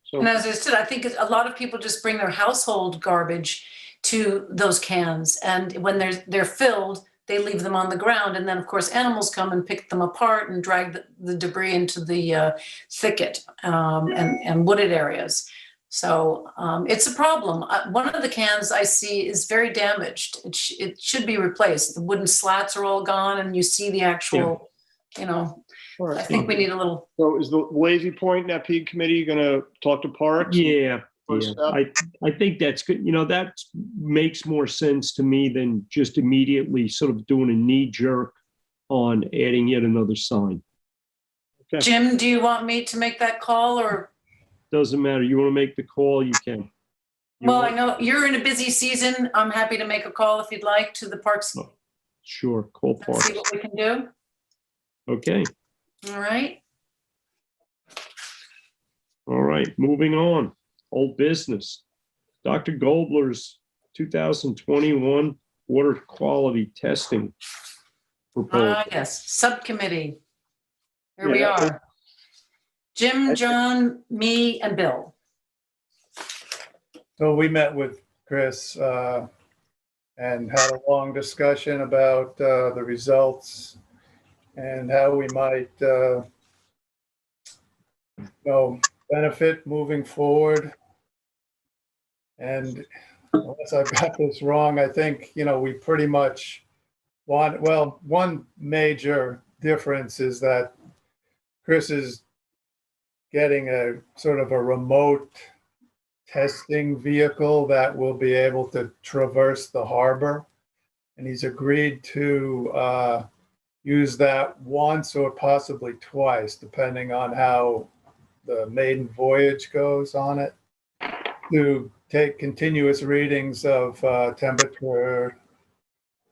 So, and as I said, I think a lot of people just bring their household garbage to those cans, and when they're filled, they leave them on the ground, and then of course animals come and pick them apart and drag the debris into the thicket and wooded areas. So it's a problem. One of the cans I see is very damaged. It should be replaced. The wooden slats are all gone, and you see the actual, I think we need a little. So is the Lazy Point Napeague Committee going to talk to parks? Yeah. I think that's good. That makes more sense to me than just immediately sort of doing a knee jerk on adding yet another sign. Okay. Jim, do you want me to make that call, or? Doesn't matter. You want to make the call, you can. I know you're in a busy season. I'm happy to make a call if you'd like to the parks. Oh, sure. Call parks. See what we can do. Okay. All right. All right. Moving on. Old business. Dr. Gobler's 2021 water quality testing proposal. Yes. Subcommittee. Here we are. Jim, John, me, and Bill. So we met with Chris and had a long discussion about the results and how we might benefit moving forward. And unless I've got this wrong, I think, we pretty much one major difference is that Chris is getting a sort of a remote testing vehicle that will be able to traverse the harbor. And he's agreed to use that once or possibly twice, depending on how the maiden voyage goes on it, to take continuous readings of temperature,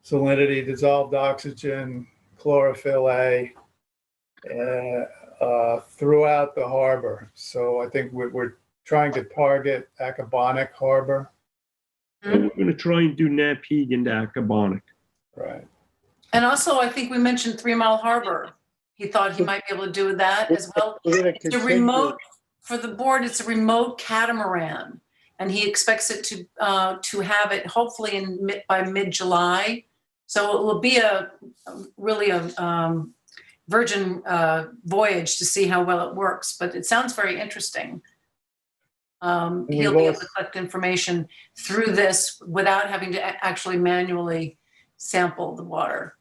salinity, dissolved oxygen, chlorophyll A, throughout the harbor. So I think we're trying to target Aquatic Harbor. And we're going to try and do Naphegan to Aquatic. Right. And also, I think we mentioned 3 Mile Harbor. He thought he might be able to do that as well. It's a remote, for the board, it's a remote catamaran. And he expects it to have it hopefully by mid-July. So it will be really a virgin voyage to see how well it works. But it sounds very interesting. He'll be able to collect information through this without having to actually manually sample the water.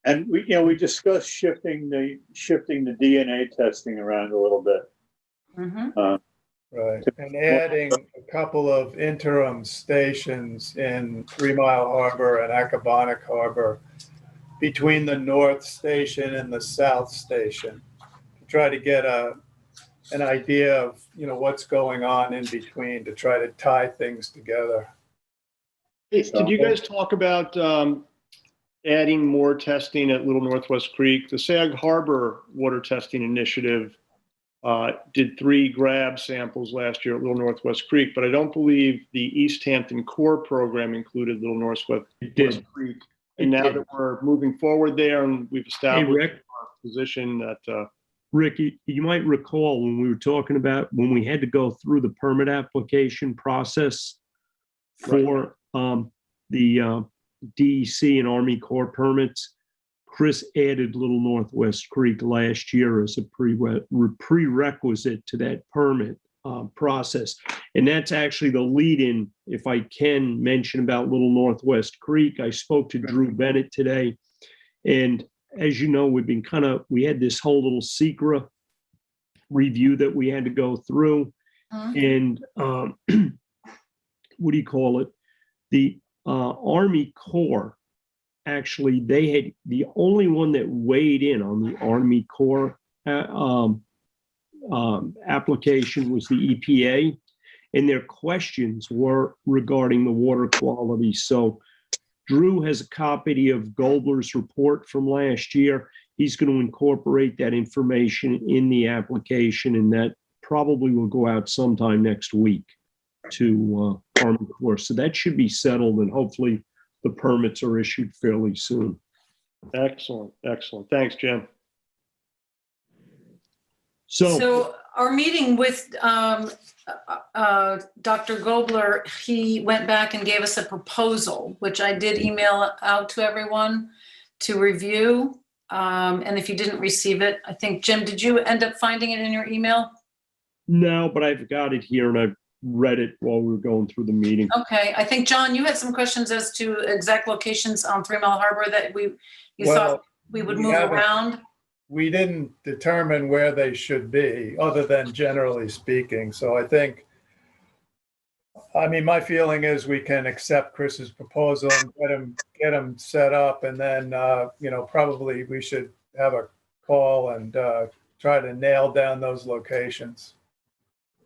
And we discussed shifting the DNA testing around a little bit. Mm-hmm. Right, and adding a couple of interim stations in 3 Mile Harbor and Aquatic Harbor between the North Station and the South Station to try to get an idea of what's going on in between, to try to tie things together. Hey, did you guys talk about adding more testing at Little Northwest Creek? The Sag Harbor Water Testing Initiative did 3 grab samples last year at Little Northwest Creek, but I don't believe the East Hampton Core program included Little Northwest Creek. And now that we're moving forward there and we've established our position that, Rick, you might recall when we were talking about when we had to go through the permit application process for the DEC and Army Corps permits, Chris added Little Northwest Creek last year as a prerequisite to that permit process. And that's actually the lead-in, if I can mention about Little Northwest Creek. I spoke to Drew Bennett today, and as you know, we had this whole little secret review that we had to go through. And what do you call it? The Army Corps, actually, they had the only one that weighed in on the Army Corps application was the EPA, and their questions were regarding the water quality. So Drew has a copy of Gobler's report from last year. He's going to incorporate that information in the application, and that probably will go out sometime next week to Army Corps. So that should be settled, and hopefully the permits are issued fairly soon. Excellent, excellent. Thanks, Jim. So our meeting with Dr. Gobler, he went back and gave us a proposal, which I did email out to everyone to review. And if you didn't receive it, I think, Jim, did you end up finding it in your email? No, but I've got it here and I've read it while we were going through the meeting. Okay, I think, John, you had some questions as to exact locations on 3 Mile Harbor that you thought we would move around. We didn't determine where they should be, other than generally speaking. So I mean, my feeling is we can accept Chris's proposal and get him set up, and then probably we should have a call and try to nail down those locations.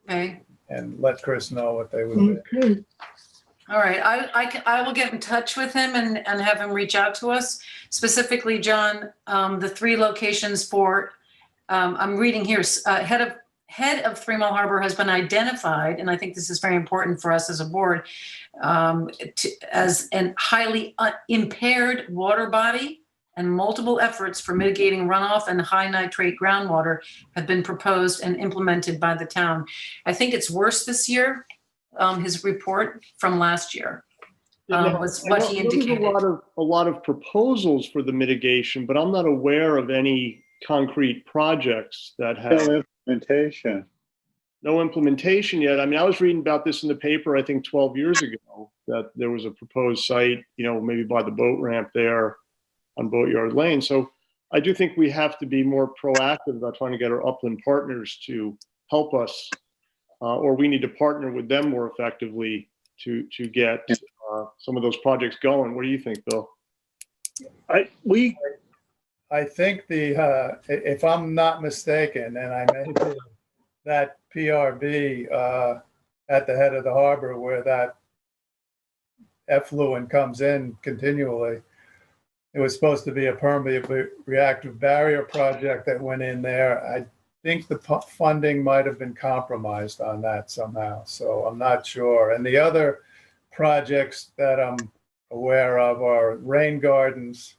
Okay. And let Chris know what they would be. Okay. All right, I will get in touch with him and have him reach out to us. Specifically, John, the 3 locations for, I'm reading here, head of 3 Mile Harbor has been identified, and I think this is very important for us as a board, as a highly impaired water body, and multiple efforts for mitigating runoff and high nitrate groundwater have been proposed and implemented by the town. I think it's worse this year. His report from last year was what he indicated. A lot of proposals for the mitigation, but I'm not aware of any concrete projects that have no implementation yet. I mean, I was reading about this in the paper, I think 12 years ago, that there was a proposed site, maybe by the boat ramp there on Boatyard Lane. So I do think we have to be more proactive about trying to get our upland partners to help us, or we need to partner with them more effectively to get some of those projects going. What do you think, Bill? I think if I'm not mistaken, and I may be, that PRB at the head of the harbor where that effluent comes in continually, it was supposed to be a permeable reactive barrier project that went in there. I think the funding might have been compromised on that somehow, so I'm not sure. And the other projects that I'm aware of are rain gardens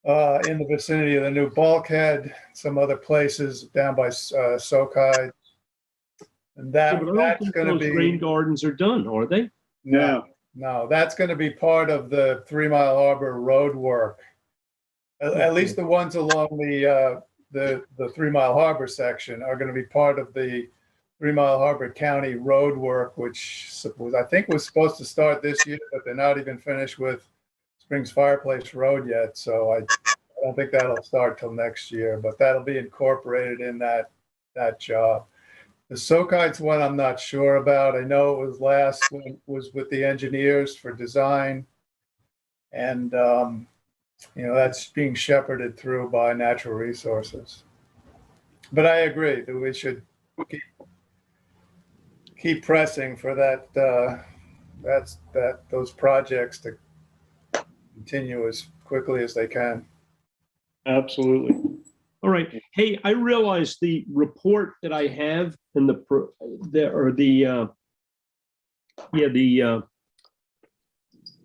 in the vicinity of the new bulkhead, some other places down by Sokai. And that's going to be, rain gardens are done, are they? No, that's going to be part of the 3 Mile Harbor road work. At least the ones along the 3 Mile Harbor section are going to be part of the 3 Mile Harbor County road work, which I think was supposed to start this year, but they're not even finished with Springs Fireplace Road yet. So I don't think that'll start till next year, but that'll be incorporated in that job. The Sokites one, I'm not sure about. I know it was was with the engineers for design, and that's being shepherded through by Natural Resources. But I agree that we should keep pressing for those projects to continue as quickly as they can. Absolutely. All right. Hey, I realize the report that I have and the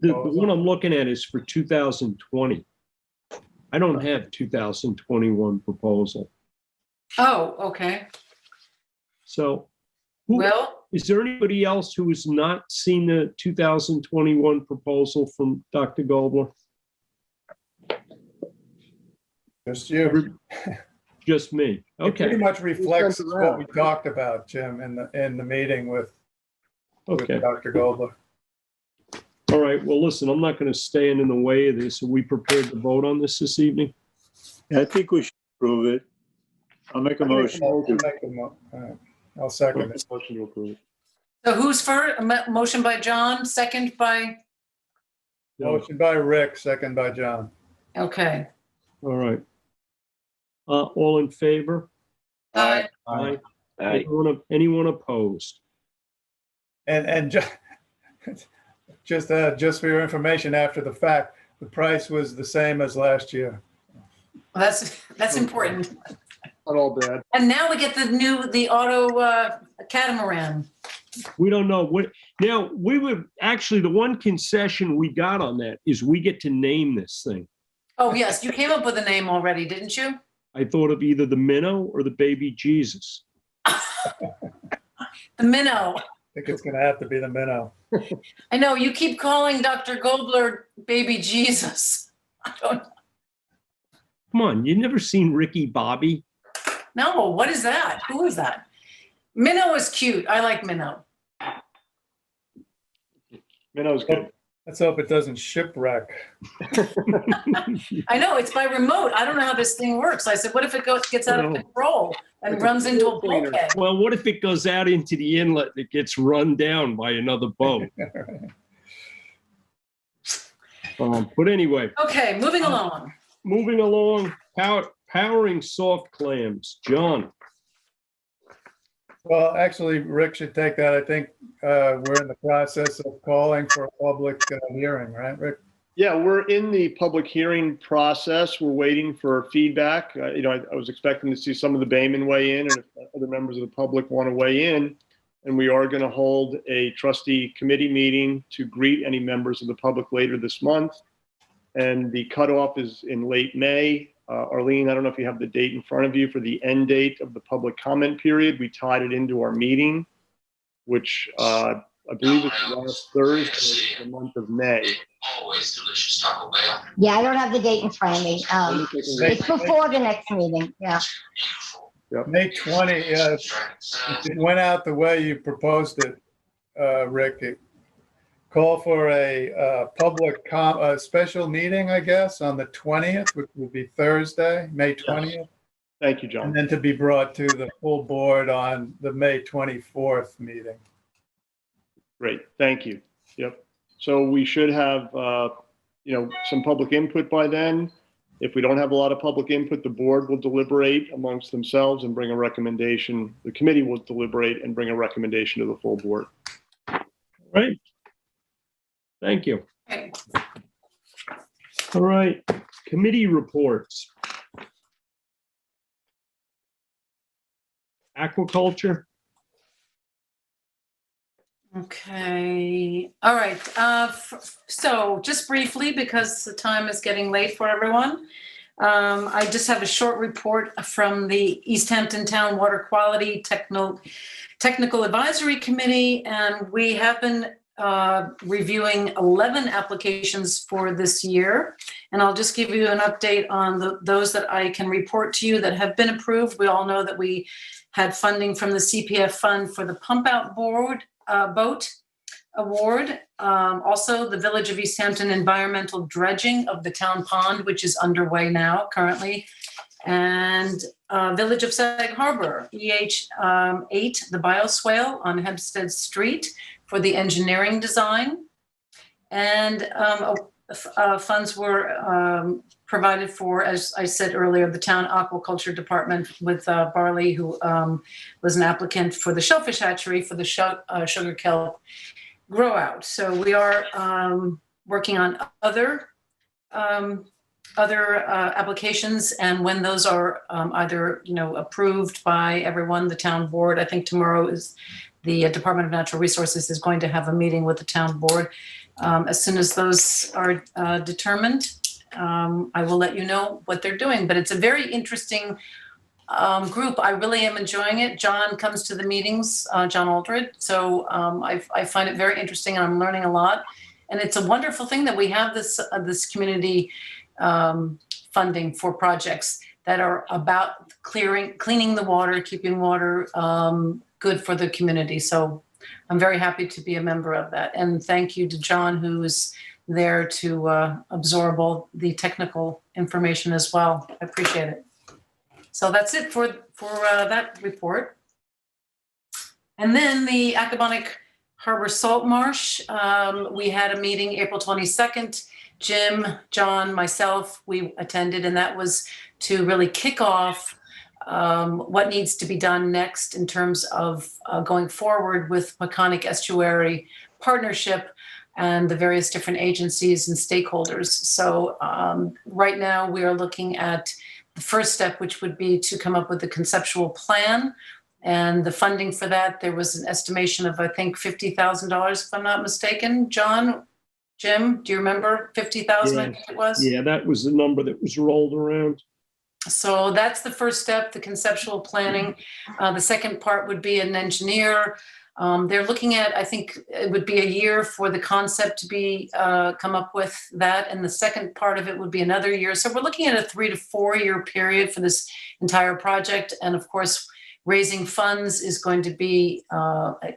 one I'm looking at is for 2020. I don't have 2021 proposal. Oh, okay. So, Well, is there anybody else who has not seen the 2021 proposal from Dr. Gobler? Just you. Just me. Okay. It pretty much reflects what we talked about, Jim, in the meeting with Dr. Gobler. All right. Well, listen, I'm not going to stand in the way of this. Are we prepared to vote on this evening? Yeah, I think we should approve it. I'll make a motion. I'll second it. Motion to approve it. so who's first? Motion by John, second by, Motion by Rick, second by John. okay. All right. All in favor? Aye. Aye. Aye. Anyone opposed? And just for your information, after the fact, the price was the same as last year. Well, that's important. Not all bad. And now we get the auto catamaran. We don't know what. Now, we would actually, the one concession we got on that is we get to name this thing. Oh, yes, you came up with a name already, didn't you? I thought of either the Minnow or the Baby Jesus. The Minnow. I think it's going to have to be the Minnow. I know, you keep calling Dr. Gobler Baby Jesus. I don't know. Come on, you've never seen Ricky Bobby? No, what is that? Who is that? Minnow is cute. I like Minnow. Minnow's good. Let's hope it doesn't shipwreck. I know, it's by remote. I don't know how this thing works. I said, what if it gets out of control and runs into a bulkhead? Well, what if it goes out into the inlet and it gets run down by another boat? But anyway. Okay, moving along. Moving along, powering soft clams. John. Well, actually, Rick should take that. I think we're in the process of calling for a public hearing, right, Rick? Yeah, we're in the public hearing process. We're waiting for feedback. I was expecting to see some of the Baymen weigh in, and if other members of the public want to weigh in. And we are going to hold a trustee committee meeting to greet any members of the public later this month. And the cutoff is in late May. Arlene, I don't know if you have the date in front of you for the end date of the public comment period. We tied it into our meeting, which I believe is last Thursday, the month of May. Always delicious Taco Bell. Yeah, I don't have the date in front of me. It's before the next meeting. Yeah. Yep. May 20. It went out the way you proposed it, Rick. Of call for a special meeting, I guess, on the 20th, which will be Thursday, May 20th. Thank you, John. And then to be brought to the full board on the May 24th meeting. Great, thank you. Yep. So we should have, some public input by then. If we don't have a lot of public input, the board will deliberate amongst themselves and bring a recommendation. The committee will deliberate and bring a recommendation to the full board. All right. Thank you. All right, committee reports. Aquaculture. Okay, all right. So just briefly, because the time is getting late for everyone, I just have a short report from the East Hampton Town Water Quality Technical Advisory Committee, and we have been reviewing 11 applications for this year. And I'll just give you an update on those that I can report to you that have been approved. We all know that we had funding from the CPF fund for the pump out boat award. Also, the Village of East Hampton environmental dredging of the town pond, which is underway now currently. And Village of Sag Harbor, EH8, the bioswale on Hempstead Street for the engineering design. And funds were provided for, as I said earlier, the town aquaculture department with Barley, who was an applicant for the shellfish hatchery for the sugar kelp grow out. So we are working on other applications, and when those are either approved by everyone, the town board, I think tomorrow is the Department of Natural Resources is going to have a meeting with the town board. As soon as those are determined, I will let you know what they're doing. But it's a very interesting group. I really am enjoying it. John comes to the meetings, John Aldred. So I find it very interesting, and I'm learning a lot. And it's a wonderful thing that we have this community funding for projects that are about cleaning the water, keeping water good for the community. So I'm very happy to be a member of that. And thank you to John, who's there to absorb all the technical information as well. I appreciate it. So that's it for that report. And then the Aquatic Harbor Salt Marsh, we had a meeting April 22nd. Jim, John, myself, we attended, and that was to really kick off what needs to be done next in terms of going forward with Peconic Estuary Partnership and the various different agencies and stakeholders. So right now we are looking at the first step, which would be to come up with a conceptual plan, and the funding for that. There was an estimation of, I think, $50,000, if I'm not mistaken. Jim, do you remember 50,000? I think it was. Yeah, that was the number that was rolled around. So that's the first step, the conceptual planning. The second part would be an engineer. They're looking at, I think it would be a year for the concept to be come up with that. And the second part of it would be another year. So we're looking at a 3 to 4 year period for this entire project. And of course, raising funds is going to be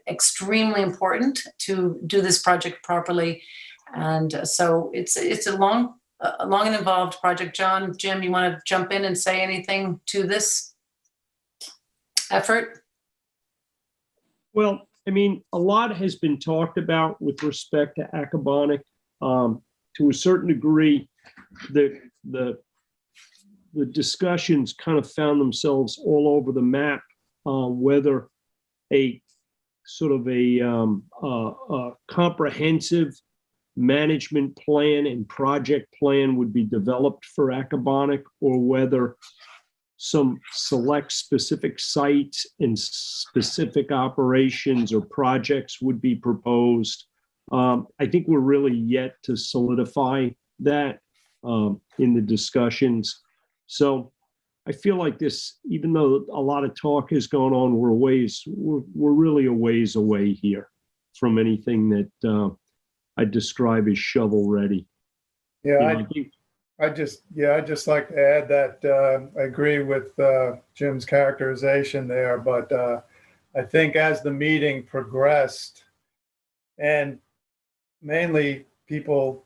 extremely important to do this project properly. And so it's a long and involved project. John, Jim, you want to jump in and say anything to this effort? Well, I mean, a lot has been talked about with respect to Aquatic. To a certain degree, the discussions kind of found themselves all over the map, whether a sort of a comprehensive management plan and project plan would be developed for Aquatic, or whether some select specific sites and specific operations or projects would be proposed. I think we're really yet to solidify that in the discussions. So I feel like this, even though a lot of talk has gone on, we're really a ways away here from anything that I describe as shovel ready. Yeah, I'd just like to add that I agree with Jim's characterization there, but I think as the meeting progressed and mainly people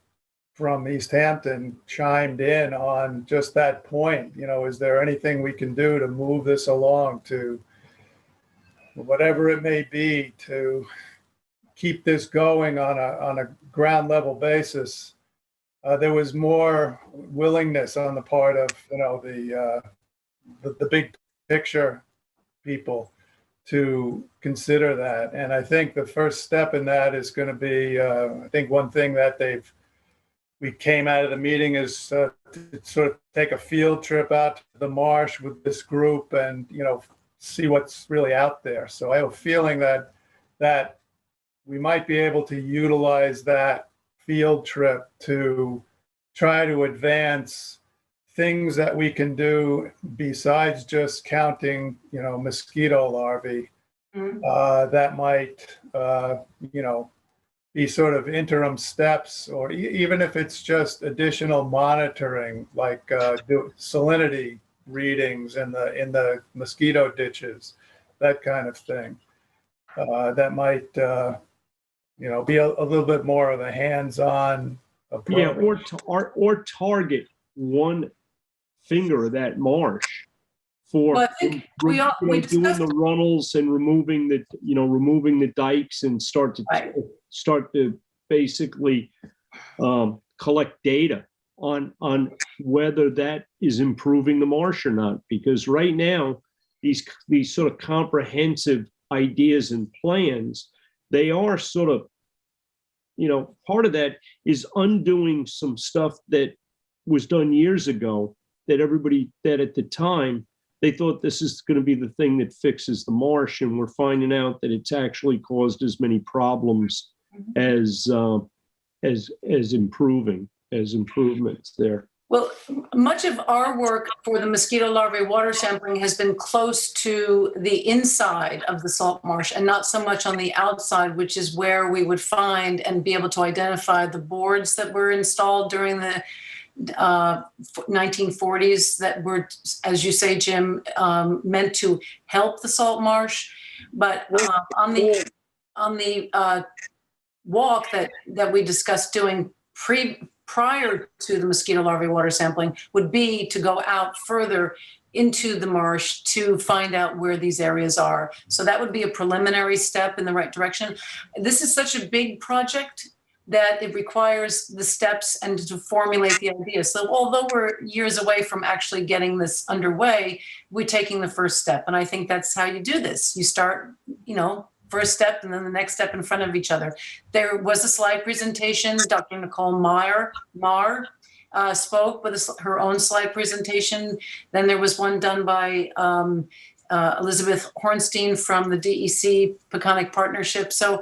from East Hampton chimed in on just that point. You know, is there anything we can do to move this along, to whatever it may be, to keep this going on a ground level basis? There was more willingness on the part of, you know, the big picture people to consider that. And I think the first step in that is going to be, I think one thing that we came out of the meeting is to sort of take a field trip out to the marsh with this group and, you know, see what's really out there. So I have a feeling that we might be able to utilize that field trip to try to advance things that we can do besides just counting, you know, mosquito larvae. That might, you know, be sort of interim steps, or even if it's just additional monitoring, like do salinity readings in the mosquito ditches, that kind of thing. That might, you know, be a little bit more of a hands-on approach. Yeah, or target one finger of that marsh for Well, I think we doing the runnels and removing the dikes and start to basically collect data on whether that is improving the marsh or not. Because right now, these sort of comprehensive ideas and plans, they are sort of, you know, part of that is undoing some stuff that was done years ago that at the time they thought this is going to be the thing that fixes the marsh, and we're finding out that it's actually caused as many problems as improvements there. Well, much of our work for the mosquito larvae water sampling has been close to the inside of the salt marsh and not so much on the outside, which is where we would find and be able to identify the boards that were installed during the 1940s that were, as you say, Jim, meant to help the salt marsh. But on the walk that we discussed doing prior to the mosquito larvae water sampling would be to go out further into the marsh to find out where these areas are. So that would be a preliminary step in the right direction. This is such a big project that it requires the steps and to formulate the idea. So although we're years away from actually getting this underway, we're taking the first step. And I think that's how you do this. You start, you know, first step and then the next step in front of each other. There was a slide presentation. Dr. Nicole Marr spoke with her own slide presentation. Then there was one done by Elizabeth Hornstein from the DEC Peconic Partnership. So,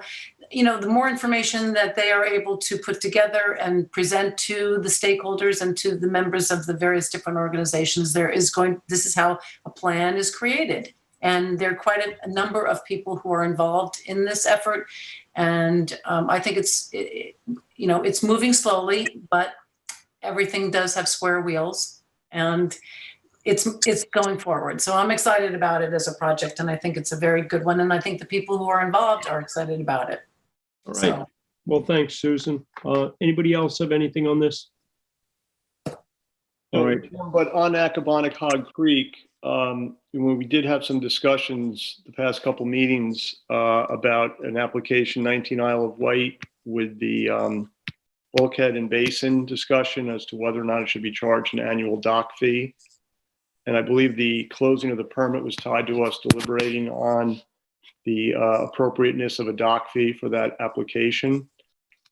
you know, the more information that they are able to put together and present to the stakeholders and to the members of the various different organizations, this is how a plan is created. And there are quite a number of people who are involved in this effort. And I think it's moving slowly, but everything does have square wheels and it's going forward. So I'm excited about it as a project, and I think it's a very good one. And I think the people who are involved are excited about it. All right. So, well, thanks, Susan. Anybody else have anything on this? All right. But on Accabonac Hog Creek, when we did have some discussions the past couple meetings about an application 19 Isle of Wight with the bulkhead and basin discussion as to whether or not it should be charged an annual dock fee. And I believe the closing of the permit was tied to us deliberating on the appropriateness of a dock fee for that application.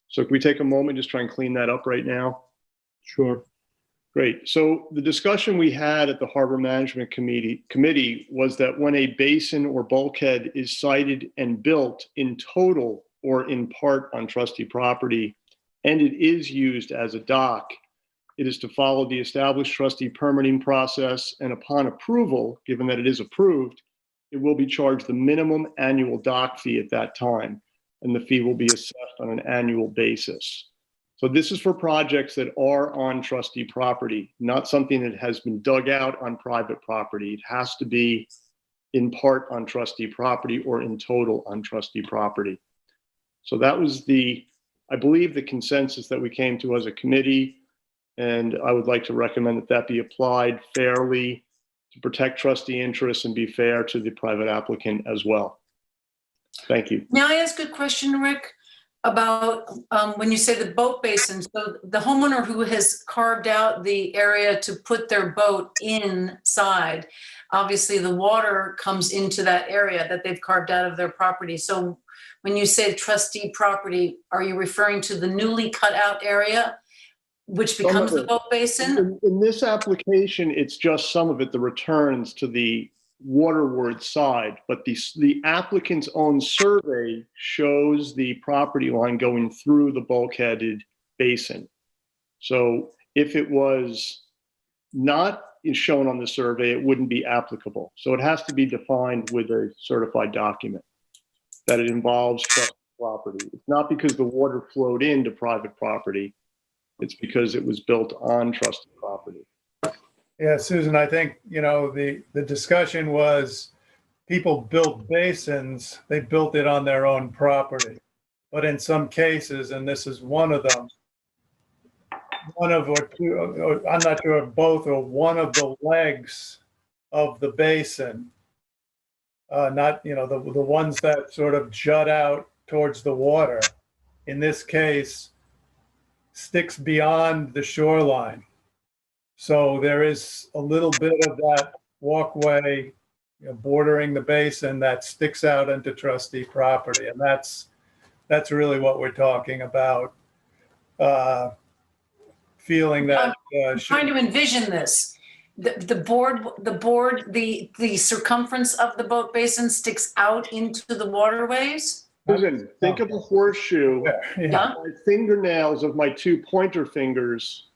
So can we take a moment, just try and clean that up right now? Sure. Great. So the discussion we had at the Harbor Management Committee was that when a basin or bulkhead is sited and built in total or in part on trustee property, and it is used as a dock, it is to follow the established trustee permitting process, and upon approval, given that it is approved, it will be charged the minimum annual dock fee at that time, and the fee will be assessed on an annual basis. So this is for projects that are on trustee property, not something that has been dug out on private property. It has to be in part on trustee property or in total on trustee property. So that was the I believe, the consensus that we came to as a committee, and I would like to recommend that that be applied fairly to protect trustee interests and be fair to the private applicant as well. Thank you. May I ask a question, Rick, about when you say the boat basin? So the homeowner who has carved out the area to put their boat inside, obviously the water comes into that area that they've carved out of their property. So when you say trustee property, are you referring to the newly cut out area, which becomes the boat basin? In this application, it's just some of it, the returns to the waterward side, but the applicant's own survey shows the property line going through the bulkheaded basin. So if it was not shown on the survey, it wouldn't be applicable. So it has to be defined with a certified document that it involves trustee property. It's not because the water flowed into private property. It's because it was built on trustee property. Yeah, Susan, I think, the discussion was people built basins, they built it on their own property. But in some cases, and this is one of them, one of or two, or I'm not sure if both, or one of the legs of the basin, not, the ones that sort of jut out towards the water, in this case, sticks beyond the shoreline. So there is a little bit of that walkway bordering the basin that sticks out into trustee property. And that's really what we're talking about. Feeling that I'm trying to envision this. The circumference of the boat basin sticks out into the waterways. Susan, think of a horseshoe. Yeah. My fingernails of my two pointer fingers,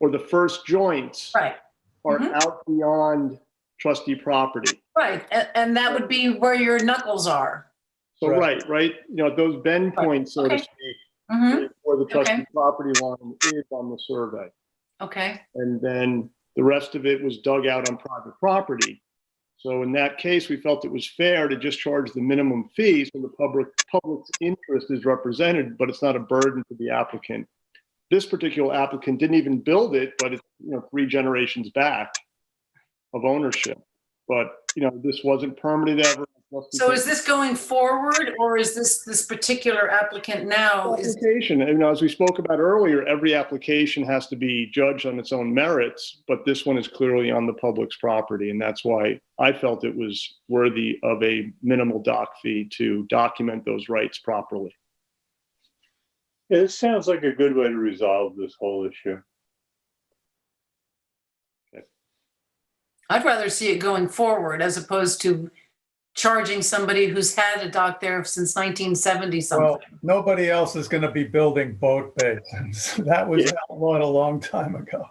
or the first joints, Right. are out beyond trustee property. Right, and that would be where your knuckles are. So right. Those bend points, so to speak, where the trustee property line is on the survey. Okay. And then the rest of it was dug out on private property. So in that case, we felt it was fair to just charge the minimum fee so the public's interest is represented, but it's not a burden to the applicant. This particular applicant didn't even build it, but it's 3 generations back of ownership. But this wasn't permitted ever. So is this going forward, or is this particular applicant now? Application, as we spoke about earlier, every application has to be judged on its own merits, but this one is clearly on the public's property, and that's why I felt it was worthy of a minimal dock fee to document those rights properly. It sounds like a good way to resolve this whole issue. Okay. I'd rather see it going forward as opposed to charging somebody who's had a dock there since 1970 something. Well, nobody else is going to be building boat basins. That was outlawed a long time ago.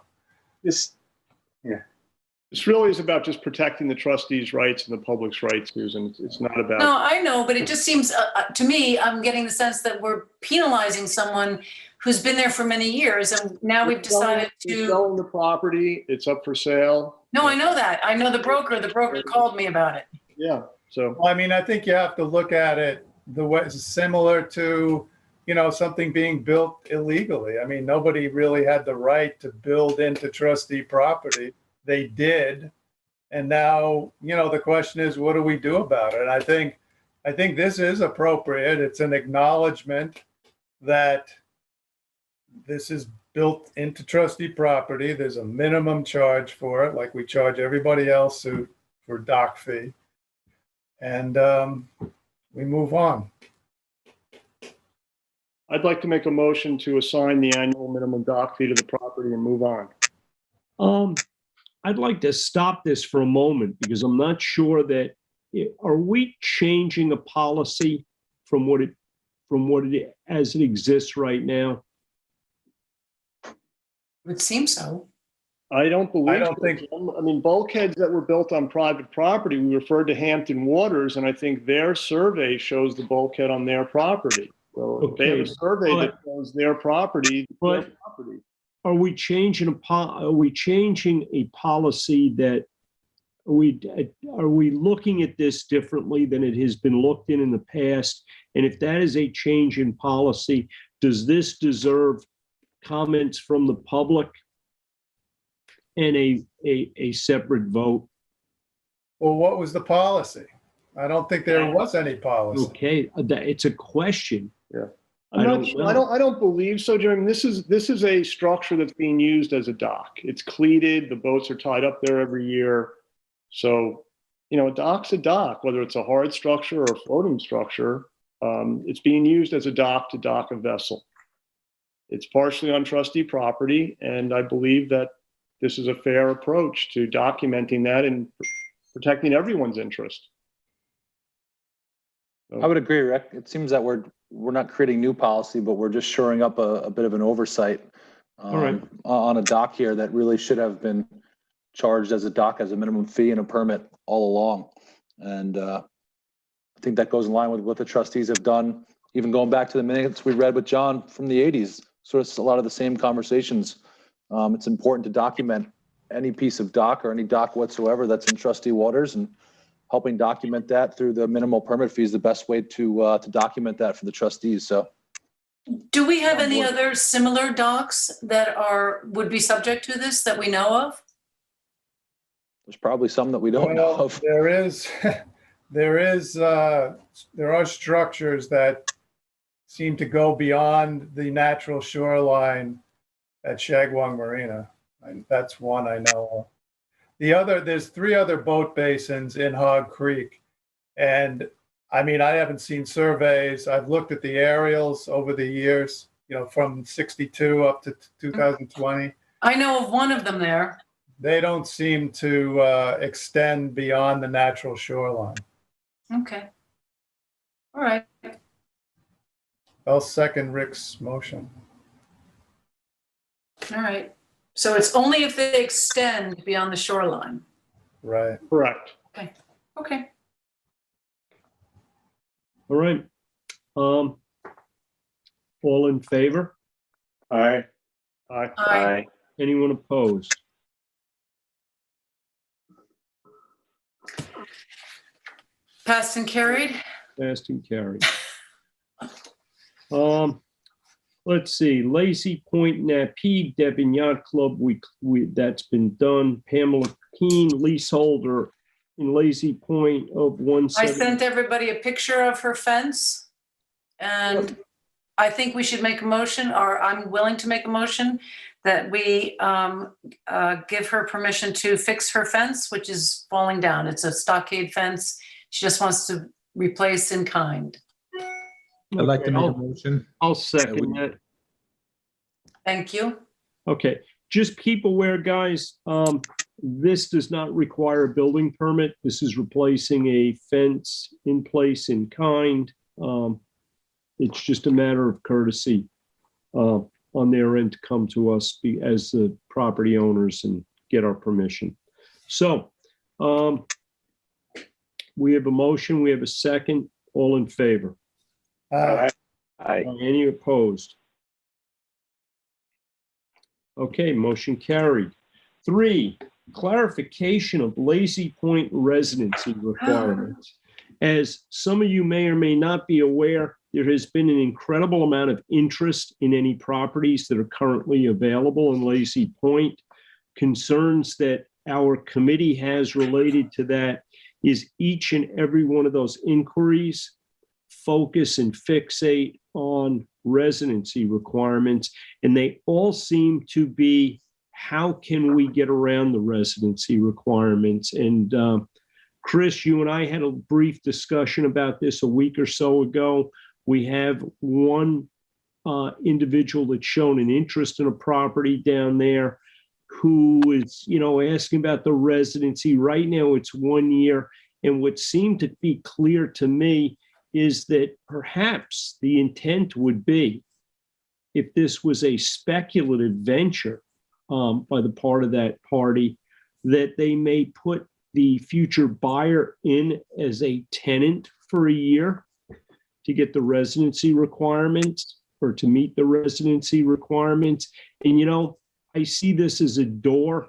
This really is about just protecting the trustees' rights and the public's rights, Susan. It's not about. No, I know, but it just seems to me, I'm getting the sense that we're penalizing someone who's been there for many years, and now we've decided to. Selling the property, it's up for sale. No, I know that. I know the broker. The broker called me about it. Yeah. So. Well, I think you have to look at it the way similar to, something being built illegally. Nobody really had the right to build into trustee property. They did. And now, the question is, what do we do about it? And I think this is appropriate. It's an acknowledgement that this is built into trustee property. There's a minimum charge for it, like we charge everybody else for dock fee. And we move on. I'd like to make a motion to assign the annual minimum dock fee to the property and move on. I'd like to stop this for a moment because I'm not sure that, are we changing a policy from what it as it exists right now? It would seem so. I don't believe. I don't think. Bulkheads that were built on private property, we referred to Hampton Waters, and I think their survey shows the bulkhead on their property. So if they have a survey that shows their property, Are we changing a policy that are we looking at this differently than it has been looked in the past? And if that is a change in policy, Does this deserve comments from the public and a separate vote? Well, what was the policy? I don't think there was any policy. Okay, it's a question. Yeah. I don't know. I don't believe so, Jeremy. This is a structure that's being used as a dock. It's cleated. The boats are tied up there every year. So, a dock's a dock, whether it's a hard structure or a floating structure. It's being used as a dock to dock a vessel. It's partially on trustee property, and I believe that this is a fair approach to documenting that and protecting everyone's interest. I would agree, Rick. It seems that we're not creating new policy, but we're just shoring up a bit of an oversight on a dock here that really should have been charged as a dock as a minimum fee and a permit all along. And I think that goes in line with what the trustees have done, even going back to the minutes we read with John from the 80s. Sort of a lot of the same conversations. It's important to document any piece of dock or any dock whatsoever that's in trustee waters, and helping document that through the minimal permit fee is the best way to document that for the trustees. So, do we have any other similar docks that would be subject to this that we know of? There's probably some that we don't know of. There are structures that seem to go beyond the natural shoreline at Shagwong Marina. And that's one I know of. There's 3 other boat basins in Hog Creek. And I mean, I haven't seen surveys. I've looked at the aerials over the years, from 62 up to 2020. I know of one of them there. They don't seem to extend beyond the natural shoreline. Okay. All right. I'll second Rick's motion. All right. So it's only if they extend beyond the shoreline. Right. Correct. Okay. Okay. All right. All in favor? Aye. Aye. Aye. Anyone opposed? Passed and carried. Passed and carried. Let's see, Lazy Point Napeed Devon Yacht Club, we that's been done. Pamela Keene, leaseholder in Lazy Point of 170. I sent everybody a picture of her fence, and I think we should make a motion, or I'm willing to make a motion that we give her permission to fix her fence, which is falling down. It's a stockade fence. She just wants to replace in kind. I'd like to make a motion. I'll second that. Thank you. Okay, just keep aware, guys, this does not require a building permit. This is replacing a fence in place in kind. It's just a matter of courtesy on their end to come to us as the property owners and get our permission. So we have a motion, we have a second. All in favor? Aye. Any opposed? Okay, motion carried. 3, clarification of Lazy Point residency requirements. As some of you may or may not be aware, there has been an incredible amount of interest in any properties that are currently available in Lazy Point. Concerns that our committee has related to that is each and every one of those inquiries focus and fixate on residency requirements, and they all seem to be, how can we get around the residency requirements? And Chris, you and I had a brief discussion about this a week or so ago. We have one individual that's shown an interest in a property down there who is, asking about the residency. Right now it's 1 year. And what seemed to be clear to me is that perhaps the intent would be, if this was a speculative venture by the part of that party, that they may put the future buyer in as a tenant for a year to get the residency requirements or to meet the residency requirements. And, I see this as a door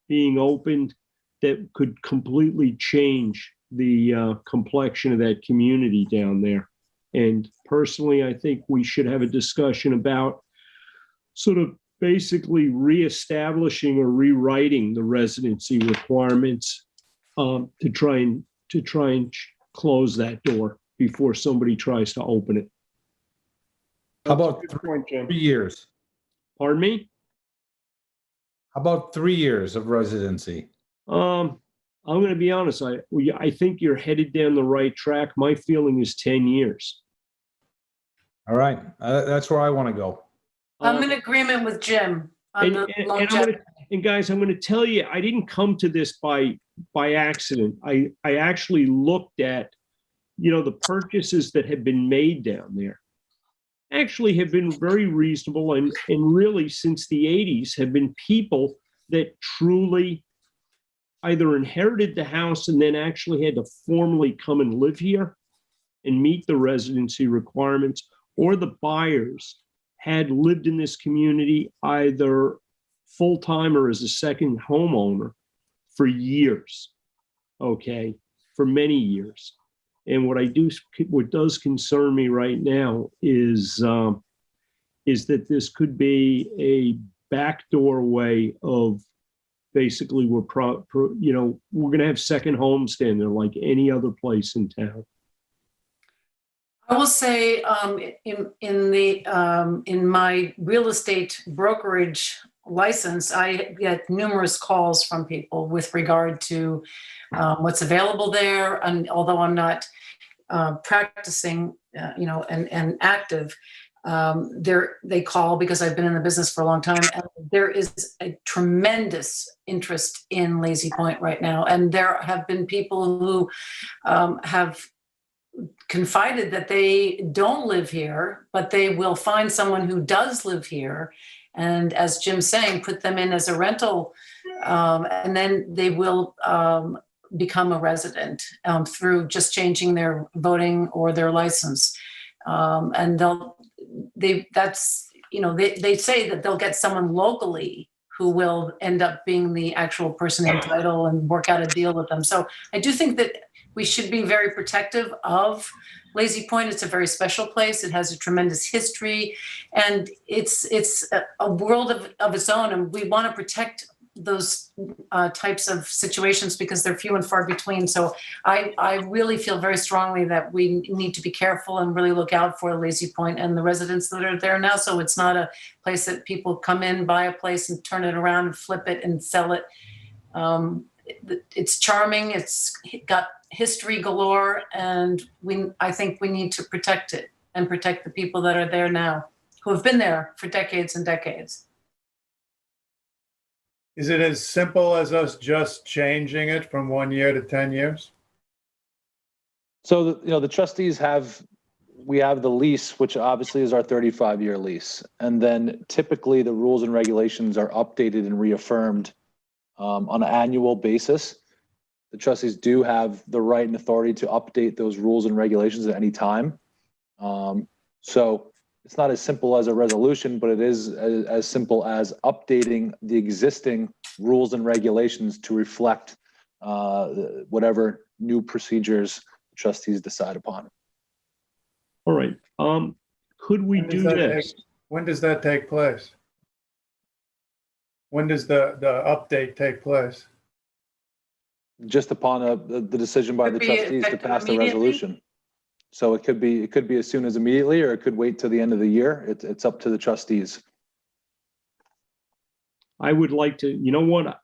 being opened that could completely change the complexion of that community down there. And personally, I think we should have a discussion about sort of basically reestablishing or rewriting the residency requirements to try and close that door before somebody tries to open it. How about Good point, Jim. 3 years? Pardon me? How about 3 years of residency? I'm going to be honest. I think you're headed down the right track. My feeling is 10 years. All right, that's where I want to go. I'm in agreement with Jim on the longevity. And guys, I'm going to tell you, I didn't come to this by accident. I actually looked at, the purchases that have been made down there actually have been very reasonable, and really since the 80s have been people that truly either inherited the house and then actually had to formally come and live here and meet the residency requirements, or the buyers had lived in this community either full-time or as a second homeowner for years, okay, for many years. And what does concern me right now is that this could be a backdoor way of basically we're going to have second homes down there like any other place in town. I will say, in my real estate brokerage license, I get numerous calls from people with regard to what's available there. And although I'm not practicing, and active, they call because I've been in the business for a long time, and there is a tremendous interest in Lazy Point right now. And there have been people who have confided that they don't live here, but they will find someone who does live here. And as Jim's saying, put them in as a rental, and then they will become a resident through just changing their voting or their license. And they say that they'll get someone locally who will end up being the actual person in title and work out a deal with them. So I do think that we should be very protective of Lazy Point. It's a very special place. It has a tremendous history, and it's a world of its own. And we want to protect those types of situations because they're few and far between. So I really feel very strongly that we need to be careful and really look out for Lazy Point and the residents that are there now. So it's not a place that people come in, buy a place and turn it around and flip it and sell it. It's charming. It's got history galore, and I think we need to protect it and protect the people that are there now, who have been there for decades and decades. Is it as simple as us just changing it from 1 year to 10 years? So, the trustees we have the lease, which obviously is our 35-year lease. And then typically the rules and regulations are updated and reaffirmed on an annual basis. The trustees do have the right and authority to update those rules and regulations at any time. So it's not as simple as a resolution, but it is as simple as updating the existing rules and regulations to reflect whatever new procedures the trustees decide upon. All right. Could we do this? When does that take place? When does the update take place? Just upon the decision by the trustees to pass the resolution. So it could be as soon as immediately, or it could wait till the end of the year. It's up to the trustees. I would like to,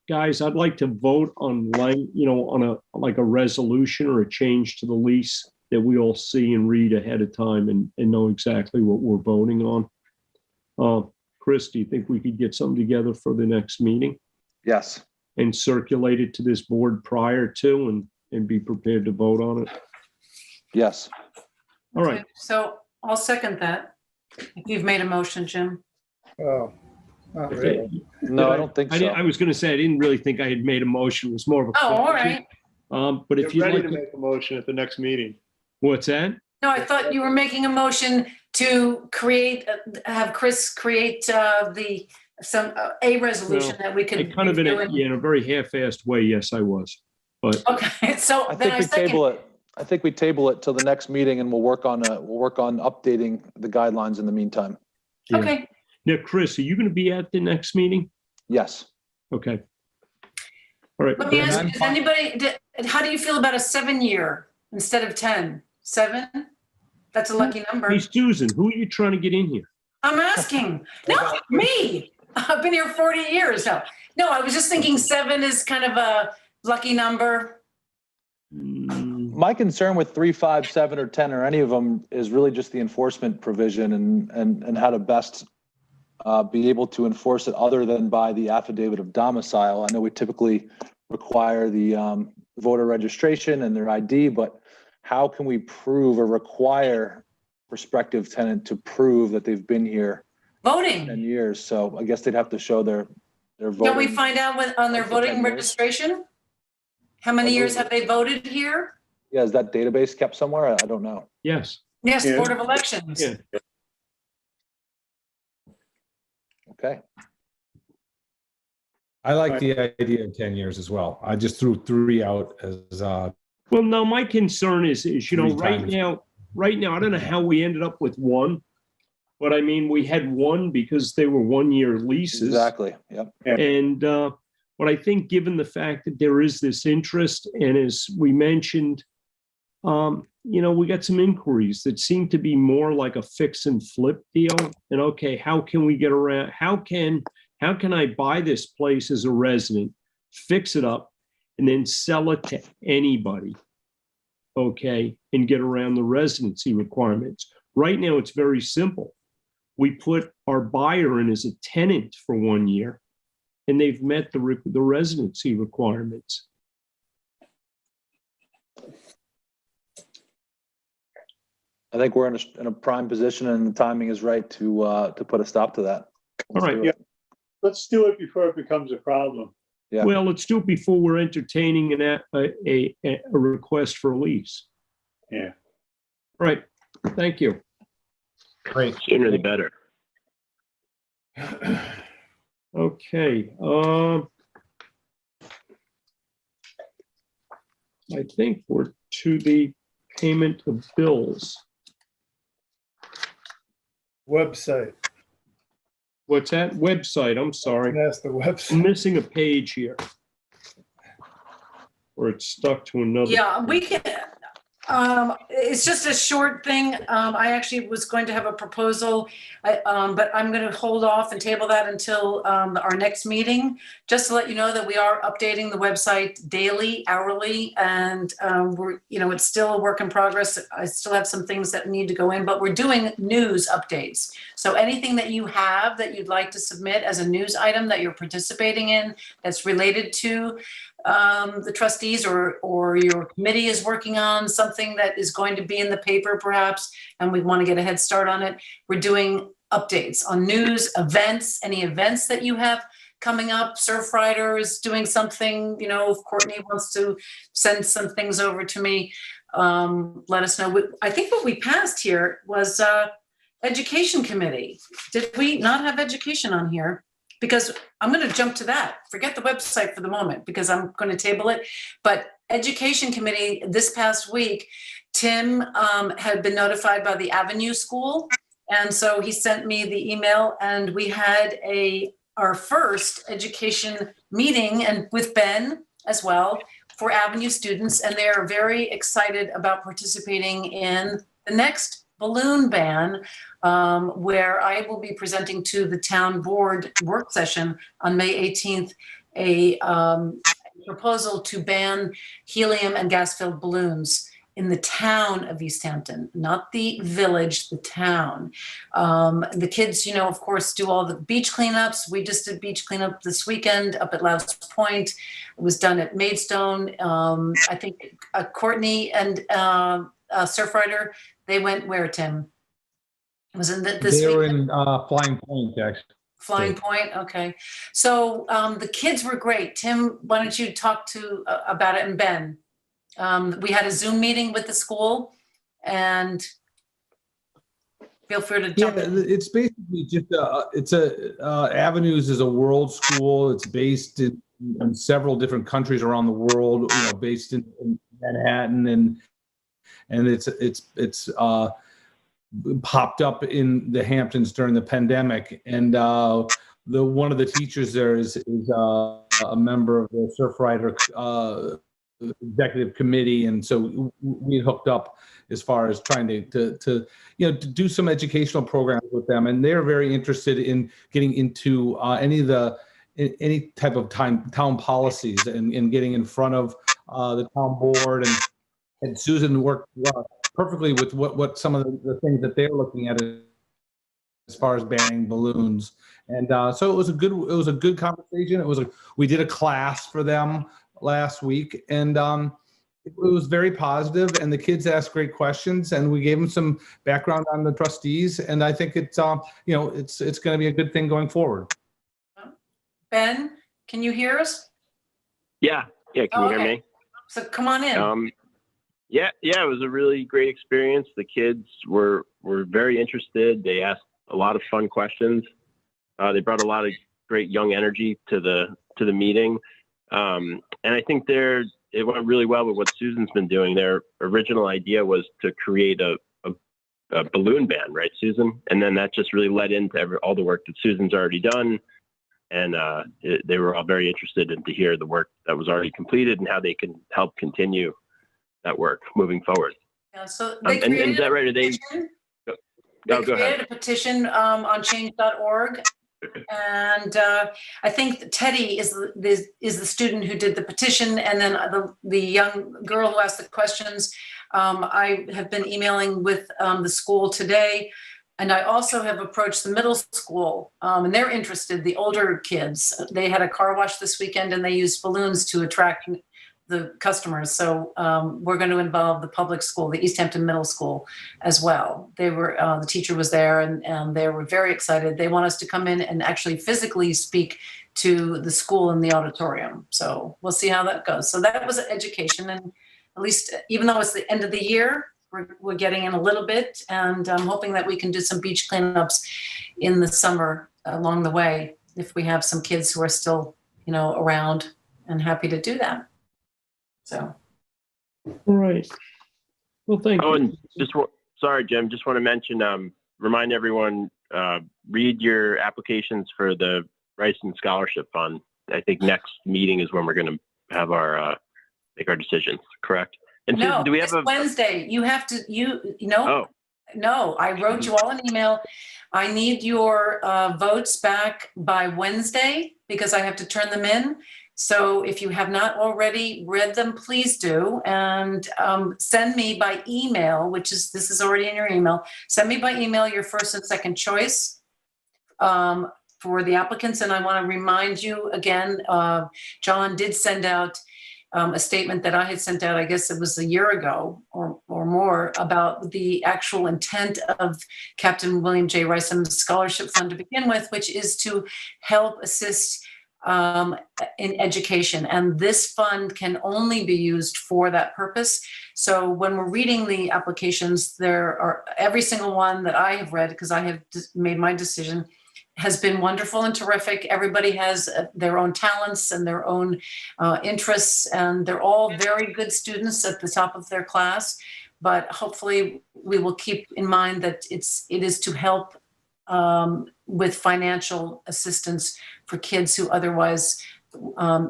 guys, I'd like to vote on a resolution or a change to the lease that we all see and read ahead of time and know exactly what we're voting on. Chris, do you think we could get something together for the next meeting? Yes. And circulate it to this board prior to and be prepared to vote on it? Yes. All right. Okay, so I'll second that. If you've made a motion, Jim. Oh, not really. No, I don't think so. I was going to say, I didn't really think I had made a motion. It was more of a Oh, all question. right. But if You're you'd ready like to make a motion at the next meeting. What's that? No, I thought you were making a motion to have Chris create a resolution that we could. Kind of in a very half-assed way. Yes, I was. But okay, so I then think we table it. I think we table it till the next meeting and we'll work on updating the guidelines in the meantime. Yeah. Okay. Now, Chris, are you going to be at the next meeting? Yes. Okay. All right. Let me Then ask I'm you, does fine. how do you feel about a 7-year instead of 10? 7? That's a lucky number. Hey, Susan, who are you trying to get in here? I'm asking. No, me. I've been here 40 years now. No, I was just thinking 7 is kind of a lucky number. My concern with 3, 5, 7, or 10 or any of them is really just the enforcement provision and how to best be able to enforce it other than by the affidavit of domicile. I know we typically require the voter registration and their ID, but how can we prove or require prospective tenant to prove that they've been here Voting. 10 years? So I guess they'd have to show their voting. Can we find out on their For 10 voting years. registration? How many years have they voted here? Yeah, is that database kept somewhere? I don't know. Yes. Yes, Yeah. Board of Elections. Yeah. Okay. I like the idea of 10 years as well. I just threw 3 out as, Well, no, my concern is, you know, 3 times. right now, I don't know how we ended up with 1, but I mean, we had 1 because they were 1-year leases. Exactly. Yep. And but I think given the fact that there is this interest, and as we mentioned, you know, we got some inquiries that seem to be more like a fix and flip deal. And okay, how can we get around? How can I buy this place as a resident, fix it up, and then sell it to anybody? Okay, and get around the residency requirements. Right now, it's very simple. We put our buyer in as a tenant for 1 year, and they've met the residency requirements. I think we're in a prime position and the timing is right to put a stop to that. All right. Yeah. Let's do it before it becomes a problem. Yeah. Well, let's do it before we're entertaining a request for a lease. Yeah. All right. Thank you. great. Sooner the better. Okay. I think we're to the payment of bills. Website. What's that? Website, I'm sorry. That's the I'm website. missing a page here. Or it's stuck to another. Yeah, we can, it's just a short thing. I actually was going to have a proposal, but I'm going to hold off and table that until our next meeting, just to let you know that we are updating the website daily, hourly, and we're, you know, it's still a work in progress. I still have some things that need to go in, but we're doing news updates. So anything that you have that you'd like to submit as a news item that you're participating in that's related to the trustees or your committee is working on something that is going to be in the paper perhaps, and we want to get a head start on it. We're doing updates on news, events, any events that you have coming up. Surfrider is doing something, you know, if Courtney wants to send some things over to me, let us know. I think what we passed here was education committee. Did we not have education on here? Because I'm going to jump to that. Forget the website for the moment because I'm going to table it. But education committee this past week, Tim had been notified by the Avenue School. And so he sent me the email and we had our first education meeting and with Ben as well for Avenue students. And they are very excited about participating in the next balloon ban, where I will be presenting to the town board work session on May 18th, a proposal to ban helium and gas-filled balloons in the town of East Hampton, not the village, the town. The kids, you know, of course, do all the beach cleanups. We just did beach cleanup this weekend up at Loud's Point. It was done at Maidstone. I think Courtney and Surfrider, they went where, Tim? Was it this They were weekend? in Flying Point, actually. Flying Point, okay. So the kids were great. Tim, why don't you talk about it, and Ben? We had a Zoom meeting with the school, and feel free to jump in. It's basically just Avenues is a world school. It's based in several different countries around the world. You know, based in Manhattan, and and it's popped up in the Hamptons during the pandemic. And one of the teachers there is a member of the Surfrider executive committee, and so we hooked up as far as trying to do some educational programs with them, and they're very interested in getting into any type of town policies and getting in front of the town board, and Susan worked perfectly with what some of the things that they're looking at as far as banning balloons. And so it was a good conversation. We did a class for them last week, and it was very positive, and the kids asked great questions, and we gave them some background on the trustees, and I think it's it's going to be a good thing going forward. Ben, can you hear us? Yeah. Can you hear me? So come on in. Yeah, it was a really great experience. The kids were very interested. They asked a lot of fun questions. They brought a lot of great young energy to the meeting, and I think it went really well with what Susan's been doing. Their original idea was to create a balloon ban, right, Susan? And then that just really led into all the work that Susan's already done, and they were all very interested in to hear the work that was already completed and how they can help continue that work moving forward. Yeah, so they and is that right? They go created ahead. a petition on change.org. And I think Teddy is the student who did the petition, and then the young girl who asked the questions. I have been emailing with the school today, and I also have approached the middle school, and they're interested. The older kids, they had a car wash this weekend, and they used balloons to attract the customers. So we're going to involve the public school, the East Hampton Middle School, as well. They were the teacher was there, and they were very excited. They want us to come in and actually physically speak to the school in the auditorium. So we'll see how that goes. So that was education, and at least even though it's the end of the year, we're getting in a little bit, and I'm hoping that we can do some beach cleanups in the summer along the way if we have some kids who are still around and happy to do that. So, all right. Well, thank you. And sorry, Jim, just want to mention, remind everyone, read your applications for the Rice and Scholarship Fund. I think next meeting is when we're going to have make our decisions, correct? And no, Susan, do we have Wednesday. You have to, Oh. No, I wrote you all an email. I need your votes back by Wednesday because I have to turn them in. So if you have not already read them, please do, and send me by email, this is already in your email. Send me by email your first and second choice for the applicants. And I want to remind you again, John did send out a statement that I had sent out, I guess it was a year ago or more, about the actual intent of Captain William J. Rice Scholarship Fund to begin with, which is to help assist in education, and this fund can only be used for that purpose. So when we're reading the applications, there are every single one that I have read, because I have made my decision, has been wonderful and terrific. Everybody has their own talents and their own interests, and they're all very good students at the top of their class. But hopefully we will keep in mind that it is to help with financial assistance for kids who otherwise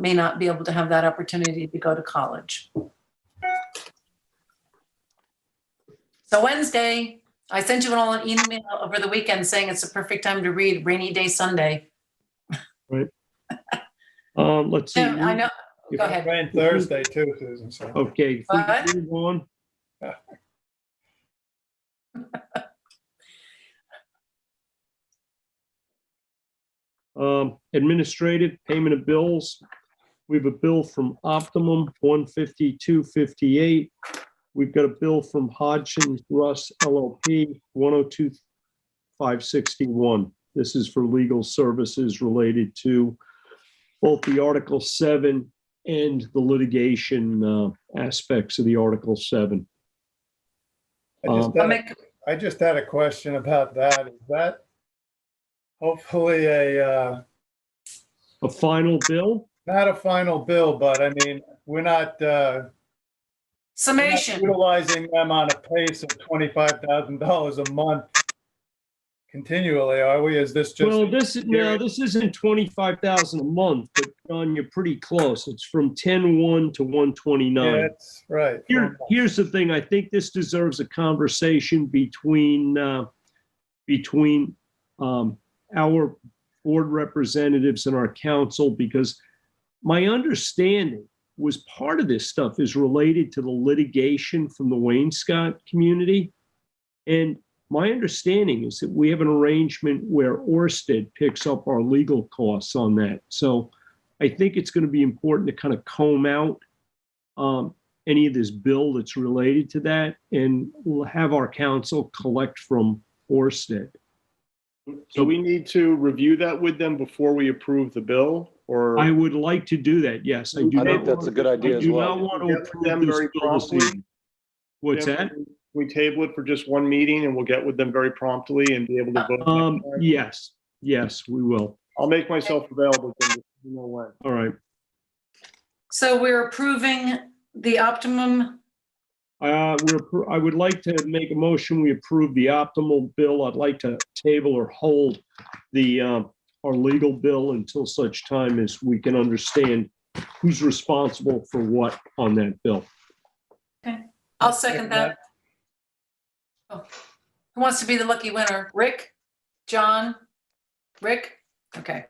may not be able to have that opportunity to go to college. So Wednesday, I sent you all an email over the weekend saying it's a perfect time to read Rainy Day Sunday. Right. Let's see. I know. Go ahead. Rain Thursday too, Susan. So. Okay. If we can move on. Administrative payment of bills. We have a bill from Optimum, $152.58. We've got a bill from Hodgson Russ LLP, $102,561. This is for legal services related to both the Article 7 and the litigation aspects of the Article 7. I just had a question about that. Is that hopefully a final bill? Not a final bill, but I mean, we're not Summation. Utilizing them on a pace of $25,000 a month continually, are we? Is this just? Well, this isn't 25,000 a month, but John, you're pretty close. It's from 10/1 to 129. Yeah, that's right. Here's the thing. I think this deserves a conversation between our board representatives and our council, because my understanding was part of this stuff is related to the litigation from the Wainscott community. And my understanding is that we have an arrangement where Orsted picks up our legal costs on that. So I think it's going to be important to kind of comb out any of this bill that's related to that, and we'll have our council collect from Orsted. So we need to review that with them before we approve the bill, or? I would like to do that, yes. I think that's a good idea as well. I do not want to approve them this very bill this promptly. evening. What's that? We table it for just one meeting and we'll get with them very promptly and be able to vote. next time? Yes, we will. I'll make myself available. Then, you know when. All right. So we're approving the optimum. I would like to make a motion, we approve the optimal bill. I'd like to table or hold the, our legal bill until such time as we can understand who's responsible for what on that bill. Okay, I'll second that. Oh, who wants to be the lucky winner? Rick? John? Rick? Okay.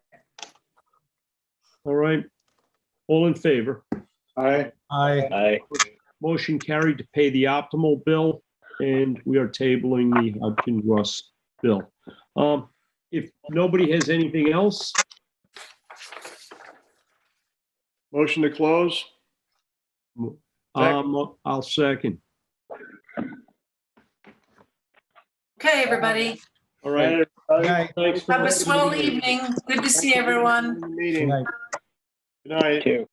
All right. All in favor? Aye. Aye. Motion carried to pay the optimal bill, and we are tabling the Hudson Russ bill. If nobody has anything else, Motion to close? I'll second. Okay, everybody. All right. Thanks for Have a swell evening. Good to see everyone. Meeting. Good night. Thank you.